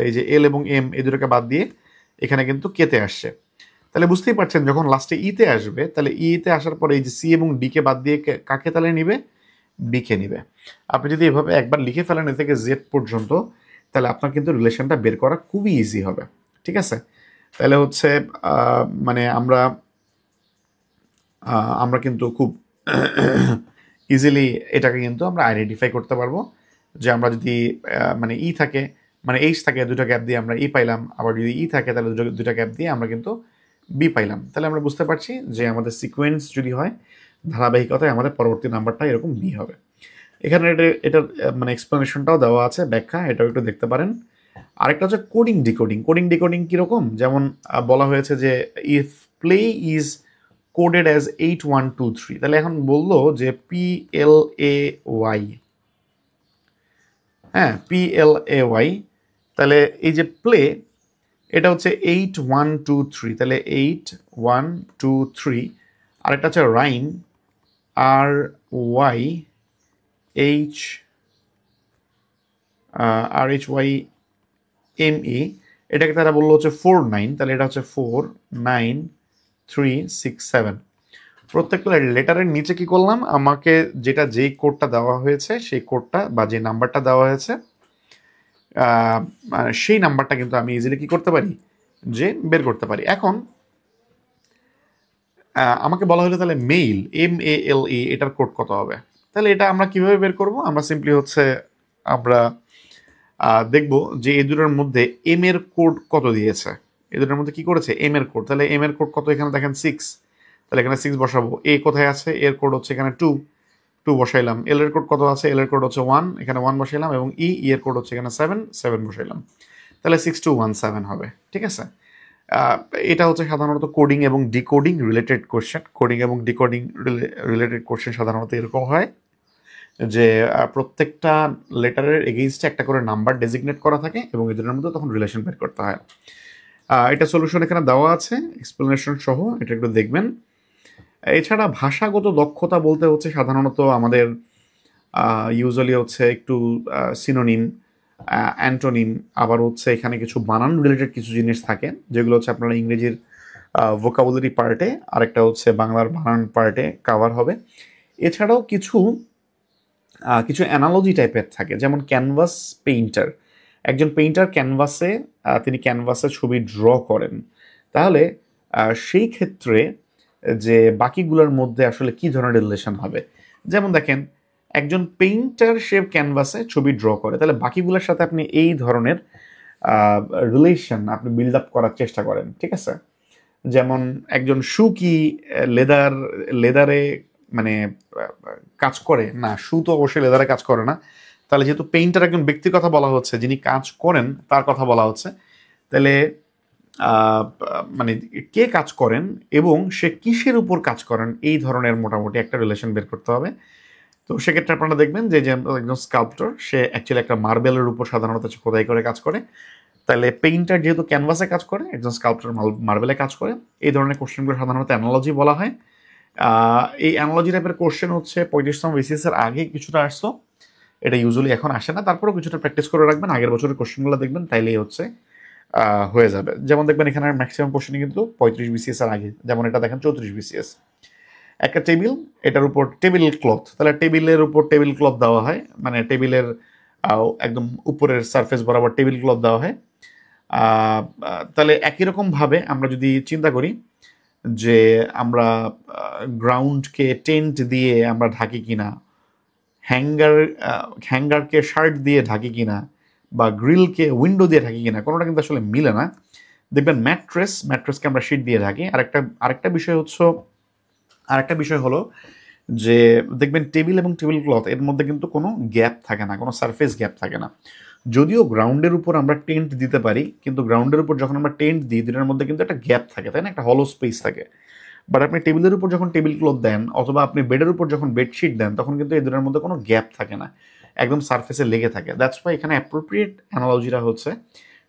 [SPEAKER 2] এই যে এল এবং এম, এই দুটোকে বাদ দিয়ে এখানে কিন্তু কেতে আসছে। তাহলে বুঝতেই পারছেন যখন লাস্টে ইতে আসবে, তাহলে ইতে আসার পরে এই যে সি এবং ডি কে বাদ দিয়ে কাকে তাহলে নিবে, বি কে নিবে। আপনি যদি এভাবে একবার লিখে ফেলেন এ থেকে জেড পর্যন্ত, তাহলে আপনার কিন্তু রিলেশনটা বের করা খুবই ইজি হবে। ঠিক আছে, তাহলে হচ্ছে মানে আমরা কিন্তু খুব ইজিলি এটাকে কিন্তু আমরা আইডেন্টিফাই করতে পারবো, যে আমরা যদি মানে ই থাকে, মানে এইচ থাকে, দুটো গ্যাপ দিয়ে আমরা ই পাইলাম, আবার যদি ই থাকে তাহলে দুটো গ্যাপ দিয়ে আমরা কিন্তু বি পাইলাম। তাহলে আমরা বুঝতে পারছি যে আমাদের সিকোয়েন্স যদি হয় ধারাবাহিকতায় আমাদের পরবর্তী নাম্বারটা এরকম বি হবে। এখানে এটার মানে এক্সপ্লেনেশনটাও দেওয়া আছে, ব্যাখ্যা, এটাও একটু দেখতে পারেন। আরেকটা হচ্ছে কোডিং ডিকোডিং কীরকম, যেমন বলা হয়েছে যে if play is coded as 8123, তাহলে এখন বললো যে PLAY, হ্যাঁ PLAY, তাহলে এই যে প্লে এটা হচ্ছে 8123, তাহলে 8123। আরেকটা হচ্ছে রাইম, RYHYME, এটাকে তারা বললো হচ্ছে 49, তাহলে এটা হচ্ছে 49367। প্রত্যেকটা লেটারের নিচে কি করলাম, আমাকে যেই কোডটা দেওয়া হয়েছে সেই কোডটা বা যে নাম্বারটা দেওয়া হয়েছে সেই নাম্বারটা কিন্তু আমি ইজিলি কি করতে পারি, যে বের করতে পারি। এখন আমাকে বলা হলো তাহলে মেইল, MALE, এটার কোড কত হবে। তাহলে এটা আমরা কিভাবে বের করব, আমরা সিম্পলি হচ্ছে আমরা দেখব যে এই দুটোর মধ্যে এম এর কোড কত দিয়েছে, এই দুটোর মধ্যে কি করেছে এম এর কোড। তাহলে এম এর কোড কত, এখানে দেখেন 6, তাহলে এখানে 6 বসাবো। এ কোথায় আছে, এর কোড হচ্ছে এখানে 2 বসাইলাম। এল এর কোড কত আছে, এল এর কোড হচ্ছে 1, এখানে 1 বসাইলাম, এবং এর কোড হচ্ছে এখানে 7 বসাইলাম। তাহলে 6217 হবে। ঠিক আছে, এটা হচ্ছে সাধারণত কোডিং এবং ডিকোডিং রিলেটেড কোশ্চেন। কোডিং এবং ডিকোডিং রিলেটেড কোশ্চেন সাধারণত এরকম হয় যে প্রত্যেকটা লেটারের এগেইনস্টে একটা করে নাম্বার ডেজিগনেট করা থাকে এবং এদের মধ্যে তখন রিলেশন বের করতে হয়। এটা সলিউশন এখানে দেওয়া আছে এক্সপ্লেনেশন সহ, এটা একটু দেখবেন। এছাড়া ভাষাগত দক্ষতা বলতে হচ্ছে সাধারণত আমাদের ইউজুয়ালি হচ্ছে একটু সিনোনিম, অ্যান্টোনিম, আবার হচ্ছে এখানে কিছু বানান রিলেটেড কিছু জিনিস থাকে যেগুলো হচ্ছে আপনারা ইংরেজির ভোকাবুলারি পার্টে, আরেকটা হচ্ছে বাংলার বানান পার্টে কাভার হবে। এছাড়াও কিছু কিছু অ্যানালজি টাইপের থাকে, যেমন ক্যানভাস পেইন্টার। একজন পেইন্টার ক্যানভাসে তিনি ক্যানভাসে ছবি ড্র করেন, তাহলে সেই ক্ষেত্রে যে বাকিগুলোর মধ্যে আসলে কি ধরনের রিলেশন হবে। যেমন দেখেন, একজন পেইন্টার সে ক্যানভাসে ছবি ড্র করে, তাহলে বাকিগুলোর সাথে আপনি এই ধরনের রিলেশন আপনি বিল্ড আপ করার চেষ্টা করেন, ঠিক আছে। যেমন একজন শু কি লেদারে মানে কাজ করে না, শু তো অবশ্যই লেদারে কাজ করে না। তাহলে যেহেতু পেইন্টার একজন ব্যক্তির কথা বলা হচ্ছে, যিনি কাজ করেন তার কথা বলা হচ্ছে, তাহলে মানে কে কাজ করেন এবং সে কিসের উপর কাজ করেন, এই ধরনের মোটামুটি একটা রিলেশন বের করতে হবে। তো সেক্ষেত্রে আপনারা দেখবেন যে একজন স্কাল্পটর সে অ্যাকচুয়ালি একটা মার্বেলের উপর সাধারণত খোদাই করে কাজ করে, তাহলে পেইন্টার যেহেতু ক্যানভাসে কাজ করে, একজন স্কাল্পটর মার্বেলে কাজ করে। এই ধরনের কোশ্চেনগুলো সাধারণত অ্যানালজি বলা হয়। এই অ্যানালজি টাইপের কোশ্চেন হচ্ছে 35তম বিসিএস এর আগে কিছুটা আসতো, এটা ইউজুয়ালি এখন আসে না, তারপরেও কিছুটা প্র্যাকটিস করে রাখবেন, আগের বছরের কোশ্চেনগুলো দেখবেন, তাইলেই হচ্ছে হয়ে যাবে। যেমন দেখবেন এখানে ম্যাক্সিমাম কোশ্চেনই কিন্তু 35 বিসিএস এর আগে, যেমন এটা দেখেন 34 বিসিএস। একটা টেবিল, এটার উপর টেবিল ক্লথ, তাহলে টেবিলের উপর টেবিল ক্লথ দেওয়া হয়, মানে টেবিলের একদম উপরের সারফেস বরাবর টেবিল ক্লথ দেওয়া হয়। তাহলে একই রকমভাবে আমরা যদি চিন্তা করি যে আমরা গ্রাউন্ডকে টেন্ট দিয়ে আমরা ঢাকি কিনা, হ্যাঙ্গারকে শার্ট দিয়ে ঢাকি কিনা, বা গ্রিলকে উইন্ডো দিয়ে ঢাকি কিনা, কোনোটা কিন্তু আসলে মিলে না। দেখবেন ম্যাট্রেসকে আমরা শিট দিয়ে ঢাকি। আরেকটা বিষয় হলো যে দেখবেন টেবিল এবং টেবিল ক্লথ এর মধ্যে কিন্তু কোনো গ্যাপ থাকে না, কোনো সারফেস গ্যাপ থাকে না। যদিও গ্রাউন্ডের উপর আমরা টেন্ট দিতে পারি, কিন্তু গ্রাউন্ডের উপর যখন আমরা টেন্ট দিই, দুটার মধ্যে কিন্তু একটা গ্যাপ থাকে, তাই না, একটা হলো স্পেস থাকে। বাট আপনি টেবিলের উপর যখন টেবিল ক্লথ দেন, অথবা আপনি বেডের উপর যখন বেডশিট দেন, তখন কিন্তু এই দুটার মধ্যে কোনো গ্যাপ থাকে না, একদম সারফেসে লেগে থাকে। দ্যাটস ওয়াই এখানে অ্যাপ্রোপ্রিয়েট অ্যানালজিটা হচ্ছে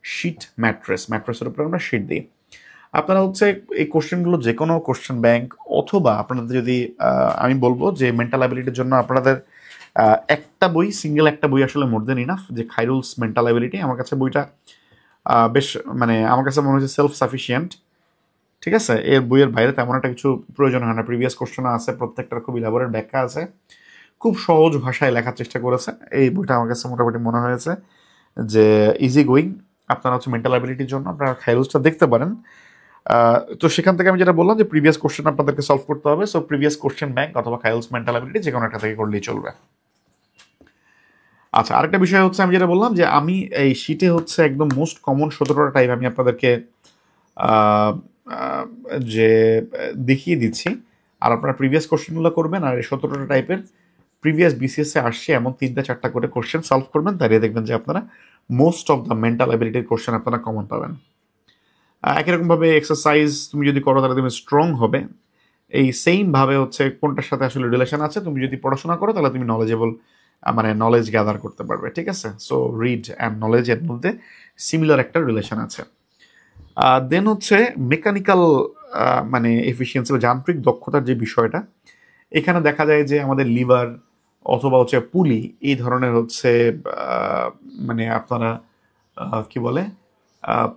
[SPEAKER 2] শিট ম্যাট্রেসের উপর আমরা শিট দিই। আপনারা হচ্ছে এই কোশ্চেনগুলো যে কোনো কোশ্চেন ব্যাংক, অথবা আপনাদের যদি আমি বলবো যে মেন্টাল অ্যাবিলিটির জন্য আপনাদের সিঙ্গেল একটা বই আসলে মোর দেন ইনাফ, যে খাইরুলস মেন্টাল অ্যাবিলিটি। আমার কাছে বইটা বেশ মানে আমার কাছে মনে হচ্ছে সেলফ সাফিসিয়েন্ট, ঠিক আছে। এর বইয়ের বাইরে তেমন একটা কিছু প্রয়োজন হয় না। প্রিভিয়াস কোশ্চেন আছে, প্রত্যেকটার খুব ইলাবোরেট ব্যাখ্যা আছে, খুব সহজ ভাষায় লেখার চেষ্টা করেছে। এই বইটা আমার কাছে মোটামুটি মনে হয়েছে যে ইজি গোয়িং। আপনারা হচ্ছে মেন্টাল অ্যাবিলিটির জন্য আপনারা খাইরুলসটা দেখতে পারেন। তো সেখান থেকে আমি যেটা বললাম যে প্রিভিয়াস কোশ্চেন আপনাদেরকে সলভ করতে হবে, সো প্রিভিয়াস কোশ্চেন ব্যাংক অথবা খাইরুলস মেন্টাল অ্যাবিলিটি যে কোনো একটা থেকে করলেই চলবে। আচ্ছা, আরেকটা বিষয় হচ্ছে আমি যেটা বললাম যে আমি এই শীটে হচ্ছে একদম মোস্ট কমন 17টা টাইপ আমি আপনাদেরকে যে দেখিয়ে দিচ্ছি, আর আপনারা প্রিভিয়াস কোশ্চেনগুলো করবেন, আর এই 17টা টাইপের প্রিভিয়াস বিসিএসে আসছে এমন 3-4টা করে কোশ্চেন সলভ করবেন, তাহলে দেখবেন যে আপনারা মোস্ট অফ দ্য মেন্টাল অ্যাবিলিটির কোশ্চেন আপনারা কমন পাবেন। একই রকমভাবে এক্সারসাইজ তুমি যদি করো তাহলে তুমি স্ট্রং হবে। এই সেমভাবে হচ্ছে কোনটার সাথে আসলে রিলেশন আছে, তুমি যদি পড়াশোনা করো তাহলে তুমি নলেজেবল মানে নলেজ গ্যাদার করতে পারবে, ঠিক আছে। সো রিড অ্যান্ড নলেজের মধ্যে সিমিলার একটা রিলেশন আছে। দেন হচ্ছে মেকানিক্যাল মানে এফিসিয়েন্সি বা যান্ত্রিক দক্ষতার যে বিষয়টা, এখানে দেখা যায় যে আমাদের লিভার অথবা হচ্ছে পুলি এই ধরনের হচ্ছে মানে আপনারা কি বলে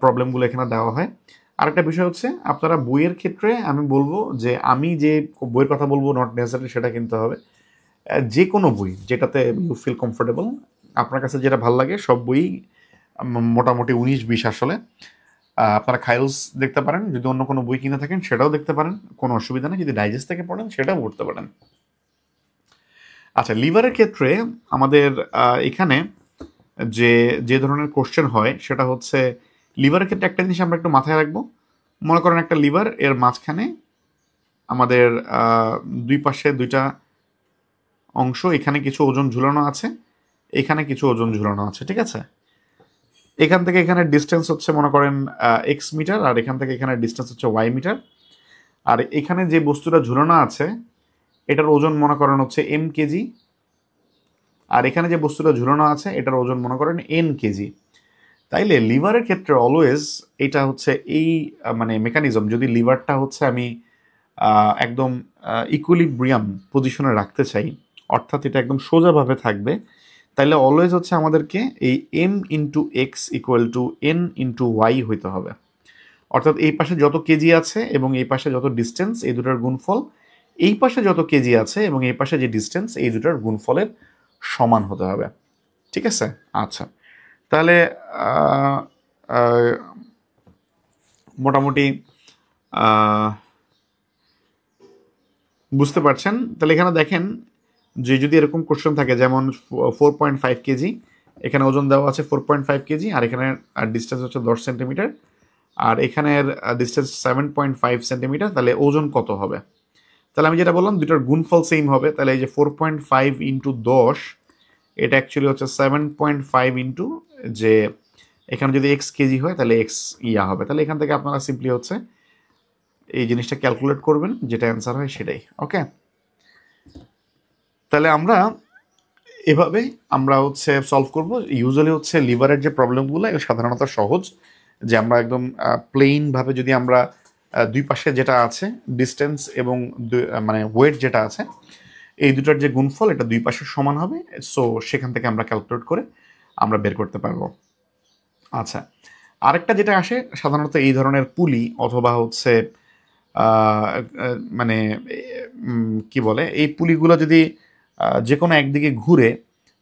[SPEAKER 2] প্রবলেমগুলো এখানে দেওয়া হয়। আরেকটা বিষয় হচ্ছে আপনারা বইয়ের ক্ষেত্রে আমি বলবো যে আমি যে বইয়ের কথা বলবো নট নেসেসারি সেটা কিনতে হবে। যে কোনো বই যেটাতে ইউ ফিল কমফোর্টেবল, আপনার কাছে যেটা ভালো লাগে সব বই মোটামুটি 19-20 আসলে। আপনারা খাইরুলস দেখতে পারেন, যদি অন্য কোনো বই কিনে থাকেন সেটাও দেখতে পারেন, কোনো অসুবিধা নেই। যদি ডাইজেস্ট থেকে পড়েন সেটাও পড়তে পারেন। আচ্ছা, লিভারের ক্ষেত্রে আমাদের এখানে যে ধরনের কোশ্চেন হয় সেটা হচ্ছে লিভারের ক্ষেত্রে একটা জিনিস আমরা একটু মাথায় রাখবো। মনে করেন একটা লিভার, এর মাঝখানে আমাদের দুই পাশে দুইটা অংশ, এখানে কিছু ওজন ঝুলানো আছে, এখানে কিছু ওজন ঝুলানো আছে, ঠিক আছে। এখান থেকে এখানে ডিস্টেন্স হচ্ছে মনে করেন এক্স মিটার, আর এখান থেকে এখানে ডিস্টেন্স হচ্ছে ওয়াই মিটার। আর এখানে যে বস্তুটা ঝুলানো আছে এটার ওজন মনে করেন হচ্ছে এম কেজি, আর এখানে যে বস্তুটা ঝুলানো আছে এটার ওজন মনে করেন এন কেজি। তাইলে লিভারের ক্ষেত্রে অলওয়েজ এটা হচ্ছে এই মানে মেকানিজম, যদি লিভারটা হচ্ছে আমি একদম ইকুইলিব্রিয়াম পজিশনে রাখতে চাই, অর্থাৎ এটা একদম সোজাভাবে থাকবে, তাইলে অলওয়েজ হচ্ছে আমাদেরকে এই M into X equal to N into Y হইতে হবে। অর্থাৎ এই পাশে যত কেজি আছে এবং এই পাশে যত ডিস্টেন্স, এই দুটার গুণফল এই পাশে যত কেজি আছে এবং এই পাশে যে ডিস্টেন্স, এই দুটার গুণফলের সমান হতে হবে। ঠিক আছে? আচ্ছা, তাহলে মোটামুটি বুঝতে পারছেন। তাহলে এখানে দেখেন যে যদি এরকম কোশ্চেন থাকে, যেমন 4.5 কেজি, এখানে ওজন দেওয়া আছে 4.5 কেজি, আর এখানে ডিস্টেন্স হচ্ছে 10 সেন্টিমিটার, আর এখানের ডিস্টেন্স 7.5 সেন্টিমিটার, তাহলে ওজন কত হবে? তাহলে আমি যেটা বললাম দুটার গুণফল সেম হবে। তাহলে এই যে 4.5 ইন্টু 10, এটা অ্যাকচুয়ালি হচ্ছে 7.5 ইন্টু, যে এখানে যদি এক্স কেজি হয় তাহলে এক্স ইয়া হবে। তাহলে এখান থেকে আপনারা সিম্পলি হচ্ছে এই জিনিসটা ক্যালকুলেট করবেন, যেটা অ্যান্সার হয় সেটাই। ওকে, তাহলে এভাবে আমরা হচ্ছে সলভ করব। ইউজুয়ালি হচ্ছে লিভারের যে প্রবলেমগুলো সাধারণত সহজ, যে আমরা একদম প্লেইনভাবে যদি আমরা দুই পাশে যেটা আছে ডিস্টেন্স এবং মানে ওয়েট যেটা আছে, এই দুটার যে গুণফল এটা দুই পাশে সমান হবে, সো সেখান থেকে আমরা ক্যালকুলেট করে আমরা বের করতে পারবো। আচ্ছা, আরেকটা যেটা আসে সাধারণত এই ধরনের পুলি অথবা হচ্ছে মানে কি বলে, এই পুলিগুলো যদি যে কোনো একদিকে ঘুরে,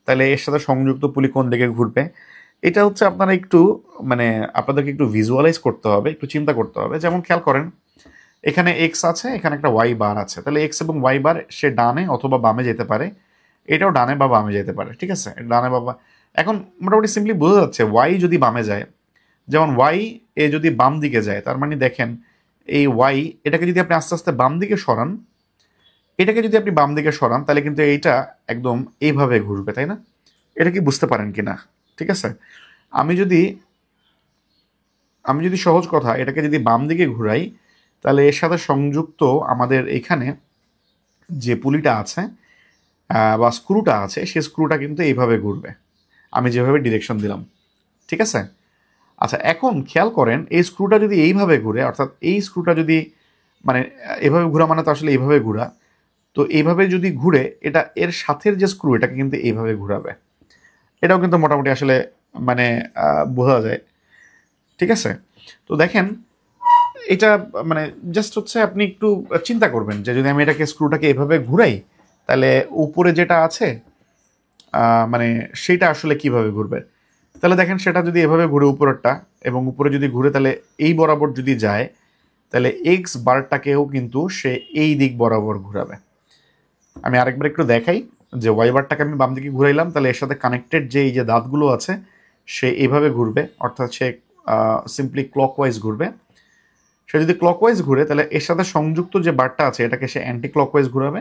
[SPEAKER 2] তাহলে এর সাথে সংযুক্ত পুলি কোন দিকে ঘুরবে, এটা হচ্ছে আপনারা একটু মানে আপনাদেরকে একটু ভিজুয়ালাইজ করতে হবে, একটু চিন্তা করতে হবে। যেমন খেয়াল করেন, এখানে এক্স আছে, এখানে একটা ওয়াই বার আছে, তাহলে এক্স এবং ওয়াই বার সে ডানে অথবা বামে যেতে পারে, এটাও ডানে বা বামে যেতে পারে। ঠিক আছে, ডানে বা এখন মোটামুটি সিম্পলি বোঝা যাচ্ছে ওয়াই যদি বামে যায়, যেমন ওয়াই এ যদি বাম দিকে যায়, তার মানে দেখেন এই ওয়াই এটাকে যদি আপনি আস্তে আস্তে বাম দিকে সরান, এটাকে যদি আপনি বাম দিকে সরান, তাহলে কিন্তু এইটা একদম এইভাবে ঘুরবে, তাই না? এটা কি বুঝতে পারেন কিনা? ঠিক আছে, আমি যদি সহজ কথা এটাকে যদি বাম দিকে ঘুরাই, তাহলে এর সাথে সংযুক্ত আমাদের এখানে যে পুলিটা আছে বা স্ক্রুটা আছে, সেই স্ক্রুটা কিন্তু এইভাবে ঘুরবে, আমি যেভাবে ডিরেকশন দিলাম। ঠিক আছে, আচ্ছা এখন খেয়াল করেন এই স্ক্রুটা যদি এইভাবে ঘুরে, অর্থাৎ এই স্ক্রুটা যদি মানে এভাবে ঘোরা, মানে তো আসলে এইভাবে ঘোরা, তো এইভাবে যদি ঘুরে এটা এর সাথের যে স্ক্রু এটাকে কিন্তু এইভাবে ঘুরাবে, এটাও কিন্তু মোটামুটি আসলে মানে বোঝা যায়। ঠিক আছে, তো দেখেন এটা মানে জাস্ট হচ্ছে আপনি একটু চিন্তা করবেন যে যদি আমি এটাকে স্ক্রুটাকে এভাবে ঘুরাই, তাহলে উপরে যেটা আছে মানে সেটা আসলে কিভাবে ঘুরবে। তাহলে দেখেন সেটা যদি এভাবে ঘুরে উপরেরটা, এবং উপরে যদি ঘুরে তাহলে এই বরাবর যদি যায়, তাহলে এক্স বারটাকেও কিন্তু সে এই দিক বরাবর ঘুরাবে। আমি আরেকবার একটু দেখাই, যে ওয়াই বারটাকে আমি বাম দিকে ঘুরাইলাম, তাহলে এর সাথে কানেক্টেড যে এই যে দাঁতগুলো আছে সে এইভাবে ঘুরবে, অর্থাৎ সে সিম্পলি ক্লকওয়াইজ ঘুরবে। সে যদি ক্লকওয়াইজ ঘুরে, তাহলে এর সাথে সংযুক্ত যে বারটা আছে এটাকে সে অ্যান্টি ক্লকওয়াইজ ঘুরাবে,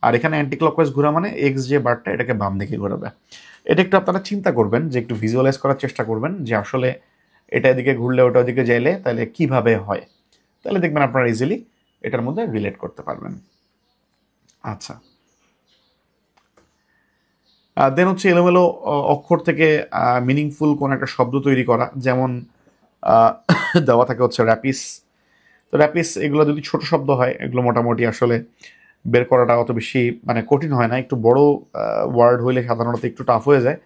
[SPEAKER 2] আর এখানে অ্যান্টি ক্লকওয়াইজ ঘোরা মানে এক্স যে বারটা এটাকে বাম দিকে ঘোরাবে। এটা একটু আপনারা চিন্তা করবেন, যে একটু ভিজুয়ালাইজ করার চেষ্টা করবেন যে আসলে এটা এদিকে ঘুরলে ওটা ওদিকে যাইলে তাহলে কিভাবে হয়, তাহলে দেখবেন আপনারা ইজিলি এটার মধ্যে রিলেট করতে পারবেন। আচ্ছা, দেন হচ্ছে এলোমেলো অক্ষর থেকে মিনিংফুল কোন একটা শব্দ তৈরি করা, যেমন দেওয়া থাকে হচ্ছে র্যাপিস। তো র্যাপিস এগুলো যদি ছোট শব্দ হয়, এগুলো মোটামুটি আসলে বের করাটা অত বেশি মানে কঠিন হয় না। একটু বড় ওয়ার্ড হইলে সাধারণত একটু টাফ হয়ে যায়,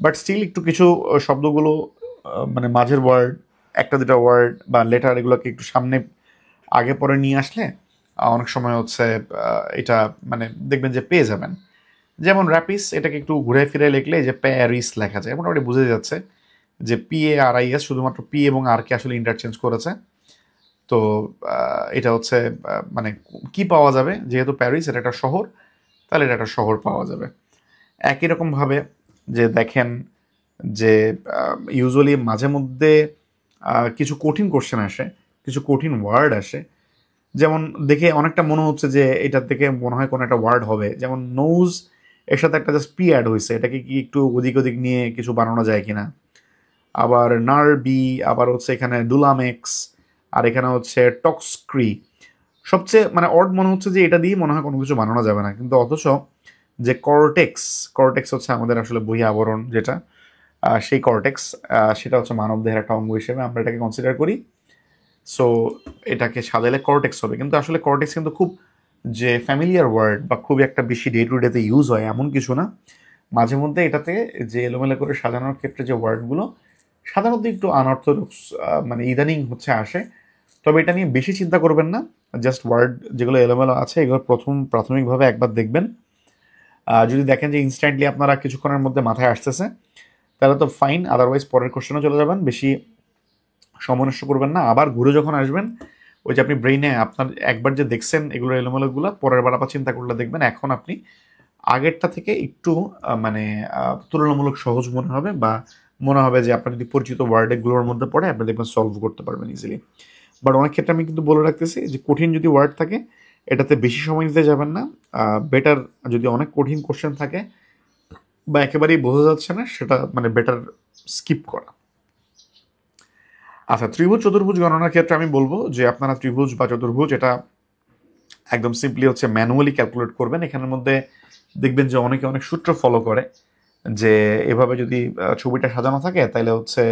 [SPEAKER 2] বাট স্টিল একটু কিছু শব্দগুলো মানে মাঝের ওয়ার্ড, একটা দুটা ওয়ার্ড বা লেটার, এগুলোকে একটু সামনে আগে পরে নিয়ে আসলে অনেক সময় হচ্ছে এটা মানে দেখবেন যে পেয়ে যাবেন। যেমন র্যাপিস, এটাকে একটু ঘুরে ফিরে লিখলে যে প্যারিস লেখা যায়, মোটামুটি বুঝে যাচ্ছে যে PARIS শুধুমাত্র পি এবং আর কে আসলে ইন্টারচেঞ্জ করেছে। তো এটা হচ্ছে মানে কি পাওয়া যাবে, যেহেতু প্যারিস এটা একটা শহর, তাহলে এটা একটা শহর পাওয়া যাবে। একই রকমভাবে যে দেখেন যে ইউজুয়ালি মাঝে মধ্যে কিছু কঠিন কোশ্চেন আসে, কিছু কঠিন ওয়ার্ড আসে, যেমন দেখে অনেকটা মনে হচ্ছে যে এটার থেকে মনে হয় কোনো একটা ওয়ার্ড হবে, যেমন নোজ এর সাথে একটা জাস্ট পি অ্যাড হয়েছে, এটাকে কি একটু ওদিক ওদিক নিয়ে কিছু বানানো যায় কিনা। আবার নার্বি, আবার হচ্ছে এখানে ডুলামেক্স, আর এখানে হচ্ছে টক্সক্রি। সবচেয়ে মানে অড মনে হচ্ছে যে এটা দিয়ে মনে হয় কোনো কিছু বানানো যাবে না, কিন্তু অথচ যে কর্টেক্স হচ্ছে আমাদের আসলে বহি আবরণ যেটা, সেই কর্টেক্স সেটা হচ্ছে মানবদেহের একটা অঙ্গ হিসেবে আমরা এটাকে কনসিডার করি। সো এটাকে সাজালে কর্টেক্স হবে, কিন্তু আসলে কর্টেক্স কিন্তু খুব যে ফ্যামিলিয়ার ওয়ার্ড বা খুব একটা বেশি ডে টু ডেতে ইউজ হয় এমন কিছু না। মাঝে মধ্যে এটাতে যে এলোমেলো করে সাজানোর ক্ষেত্রে যে ওয়ার্ডগুলো, সাধারণত একটু আনঅর্থোডক্স মানে ইদানিং হচ্ছে আসে। তবে এটা নিয়ে বেশি চিন্তা করবেন না, জাস্ট ওয়ার্ড যেগুলো এলোমেলো আছে এগুলো প্রাথমিকভাবে একবার দেখবেন। যদি দেখেন যে ইনস্ট্যান্টলি আপনারা কিছুক্ষণের মধ্যে মাথায় আসতেছে, তাহলে তো ফাইন, আদারওয়াইজ পরের কোশ্চেনে চলে যাবেন, বেশি সময় নষ্ট করবেন না। আবার ঘুরে যখন আসবেন, ওই যে আপনি ব্রেইনে আপনার একবার যে দেখছেন এগুলো এলোমেলোগুলো, পরের বার আবার চিন্তা করলে দেখবেন এখন আপনি আগেরটা থেকে একটু মানে তুলনামূলক সহজ মনে হবে, বা মনে হবে যে আপনার যদি পরিচিত ওয়ার্ডগুলোর মধ্যে পড়ে আপনি দেখবেন সলভ করতে পারবেন ইজিলি। বাট অনেক ক্ষেত্রে আমি কিন্তু বলে রাখতেছি যে কঠিন যদি ওয়ার্ড থাকে এটাতে বেশি সময় দিতে যাবেন না। বেটার যদি অনেক কঠিন কোশ্চেন থাকে বা একেবারেই বোঝা যাচ্ছে না, সেটা মানে বেটার স্কিপ করা। আচ্ছা, ত্রিভুজ চতুর্ভুজ গণনার ক্ষেত্রে আমি বলবো যে আপনারা ত্রিভুজ বা চতুর্ভুজ এটা একদম সিম্পলি হচ্ছে ম্যানুয়ালি ক্যালকুলেট করবেন। এখানের মধ্যে দেখবেন যে অনেকে অনেক সূত্র ফলো করে, যে এভাবে যদি ছবিটা সাজানো থাকে তাহলে হচ্ছে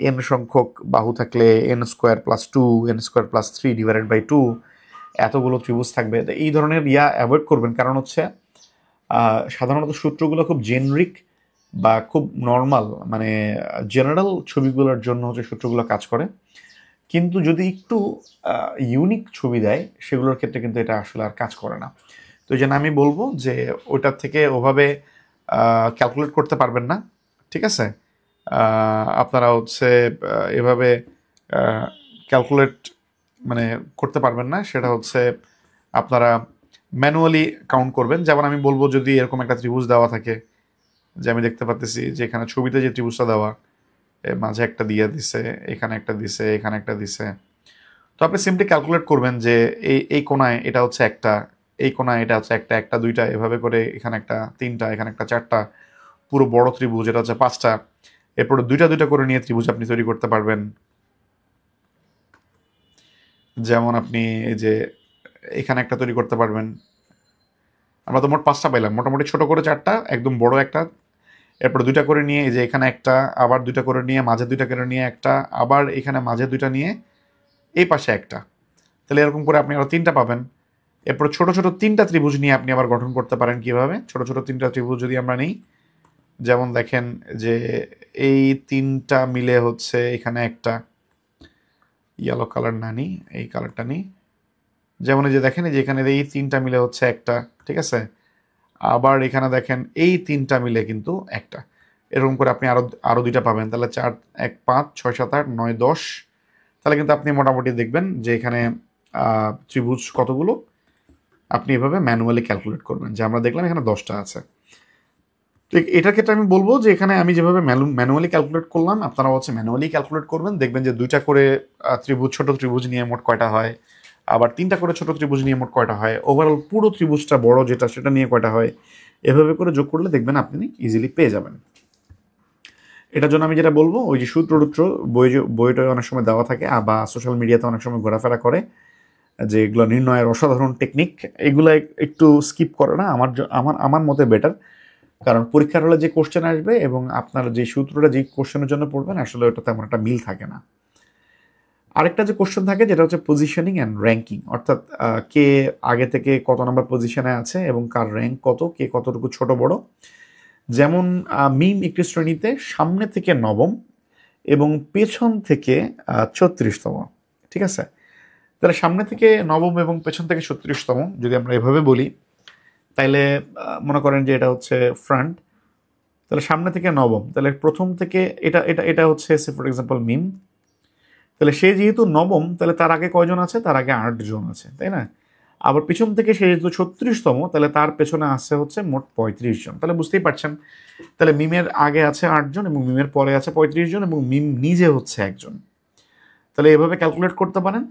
[SPEAKER 2] এন সংখ্যক বাহু থাকলে n² + 2 n²+3 ডিভাইডেড বাই 2 এতগুলো ত্রিভুজ থাকবে। তো এই ধরনের অ্যাভয়েড করবেন, কারণ হচ্ছে সাধারণত সূত্রগুলো খুব জেনারিক বা খুব নর্মাল, মানে জেনারেল ছবিগুলোর জন্য হচ্ছে সূত্রগুলো কাজ করে। কিন্তু যদি একটু ইউনিক ছবি দেয় সেগুলোর ক্ষেত্রে কিন্তু এটা আসলে আর কাজ করে না। তো এই জন্য আমি বলবো যে ওইটার থেকে ওভাবে ক্যালকুলেট করতে পারবেন না, ঠিক আছে? আপনারা হচ্ছে এভাবে ক্যালকুলেট মানে করতে পারবেন না, সেটা হচ্ছে আপনারা ম্যানুয়ালি কাউন্ট করবেন। যেমন আমি বলবো যদি এরকম একটা ত্রিভুজ দেওয়া থাকে, যে আমি দেখতে পাচ্ছি যে এখানে ছবিতে যে ত্রিভুজটা দেওয়া, মাঝে একটা দিয়ে দিছে, এখানে একটা দিছে, এখানে একটা দিছে, তো আপনি সিম্পলি ক্যালকুলেট করবেন যে এই কোণায় এটা হচ্ছে একটা, এই কোণায় এটা হচ্ছে একটা, একটা দুইটা, এভাবে করে এখানে একটা তিনটা, এখানে একটা চারটা, পুরো বড় ত্রিভুজ এটা হচ্ছে পাঁচটা। এরপরে দুইটা দুইটা করে নিয়ে ত্রিভুজ আপনি তৈরি করতে পারবেন। যেমন আপনি এই যে এখানে একটা তৈরি করতে পারবেন। আমরা তো মোট পাঁচটা পাইলাম, মোটামুটি ছোট করে চারটা, একদম বড় একটা, এরপর দুইটা করে নিয়ে এই যে এখানে একটা, আবার দুইটা করে নিয়ে মাঝে দুইটা করে নিয়ে একটা, আবার এখানে মাঝে দুইটা নিয়ে এই পাশে একটা, তাহলে এরকম করে আপনি আরো তিনটা পাবেন। এরপর ছোট ছোট তিনটা ত্রিভুজ নিয়ে আপনি আবার গঠন করতে পারেন। কিভাবে? ছোট ছোট তিনটা ত্রিভুজ যদি আমরা নিই, যেমন দেখেন যে এই তিনটা মিলে হচ্ছে এখানে একটা, ইয়েলো কালার না নিই, এই কালারটা নিই, যেমন এই যে দেখেন এই যে এখানে এই তিনটা মিলে হচ্ছে একটা, ঠিক আছে? আবার এখানে দেখেন এই তিনটা মিলে কিন্তু একটা, এরকম করে আপনি আরো আরো দুইটা পাবেন। তাহলে 4 1 5 6 7 8 9 10, তাহলে কিন্তু আপনি মোটামুটি দেখবেন যে এখানে ত্রিভুজ কতগুলো আপনি এভাবে ম্যানুয়ালি ক্যালকুলেট করবেন, যে আমরা দেখলাম এখানে 10টা আছে। তো এটার ক্ষেত্রে আমি বলবো যে এখানে আমি যেভাবে ম্যানুয়ালি ক্যালকুলেট করলাম আপনারা হচ্ছে ম্যানুয়ালি ক্যালকুলেট করবেন, দেখবেন যে দুইটা করে ত্রিভুজ, ছোট ত্রিভুজ নিয়ে মোট কয়টা হয়, আবার তিনটা করে ছোট ত্রিভুজ নিয়ে মোট কয়টা হয়, ওভারঅল পুরো ত্রিভুজটা বড় যেটা সেটা নিয়ে কয়টা হয়, এভাবে করে যোগ করলে দেখবেন আপনি ইজিলি পেয়ে যাবেন। এটার জন্য আমি যেটা বলবো, ওই যে সূত্র বইটা অনেক সময় দেওয়া থাকে, বা সোশ্যাল মিডিয়াতে অনেক সময় ঘোরাফেরা করে যে এগুলো নির্ণয়ের অসাধারণ টেকনিক, এগুলো একটু স্কিপ করে না আমার মতে বেটার। কারণ পরীক্ষার হলে যে কোশ্চেন আসবে এবং আপনার যে সূত্রটা যে কোশ্চেনের জন্য পড়বেন আসলে ওটা তেমন একটা মিল থাকে না। আরেকটা যে কোশ্চেন থাকে যেটা হচ্ছে পজিশনিং অ্যান্ড র্যাঙ্কিং, অর্থাৎ কে আগে থেকে কত নাম্বার পজিশনে আছে এবং কার র্যাঙ্ক কত, কে কতটুকু ছোট বড়। যেমন মিম একটি শ্রেণীতে সামনে থেকে নবম এবং পেছন থেকে 36তম, ঠিক আছে? তাহলে সামনে থেকে নবম এবং পেছন থেকে 36তম যদি আমরা এভাবে বলি, তাইলে মনে করেন যে এটা হচ্ছে ফ্রন্ট, তাহলে সামনে থেকে নবম, তাহলে প্রথম থেকে এটা এটা এটা হচ্ছে ফর এক্সাম্পল মিম, তাহলে সে যেহেতু নবম তাহলে তার আগে কয়জন আছে? তার আগে 8 জন আছে, তাই না? আবার পিছন থেকে সে যেহেতু 36তম তাহলে তার পেছনে আসছে হচ্ছে মোট 35 জন। তাহলে বুঝতেই পারছেন, তাহলে মিমের আগে আছে 8 জন এবং মিমের পরে আছে 35 জন এবং মিম নিজে হচ্ছে একজন। তাহলে এভাবে ক্যালকুলেট করতে পারেন,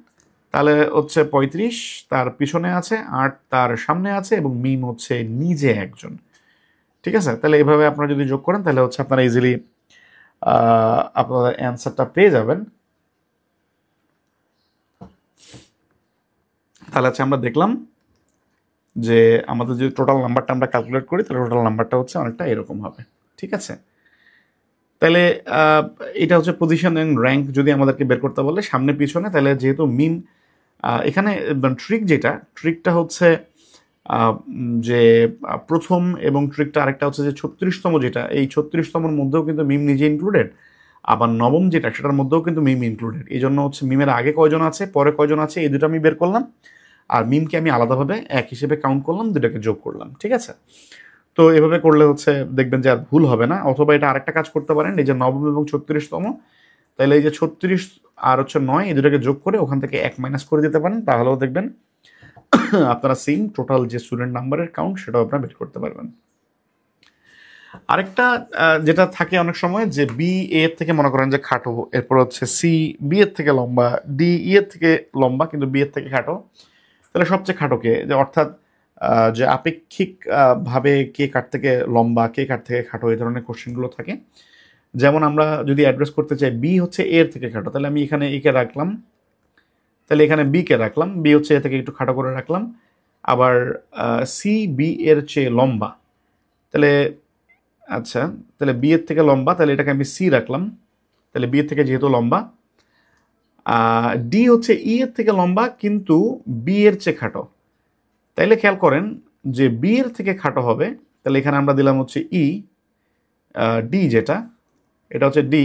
[SPEAKER 2] তাহলে হচ্ছে 35 তার পিছনে আছে, 8 তার সামনে আছে এবং মিম হচ্ছে নিজে একজন, ঠিক আছে? তাহলে এভাবে আপনারা যদি যোগ করেন তাহলে হচ্ছে আপনারা ইজিলি আপনারা অ্যান্সারটা পেয়ে যাবেন। তাহলে হচ্ছে আমরা দেখলাম যে আমাদের যদি টোটাল নাম্বারটা আমরা ক্যালকুলেট করি তাহলে টোটাল নাম্বারটা হচ্ছে অনেকটা এরকম হবে, ঠিক আছে? তাহলে এটা হচ্ছে পজিশন এন্ড র্যাঙ্ক যদি আমাদেরকে বের করতে বলে সামনে পিছনে, তাহলে যেহেতু মিম এখানে ট্রিকটা হচ্ছে যে প্রথম এবং ট্রিকটা আরেকটা হচ্ছে যে 36তম, যেটা এই 36তমর মধ্যেও কিন্তু মিম নিজে ইনক্লুডেড, আবার নবম যেটা সেটার মধ্যেও কিন্তু মিম ইনক্লুডেড। এই জন্য হচ্ছে মিমের আগে কয়জন আছে পরে কয়জন আছে এই দুটো আমি বের করলাম, আর মিমকে আমি আলাদাভাবে এক হিসেবে কাউন্ট করলাম, দুটাকে যোগ করলাম। ঠিক আছে, তো এভাবে করলে হচ্ছে দেখবেন যে আর ভুল হবে না। অথবা এটা আরেকটা কাজ করতে পারেন, এই যে নবম এবং 36তম, তাহলে এই যে 36 আর হচ্ছে 9 এই দুটাকে যোগ করে ওখান থেকে 1 মাইনাস করে দিতে পারেন, তাহলেও দেখবেন আপনারা সেম টোটাল যে স্টুডেন্ট নাম্বারের কাউন্ট সেটাও আপনারা বের করতে পারবেন। আরেকটা যেটা থাকে অনেক সময় যে বি এর থেকে মনে করেন যে খাটো, এরপর হচ্ছে সি বি এর থেকে লম্বা, ডি ই এর থেকে লম্বা কিন্তু বি এর থেকে খাটো, তাহলে সবচেয়ে খাটো কে, যে অর্থাৎ যে আপেক্ষিক ভাবে কে কার থেকে লম্বা কে কার থেকে খাটো, এই ধরনের কোশ্চেনগুলো থাকে। যেমন আমরা যদি অ্যাড্রেস করতে চাই বি হচ্ছে এ এর থেকে খাটো, তাহলে আমি এখানে এ কে রাখলাম, তাহলে এখানে বি কে রাখলাম, বি হচ্ছে এ থেকে একটু খাটো করে রাখলাম। আবার সি বি এর চেয়ে লম্বা, তাহলে আচ্ছা, তাহলে বি এর থেকে লম্বা, তাহলে এটাকে আমি সি রাখলাম, তাহলে বি এর থেকে যেহেতু লম্বা। ডি হচ্ছে ই এর থেকে লম্বা কিন্তু বি এর চেয়ে খাটো, তাইলে খেয়াল করেন যে বি এর থেকে খাটো হবে, তাহলে এখানে আমরা দিলাম হচ্ছে ই, ডি যেটা এটা হচ্ছে ডি,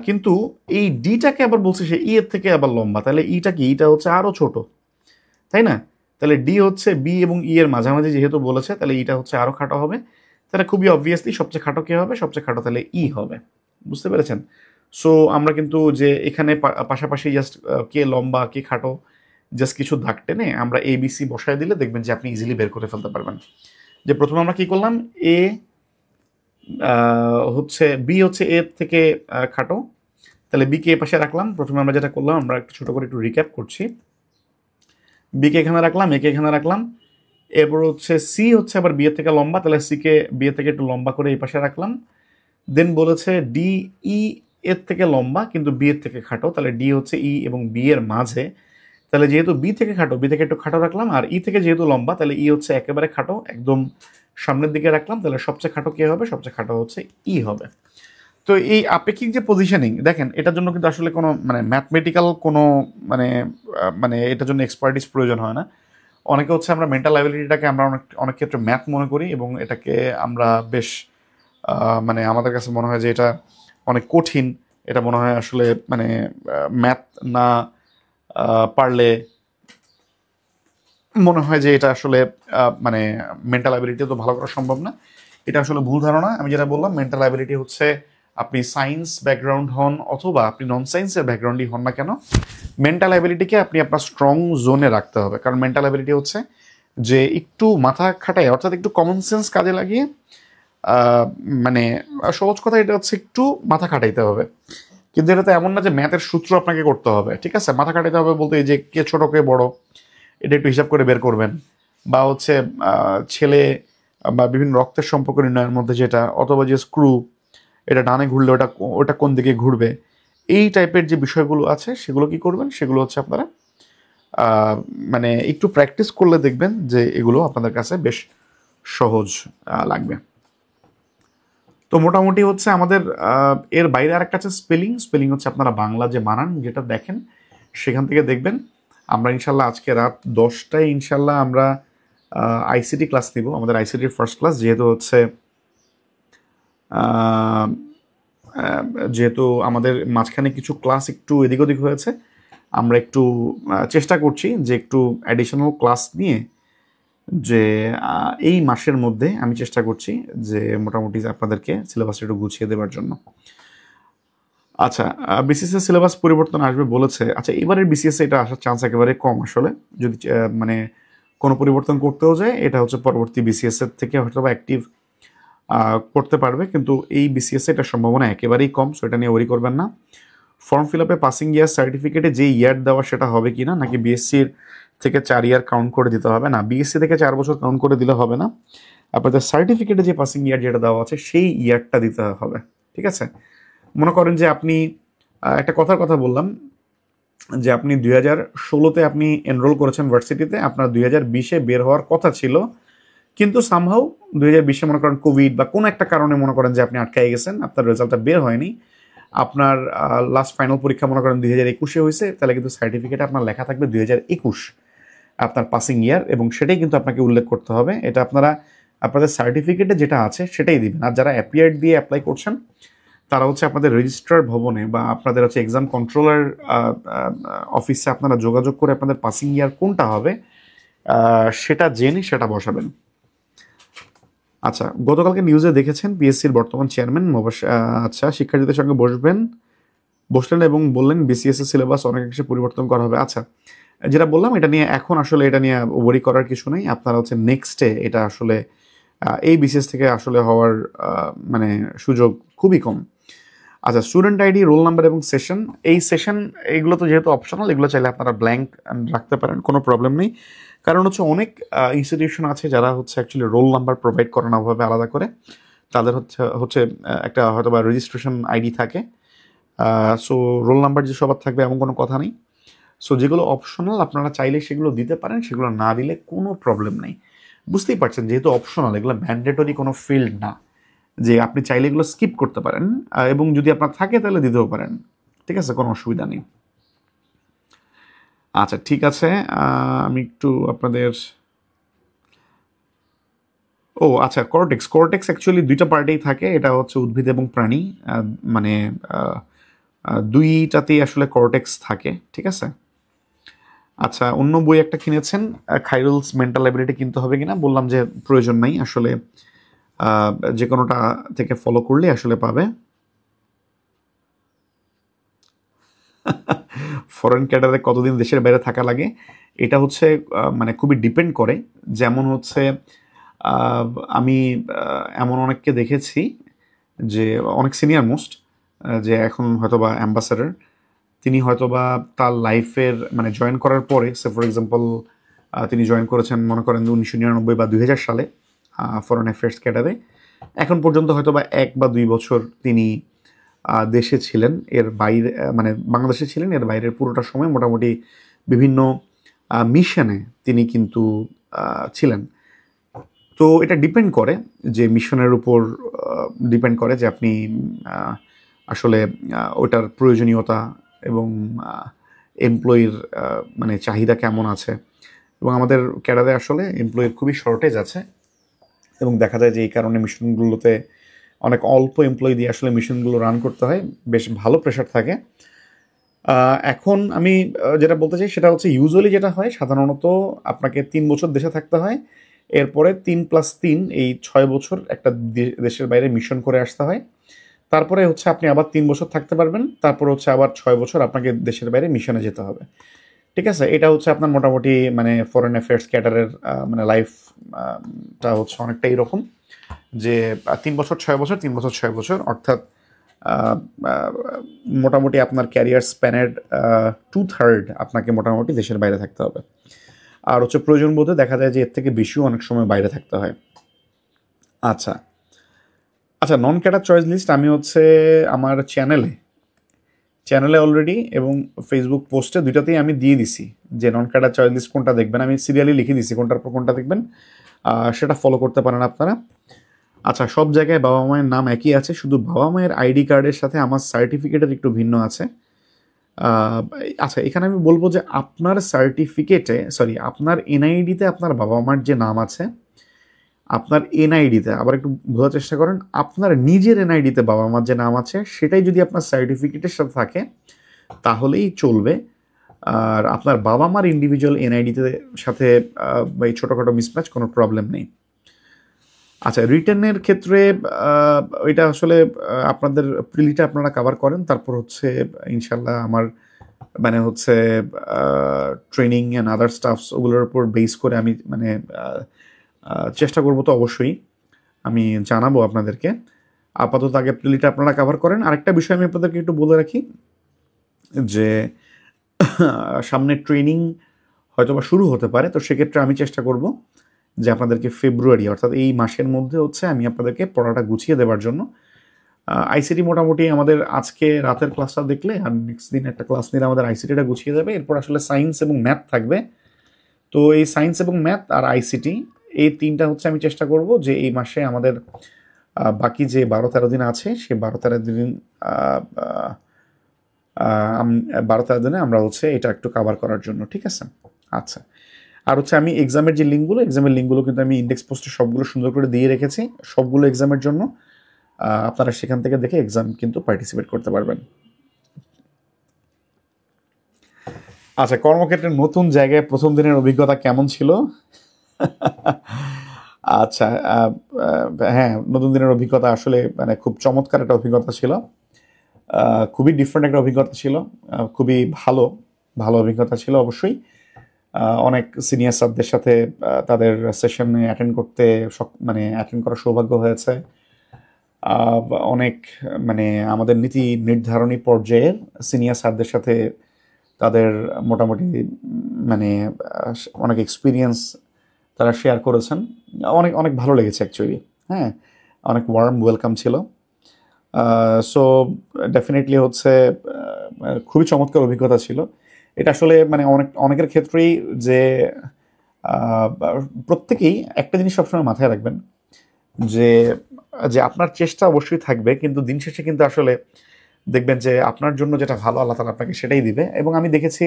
[SPEAKER 2] কিন্তু এই ডিটাকে আবার বলছে সে ই এর থেকে আবার লম্বা, তাহলে ইটা কি, ইটা হচ্ছে আরো ছোট, তাই না? তাহলে ডি হচ্ছে বি এবং ই এর মাঝামাঝি যেহেতু বলেছে, তাহলে ইটা হচ্ছে আরো খাটো হবে, তাহলে খুবই অবভিয়াসলি সবচেয়ে খাটো কে হবে, সবচেয়ে খাটো তাহলে ই হবে। বুঝতে পেরেছেন? সো আমরা কিন্তু যে এখানে পাশাপাশি জাস্ট কে লম্বা কে খাটো জাস্ট কিছু দাগ টেনে আমরা এ বি সি বসায় দিলে দেখবেন যে আপনি ইজিলি বের করে ফেলতে পারবেন। যে প্রথমে আমরা কি করলাম, এ হচ্ছে বি হচ্ছে এর থেকে খাটো, তাহলে বি কে এ পাশে রাখলাম। প্রথমে আমরা যেটা করলাম, আমরা একটু ছোট করে একটু রিক্যাপ করছি, বি কে এখানে রাখলাম, এ কে এখানে রাখলাম, এরপর হচ্ছে সি হচ্ছে আবার বি এর থেকে লম্বা, তাহলে সি কে বি এর থেকে একটু লম্বা করে এই পাশে রাখলাম। দেন বলেছে ডি ই এর থেকে লম্বা কিন্তু বি এর থেকে খাটো, তাহলে ডি হচ্ছে ই এবং বি এর মাঝে, তাহলে যেহেতু বি থেকে খাটো বি থেকে একটু খাটো রাখলাম, আর ই থেকে যেহেতু লম্বা তাহলে ই হচ্ছে একেবারে খাটো একদম সামনের দিকে রাখলাম, তাহলে সবচেয়ে খাটো কে হবে, সবচেয়ে খাটো হচ্ছে ই হবে। তো এই আপেক্ষিক যে পজিশনিং দেখেন, এটার জন্য কিন্তু আসলে কোনো মানে ম্যাথমেটিক্যাল কোনো মানে মানে এটার জন্য এক্সপার্টিস প্রয়োজন হয় না। অনেকে হচ্ছে আমরা মেন্টাল অ্যাবিলিটিটাকে আমরা অনেক অনেক ক্ষেত্রে ম্যাথ মনে করি এবং এটাকে আমরা বেশ মানে আমাদের কাছে মনে হয় যে এটা অনেক কঠিন, এটা মনে হয় আসলে মানে ম্যাথ না পারলে মনে হয় যে এটা আসলে মানে মেন্টাল অ্যাবিলিটি তো ভালো করা সম্ভব না। এটা আসলে ভুল ধারণা। আমি যেটা বললাম মেন্টাল অ্যাবিলিটি হচ্ছে আপনি সায়েন্স ব্যাকগ্রাউন্ড হন অথবা আপনি নন সায়েন্সের ব্যাকগ্রাউন্ডই হন না কেন, মেন্টাল অ্যাবিলিটিকে আপনি আপনার স্ট্রং জোনে রাখতে হবে। কারণ মেন্টাল অ্যাবিলিটি হচ্ছে যে একটু মাথা খাটায় অর্থাৎ একটু কমন সেন্স কাজে লাগিয়ে মানে সহজ কথা এটা হচ্ছে একটু মাথা খাটাইতে হবে। কিন্তু এটা তো এমন না যে ম্যাথের সূত্র আপনাকে করতে হবে, ঠিক আছে? মাথা খাটাইতে হবে বলতে এই যে কে ছোট কে বড় এটা একটু হিসাব করে বের করবেন, বা হচ্ছে ছেলে বা বিভিন্ন রক্তের সম্পর্ক নির্ণয়ের মধ্যে যেটা, অথবা যে স্ক্রু এটা ডানে ঘুরলে ওটা ওটা কোন দিকে ঘুরবে, এই টাইপের যে বিষয়গুলো আছে সেগুলো কি করবেন, সেগুলো হচ্ছে আপনারা মানে একটু প্র্যাকটিস করলে দেখবেন যে এগুলো আপনাদের কাছে বেশ সহজ লাগবে। তো মোটামুটি হচ্ছে আমাদের এর বাইরে আরেকটা আছে স্পেলিং হচ্ছে আপনারা বাংলা যে বানান যেটা দেখেন সেখান থেকে দেখবেন। আমরা ইনশাল্লাহ আজকে রাত 10টায় ইনশাল্লাহ আমরা আইসিটি ক্লাস নিব, আমাদের আইসিটির ফার্স্ট ক্লাস, যেহেতু আমাদের মাঝখানে কিছু ক্লাস একটু এদিক ওদিক হয়েছে, আমরা একটু চেষ্টা করছি যে একটু অ্যাডিশনাল ক্লাস নিয়ে যে এই মাসের মধ্যে আমি চেষ্টা করছি যে মোটামুটি আপনাদেরকে সিলেবাসটা একটু গুছিয়ে দেওয়ার জন্য। আচ্ছা, বিসিএস সিলেবাস পরিবর্তন আসবে বলেছে। আচ্ছা, এবারের বিসিএস এটা আসার চান্স একেবারে কম আসলে, যদি মানে কোনো পরিবর্তন করতেও যায় এটা হচ্ছে পরবর্তী বিসিএস এর থেকে হয়তো বা অ্যাক্টিভ করতে পারবে, কিন্তু এই বিসিএস এটার সম্ভাবনা একেবারেই কম, সো এটা নিয়ে ওয়ারি করবেন না। ফর্ম ফিল আপে পাসিং ইয়ার সার্টিফিকেটে যে ইয়ার দেওয়া সেটা হবে কি না, নাকি বিএসসির থেকে 4 ইয়ার কাউন্ট করে দিতে হবে? না, বিএসসি থেকে 4 বছর কাউন্ট করে দিলে হবে না, আপনাদের সার্টিফিকেটে যে পাসিং ইয়ার যেটা দেওয়া আছে সেই ইয়ারটা দিতে হবে, ঠিক আছে? মনে করেন যে আপনি একটা কথার কথা বললাম যে আপনি 2016-তে আপনি এনরোল করেছেন ভার্সিটিতে, আপনার 2020-এ বের হওয়ার কথা ছিল, কিন্তু সামহাউ 2020-এ মনে করেন কোভিড বা কোনো একটা কারণে মনে করেন যে আপনি আটকাই গেছেন, আপনার রেজাল্টটা বের হয়নি, আপনার লাস্ট ফাইনাল পরীক্ষা মনে করেন 2021-এ হয়েছে, তাহলে কিন্তু সার্টিফিকেটে আপনার লেখা থাকবে 2021 আপনার পাসিং ইয়ার, এবং সেটাই কিন্তু আপনাকে উল্লেখ করতে হবে। এটা আপনারা আপনাদের সার্টিফিকেটে যেটা আছে সেটাই দিবেন। আর যারা অ্যাপিয়ার্ড দিয়ে অ্যাপ্লাই করছেন তারা হচ্ছে আপনাদের রেজিস্ট্রার ভবনে বা আপনাদের হচ্ছে এক্সাম কন্ট্রোলার অফিসে আপনারা যোগাযোগ করে আপনাদের পাসিং ইয়ার কোনটা হবে সেটা জেনে সেটা বসাবেন। আচ্ছা, গতকালকে নিউজে দেখেছেন পিএসসির বর্তমান চেয়ারম্যান আচ্ছা শিক্ষার্থীদের সঙ্গে বসলেন এবং বললেন বিসিএস এর সিলেবাস অনেকাংশে পরিবর্তন করা হবে। আচ্ছা, যেটা বললাম এটা নিয়ে এখন আসলে এটা নিয়ে ওয়ারি করার কিছু নেই। আপনারা হচ্ছে নেক্সটে এটা আসলে এই বিসিএস থেকে আসলে হওয়ার মানে সুযোগ খুবই কম। আচ্ছা, স্টুডেন্ট আইডি, রোল নাম্বার এবং সেশন, এই সেশন এগুলো তো যেহেতু অপশনাল, এগুলো চাইলে আপনারা ব্ল্যাঙ্ক রাখতে পারেন, কোনো প্রবলেম নেই। কারণ হচ্ছে অনেক ইনস্টিটিউশন আছে যারা হচ্ছে অ্যাকচুয়ালি রোল নাম্বার প্রোভাইড করে না ওভাবে আলাদা করে, তাদের হচ্ছে একটা হয়তো বা রেজিস্ট্রেশন আইডি থাকে। সো রোল নাম্বার যে সবার থাকবে এমন কোনো কথা নেই। সো যেগুলো অপশনাল আপনারা চাইলে সেগুলো দিতে পারেন, সেগুলো না দিলে কোনো প্রবলেম নেই। বুঝতেই পারছেন যেহেতু অপশনাল, এগুলো ম্যান্ডেটরি কোনো ফিল্ড না যে আপনি চাইলে এগুলো স্কিপ করতে পারেন, এবং যদি আপনার থাকে তাহলে দিতেও পারেন, ঠিক আছে, কোনো অসুবিধা নেই। আচ্ছা ঠিক আছে, আমি একটু আপনাদের আচ্ছা, কর্টেক্স অ্যাকচুয়ালি দুইটা পার্টেই থাকে, এটা হচ্ছে উদ্ভিদ এবং প্রাণী, মানে দুইটাতেই আসলে কর্টেক্স থাকে, ঠিক আছে। আচ্ছা, অন্য বই একটা কিনেছেন, খাইরুলস মেন্টাল অ্যাবিলিটি কিনতে হবে কিনা, বললাম যে প্রয়োজন নাই আসলে, যে কোনোটা থেকে ফলো করলে আসলে পাবে। ফরেন ক্যাডারে কতদিন দেশের বাইরে থাকা লাগে, এটা হচ্ছে মানে খুবই ডিপেন্ড করে। যেমন হচ্ছে আমি এমন অনেককে দেখেছি যে অনেক সিনিয়র মোস্ট, যে এখন হয়তোবা অ্যাম্বাসাডার, তিনি হয়তোবা তার লাইফের মানে জয়েন করার পরে, সে ফর এক্সাম্পল তিনি জয়েন করেছেন মনে করেন 1999 বা 2000 সালে ফরেন অ্যাফেয়ার্স ক্যাডারে, এখন পর্যন্ত হয়তোবা 1 বা 2 বছর তিনি দেশে ছিলেন, এর বাইরে মানে বাংলাদেশে ছিলেন, এর বাইরের পুরোটা সময় মোটামুটি বিভিন্ন মিশনে তিনি কিন্তু ছিলেন। তো এটা ডিপেন্ড করে যে মিশনের উপর ডিপেন্ড করে যে আপনি আসলে ওটার প্রয়োজনীয়তা এবং এমপ্লয়ির মানে চাহিদা কেমন আছে, এবং আমাদের ক্যাডারে আসলে এমপ্লয়ির খুবই শর্টেজ আছে, এবং দেখা যায় যে এই কারণে মিশনগুলোতে অনেক অল্প এমপ্লয়ি দিয়ে আসলে মিশনগুলো রান করতে হয়, বেশ ভালো প্রেশার থাকে। এখন আমি যেটা বলতে চাই সেটা হচ্ছে ইউজুয়ালি যেটা হয় সাধারণত আপনাকে 3 বছর দেশে থাকতে হয়, এরপরে 3+3 এই 6 বছর একটা দেশের বাইরে মিশন করে আসতে হয়, তারপরে হচ্ছে আপনি আবার 3 বছর থাকতে পারবেন, তারপর হচ্ছে আবার 6 বছর আপনাকে দেশের বাইরে মিশনে যেতে হবে, ঠিক আছে। এটা হচ্ছে আপনার মোটামুটি মানে ফরেন অ্যাফেয়ার্স ক্যাডারের মানে লাইফটা হচ্ছে অনেকটা এরকম যে 3 বছর 6 বছর 3 বছর 6 বছর, অর্থাৎ মোটামুটি আপনার ক্যারিয়ার স্প্যানের 2/3 আপনাকে মোটামুটি দেশের বাইরে থাকতে হবে। আর হচ্ছে প্রয়োজন বোধে দেখা যায় যে এর থেকে বেশিও অনেক সময় বাইরে থাকতে হয়। আচ্ছা আচ্ছা, নন ক্যাডার চয়েস লিস্ট আমি হচ্ছে আমার চ্যানেলে অলরেডি এবং ফেসবুক পোস্টে দুইটাতেই আমি দিয়ে দিছি যে নন ক্যাডার চয়েস লিস্ট কোনটা দেখবেন, আমি সিরিয়ালি লিখে দিছি কোনটার পর কোনটা দেখবেন, সেটা ফলো করতে পারেন আপনারা। আচ্ছা, সব জায়গায় বাবা মায়ের নাম একই আছে, শুধু বাবা মায়ের আইডি কার্ডের সাথে আমার সার্টিফিকেটের একটু ভিন্ন আছে। আচ্ছা, এখানে আমি বলবো যে আপনার সার্টিফিকেটে আপনার এনআইডিতে আপনার বাবা মার যে নাম আছে, আপনার এনআইডিতে আবার একটু বোঝার চেষ্টা করেন, আপনার নিজের এনআইডিতে বাবা মার যে নাম আছে সেটাই যদি আপনার সার্টিফিকেটের সাথে থাকে তাহলেই চলবে। আর আপনার বাবা মার ইন্ডিভিজুয়াল এনআইডিতে সাথে এই ছোটোখাটো মিসম্যাচ কোনো প্রবলেম নেই। আচ্ছা, রিটার্নের ক্ষেত্রে এটা আসলে আপনাদের প্রিলিটা আপনারা কভার করেন, তারপর হচ্ছে ইনশাল্লাহ আমার মানে হচ্ছে ট্রেনিং অ্যান্ড আদার স্টাফস ওগুলোর উপর বেস করে আমি মানে চেষ্টা করবো তো অবশ্যই আমি জানাবো আপনাদেরকে। আপাতত আগে প্রিলিটা আপনারা কভার করেন। আরেকটা বিষয় আমি আপনাদেরকে একটু বলে রাখি যে সামনে ট্রেনিং হয়তো বা শুরু হতে পারে, তো সেক্ষেত্রে আমি চেষ্টা করব যে আপনাদেরকে ফেব্রুয়ারি অর্থাৎ এই মাসের মধ্যে হচ্ছে আমি আপনাদেরকে পড়াটা গুছিয়ে দেওয়ার জন্য আইসিটি মোটামুটি আমাদের আজকে রাতের ক্লাসটা দেখলে আর নেক্সট দিন একটা ক্লাস নিলে আমাদের আইসিটিটা গুছিয়ে যাবে, এরপর আসলে সায়েন্স এবং ম্যাথ থাকবে। তো এই সায়েন্স এবং ম্যাথ আর আইসিটি এই তিনটা হচ্ছে আমি চেষ্টা করব যে এই মাসে আমাদের বাকি যে 12-13 দিন আছে সেই 12-13 দিন 12-13 দিনে আমরা হচ্ছে এটা একটু কভার করার জন্য, ঠিক আছে। আচ্ছা, আর হচ্ছে আমি এক্সামের লিঙ্কগুলো কিন্তু আমি ইন্ডেক্স পোস্টে সবগুলো সুন্দর করে দিয়ে রেখেছি সবগুলো এক্সামের জন্য। আপনারা সেখান থেকে দেখে এক্সাম কিন্তু পার্টিসিপেট করতে পারবেন। আচ্ছা, কর্মক্ষেত্রে নতুন জায়গায় প্রথম দিনের অভিজ্ঞতা কেমন ছিল? আচ্ছা, হ্যাঁ, নতুন দিনের অভিজ্ঞতা আসলে মানে খুব চমৎকার একটা অভিজ্ঞতা ছিল। খুবই ডিফারেন্ট একটা অভিজ্ঞতা ছিল। খুবই ভালো ভালো অভিজ্ঞতা ছিল অবশ্যই। অনেক সিনিয়র স্যারদের সাথে তাদের সেশনে অ্যাটেন্ড করার সৌভাগ্য হয়েছে। অনেক মানে আমাদের নীতি নির্ধারণী পর্যায়ের সিনিয়র স্যারদের সাথে তাদের মোটামুটি মানে অনেক এক্সপিরিয়েন্স তারা শেয়ার করেছেন। অনেক অনেক ভালো লেগেছে অ্যাকচুয়ালি। হ্যাঁ, অনেক ওয়ার্ম ওয়েলকাম ছিল। সো ডেফিনেটলি হচ্ছে খুবই চমৎকার অভিজ্ঞতা ছিল। এটা আসলে মানে অনেকের ক্ষেত্রেই যে প্রত্যেকেই একটা জিনিস সবসময় মাথায় রাখবেন যে যে আপনার চেষ্টা অবশ্যই থাকবে, কিন্তু দিন শেষে কিন্তু আসলে দেখবেন যে আপনার জন্য যেটা ভালো আল্লাহ তাআলা আপনাকে সেটাই দিবে। এবং আমি দেখেছি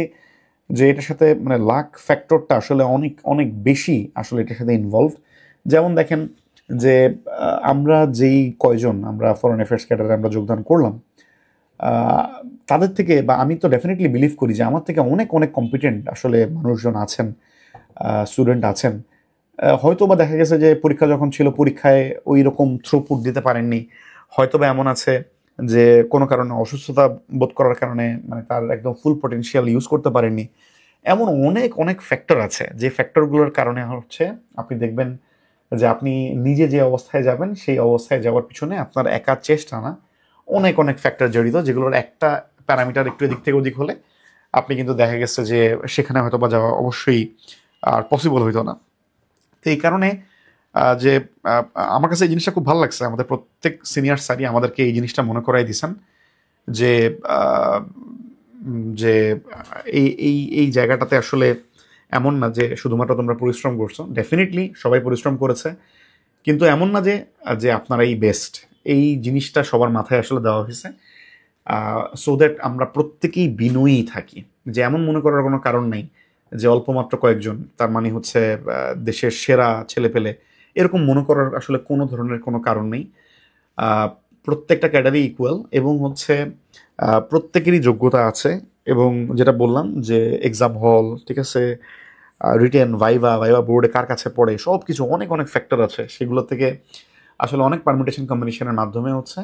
[SPEAKER 2] যে এটার সাথে মানে লাক ফ্যাক্টরটা আসলে অনেক অনেক বেশি আসলে এটার সাথে ইনভলভড। যেমন দেখেন যে আমরা যেই কয়জন আমরা ফরেন অ্যাফেয়ার্স ক্যাডারে আমরা যোগদান করলাম, তাদের থেকে বা আমি তো ডেফিনেটলি বিলিভ করি যে আমার থেকে অনেক অনেক কম্পিটেন্ট আসলে মানুষজন আছেন, স্টুডেন্ট আছেন। হয়তো বা দেখা গেছে যে পরীক্ষা যখন ছিল পরীক্ষায় ওই রকম থ্রুপুট দিতে পারেননি, হয়তো বা এমন আছে যে কোনো কারণে অসুস্থতা বোধ করার কারণে মানে তার একদম ফুল পটেনশিয়াল ইউজ করতে পারেননি। এমন অনেক অনেক ফ্যাক্টর আছে যে ফ্যাক্টরগুলোর কারণে হচ্ছে আপনি দেখবেন যে আপনি নিজে যে অবস্থায় যাবেন সেই অবস্থায় যাওয়ার পিছনে আপনার একা চেষ্টা না, অনেক অনেক ফ্যাক্টর জড়িত, যেগুলোর একটা প্যারামিটার একটু এদিক থেকে ওদিক হলে আপনি কিন্তু দেখা গেছে যে সেখানে হয়তো বা যাওয়া অবশ্যই আর পসিবল হইতো না। তো এই কারণে যে আমার কাছে এই জিনিসটা খুব ভালো লাগছে, আমাদের প্রত্যেক সিনিয়র স্যারই আমাদেরকে এই জিনিসটা মনে করাই দিয়েছেন যে যে এই এই এই জায়গাটাতে আসলে এমন না যে শুধুমাত্র তোমরা পরিশ্রম করছো, ডেফিনেটলি সবাই পরিশ্রম করেছে, কিন্তু এমন না যে যে আপনারা এই বেস্ট, এই জিনিসটা সবার মাথায় আসলে দেওয়া হয়েছে সো দ্যাট আমরা প্রত্যেকেই বিনয়ী থাকি। যে এমন মনে করার কোনো কারণ নেই যে অল্পমাত্র কয়েকজন তার মানে হচ্ছে দেশের সেরা ছেলেপেলে, এরকম মনে করার আসলে কোনো ধরনের কোনো কারণ নেই। প্রত্যেকটা ক্যাডারই ইকুয়াল এবং হচ্ছে প্রত্যেকেরই যোগ্যতা আছে। এবং যেটা বললাম যে এক্সাম হল, ঠিক আছে, রিটেন, ভাইভা বোর্ডে কার কাছে পড়ে, সব কিছু অনেক অনেক ফ্যাক্টর আছে, সেগুলো থেকে আসলে অনেক পারমিটেশন কম্বিনেশনের মাধ্যমে হচ্ছে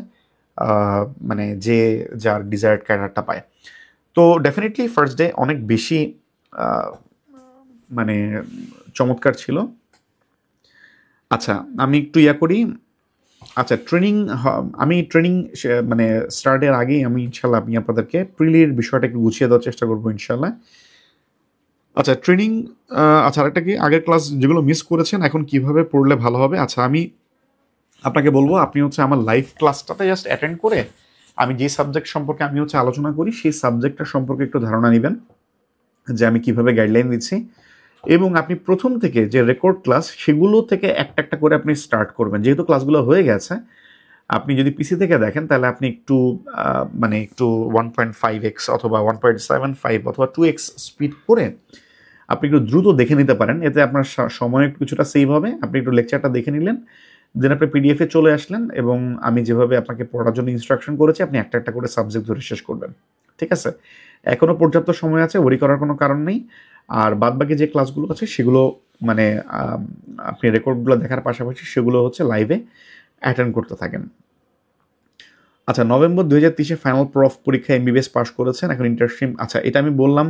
[SPEAKER 2] মানে যে যার ডিজায়ার্ড ক্যাডারটা পায়। তো ডেফিনেটলি ফার্স্ট ডে অনেক বেশি মানে চমৎকার ছিল। আচ্ছা, আমি একটু করি। আচ্ছা, আমি ট্রেনিং মানে স্টার্টের আগেই আমি ইনশাল্লাহ আমি আপনাদেরকে প্রিলির বিষয়টা একটু গুছিয়ে দেওয়ার চেষ্টা করবো ইনশাল্লাহ। আচ্ছা, ট্রেনিং। আচ্ছা, আরেকটা কি, আগের ক্লাস যেগুলো মিস করেছেন এখন কিভাবে পড়লে ভালো হবে। আচ্ছা, আমি আপনাকে বলবো আপনি হচ্ছে আমার লাইভ ক্লাসটাতে জাস্ট অ্যাটেন্ড করে আমি যে সাবজেক্ট সম্পর্কে আমি হচ্ছে আলোচনা করি সেই সাবজেক্টটা সম্পর্কে একটু ধারণা নেবেন যে আমি কিভাবে গাইডলাইন দিচ্ছি, এবং আপনি প্রথম থেকে যে রেকর্ড ক্লাস সেগুলো থেকে একটা একটা করে আপনি স্টার্ট করবেন। যেহেতু ক্লাসগুলো হয়ে গেছে, আপনি যদি পিসি থেকে দেখেন তাহলে আপনি একটু মানে একটু 1.5x অথবা 1.75 অথবা 2x স্পিড করে আপনি একটু দ্রুত দেখে নিতে পারেন, এতে আপনার সময় কিছুটা সেভ হবে। আপনি একটু লেকচারটা দেখে নিলেন, দেন আপনি পিডিএফে চলে আসলেন এবং আমি যেভাবে আপনাকে পড়ার জন্য ইনস্ট্রাকশন করেছি আপনি একটা একটা করে সাবজেক্ট ধরে শেষ করবেন। ঠিক আছে, এখনও পর্যাপ্ত সময় আছে, ওরি করার কোনো কারণ নেই। আর বাদবাকি যে ক্লাসগুলো আছে সেগুলো মানে আপনি রেকর্ডগুলো দেখার পাশাপাশি সেগুলো হচ্ছে লাইভে অ্যাটেন্ড করতে থাকেন। আচ্ছা, নভেম্বর 2023 ফাইনাল পরীক্ষা এমবিবিএস পাস করেছেন, এখন ইন্টার্নশিপ। আচ্ছা, এটা আমি বললাম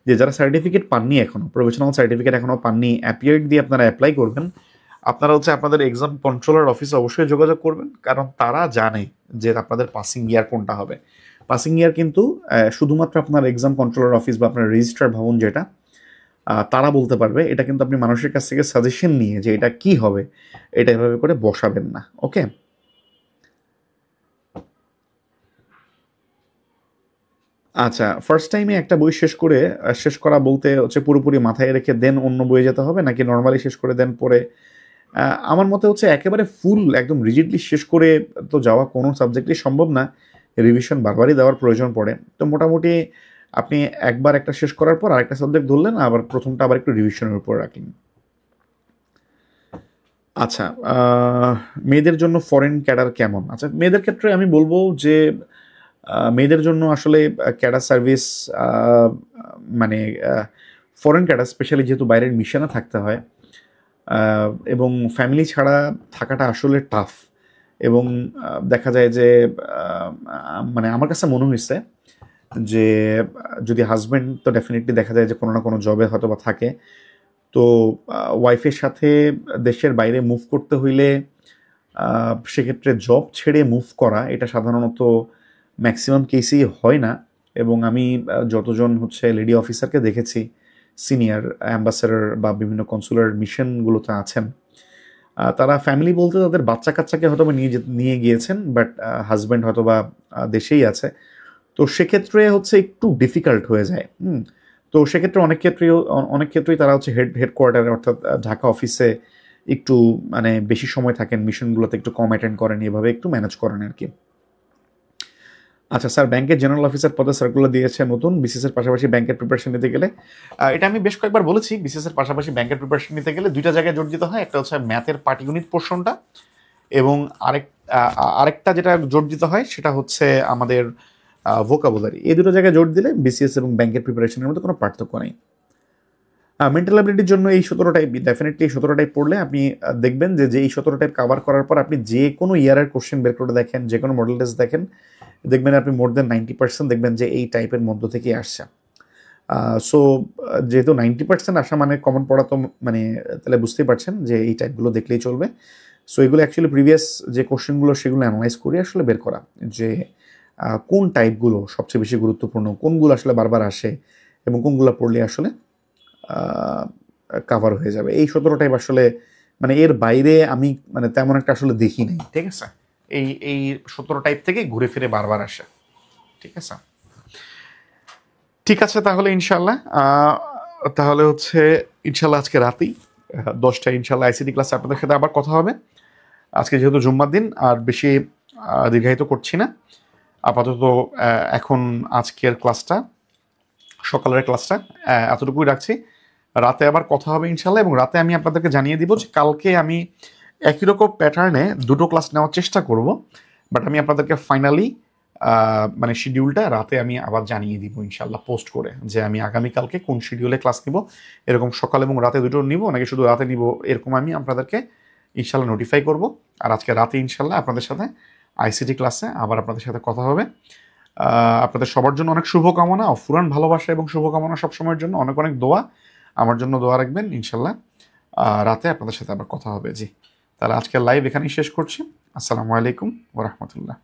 [SPEAKER 2] যে যারা সার্টিফিকেট পাননি, এখনও প্রফেশনাল সার্টিফিকেট এখনও পাননি, অ্যাপিয়ার্ড দিয়ে আপনারা অ্যাপ্লাই করবেন। আপনারা হচ্ছে আপনাদের এক্সাম কন্ট্রোলার অফিসে অবশ্যই যোগাযোগ করবেন, কারণ তারা জানে যে আপনাদের পাসিং ইয়ার কোনটা হবে। পাসিং ইয়ার কিন্তু শুধুমাত্র আপনার এক্সাম কন্ট্রোলার অফিস বা আপনার রেজিস্ট্রার ভবন যেটা, তারা বলতে পারবে। এটা কিন্তু আপনি মানুষের কাছ থেকে সাজেশন নিয়ে যে এটা কি হবে এটা এভাবে করে বসাবেন না। ওকে। আচ্ছা, ফার্স্ট টাইমে একটা বই শেষ করা বলতে হচ্ছে পুরোপুরি মাথায় রেখে দেন অন্য বইয়ে যেতে হবে, নাকি নর্মালি শেষ করে দেন পরে? আমার মতে হচ্ছে একেবারে ফুল একদম রিজিডলি শেষ করে তো যাওয়া কোনো সাবজেক্টই সম্ভব না, রিভিশন বারবারই দেওয়ার প্রয়োজন পড়ে। তো মোটামুটি আপনি একবার একটা শেষ করার পর আরেকটা সাবজেক্ট ধরলেন, আবার প্রথমটা আবার একটু রিভিশনের উপর রাখলেন। আচ্ছা, মেয়েদের জন্য ফরেন ক্যাডার কেমন? আচ্ছা, মেয়েদের ক্ষেত্রে আমি বলবো যে মেয়েদের জন্য আসলে ক্যাডার সার্ভিস মানে ফরেন ক্যাডার স্পেশালি যেহেতু বাইরের মিশনে থাকতে হয় এবং ফ্যামিলি ছাড়া থাকাটা আসলে টাফ এবং দেখা যায় যে মানে আমার কাছে মনে হয়েছে যে যদি হাজব্যান্ড তো ডেফিনেটলি দেখা যায় যে কোনো না কোনো জবে হয়তো বা থাকে, তো ওয়াইফের সাথে দেশের বাইরে মুভ করতে হইলে সেক্ষেত্রে জব ছেড়ে মুভ করা এটা সাধারণত ম্যাক্সিমাম কেসেই হয় না। এবং আমি যতজন হচ্ছে লেডি অফিসারকে দেখেছি সিনিয়র অ্যাম্বাসেডর বা বিভিন্ন কনসুলার মিশনগুলোতে আছেন, তারা ফ্যামিলি বলতে তাদের বাচ্চা কাচ্চাকে হয়তো বা নিয়ে গিয়েছেন, বাট হাজব্যান্ড হয়তো বা দেশেই আছে। তো সেক্ষেত্রে হচ্ছে একটু ডিফিকাল্ট হয়ে যায়। তো সেক্ষেত্রে অনেক ক্ষেত্রেই তারা হচ্ছে হেডকোয়ার্টারে অর্থাৎ ঢাকা অফিসে একটু মানে বেশি সময় থাকেন, মিশনগুলোতে একটু কম অ্যাটেন্ড করেন, এভাবে একটু ম্যানেজ করেন আর কি। আচ্ছা স্যার, ব্যাংকের জেনারেল অফিসার পদে সার্কুলার দিয়েছে নতুন, বিসিএস এর পাশাপাশি ব্যাংকের প্রিপারেশন নিতে গেলে। এটা আমি বেশ কয়েকবার বলেছি, বিসিএস এর পাশাপাশি ব্যাংকের প্রিপারেশন নিতে গেলে দুইটা জায়গায় জোর দিতে হয়। একটা হচ্ছে ম্যাথের পাটিগণিত পোর্শনটা, এবং আরেকটা যেটা জোর দিতে হয় সেটা হচ্ছে আমাদের ভোকাবুলারি। এই দুটো জায়গায় জোর দিলে বিসিএস এবং ব্যাংকের প্রিপারেশনের মধ্যে কোনো পার্থক্য নেই। মেন্টাল অ্যাবিলিটির জন্য এই 17 টাইপ, ডেফিনেটলি এই 17 টাইপ পড়লে আপনি দেখবেন যে এই 17 টাইপ কভার করার পর আপনি যে কোনো ইয়ারের কোশ্চেন বের করে দেখেন, যে কোনো মডেল টেস্ট দেখেন, দেখবেন আপনি মোর দেন 90% দেখবেন যে এই টাইপের মধ্য থেকেই আসছে। সো যেহেতু 90% আসা মানে কমন পড়া, তো মানে তাহলে বুঝতেই পারছেন যে এই টাইপগুলো দেখলেই চলবে। সো এগুলো অ্যাকচুয়ালি প্রিভিয়াস যে কোশ্চেনগুলো সেগুলো অ্যানালাইজ করে আসলে বের করা যে কোন টাইপগুলো সবচেয়ে বেশি গুরুত্বপূর্ণ, কোনগুলো আসলে বারবার আসে এবং কোনগুলো পড়লে আসলে কাভার হয়ে যাবে। এই 17 টাইপ আসলে মানে এর বাইরে আমি মানে তেমন একটা আসলে দেখি নাই, ঠিক আছে? এই 17 টাইপ থেকে ঘুরে ফিরে বারবার আসে, ঠিক আছে? ঠিক আছে, তাহলে ইনশাল্লাহ তাহলে হচ্ছে ইনশাল্লাহ আজকে রাতেই 10টায় ইনশাল্লাহ আইসিটি ক্লাসে আপনাদের সাথে আবার কথা হবে। আজকে যেহেতু জুম্মার দিন আর বেশি দীর্ঘায়িত করছি না, আপাতত এখন আজকের ক্লাসটা, সকালের ক্লাসটা এতটুকুই রাখছি। রাতে আবার কথা হবে ইনশাল্লাহ, এবং রাতে আমি আপনাদেরকে জানিয়ে দিব যে কালকে আমি একই রকম প্যাটার্নে দুটো ক্লাস নেওয়ার চেষ্টা করব, বাট আমি আপনাদেরকে ফাইনালি মানে শিডিউলটা রাতে আমি আবার জানিয়ে দিব ইনশাল্লাহ পোস্ট করে, যে আমি আগামীকালকে কোন শিডিউলে ক্লাস নিব। এরকম সকাল এবং রাতে দুটো নিব নাকি শুধু রাতে নিব, এরকম আমি আপনাদেরকে ইনশাল্লাহ নোটিফাই করব। আর আজকে রাতে ইনশাল্লাহ আপনাদের সাথে আইসিটি ক্লাসে আবার আপনাদের সাথে কথা হবে। আপনাদের সবার জন্য অনেক শুভকামনা, অফুরান ভালোবাসা এবং শুভকামনা সবসময়ের জন্য, অনেক অনেক দোয়া আমার জন্য দোয়া রাখবেন ইনশাল্লাহ। রাতে আপনাদের সাথে আবার কথা হবে। জি, তাহলে আজকের লাইভ এখানেই শেষ করছি। আসসালামু আলাইকুম ওয়া রাহমাতুল্লাহ।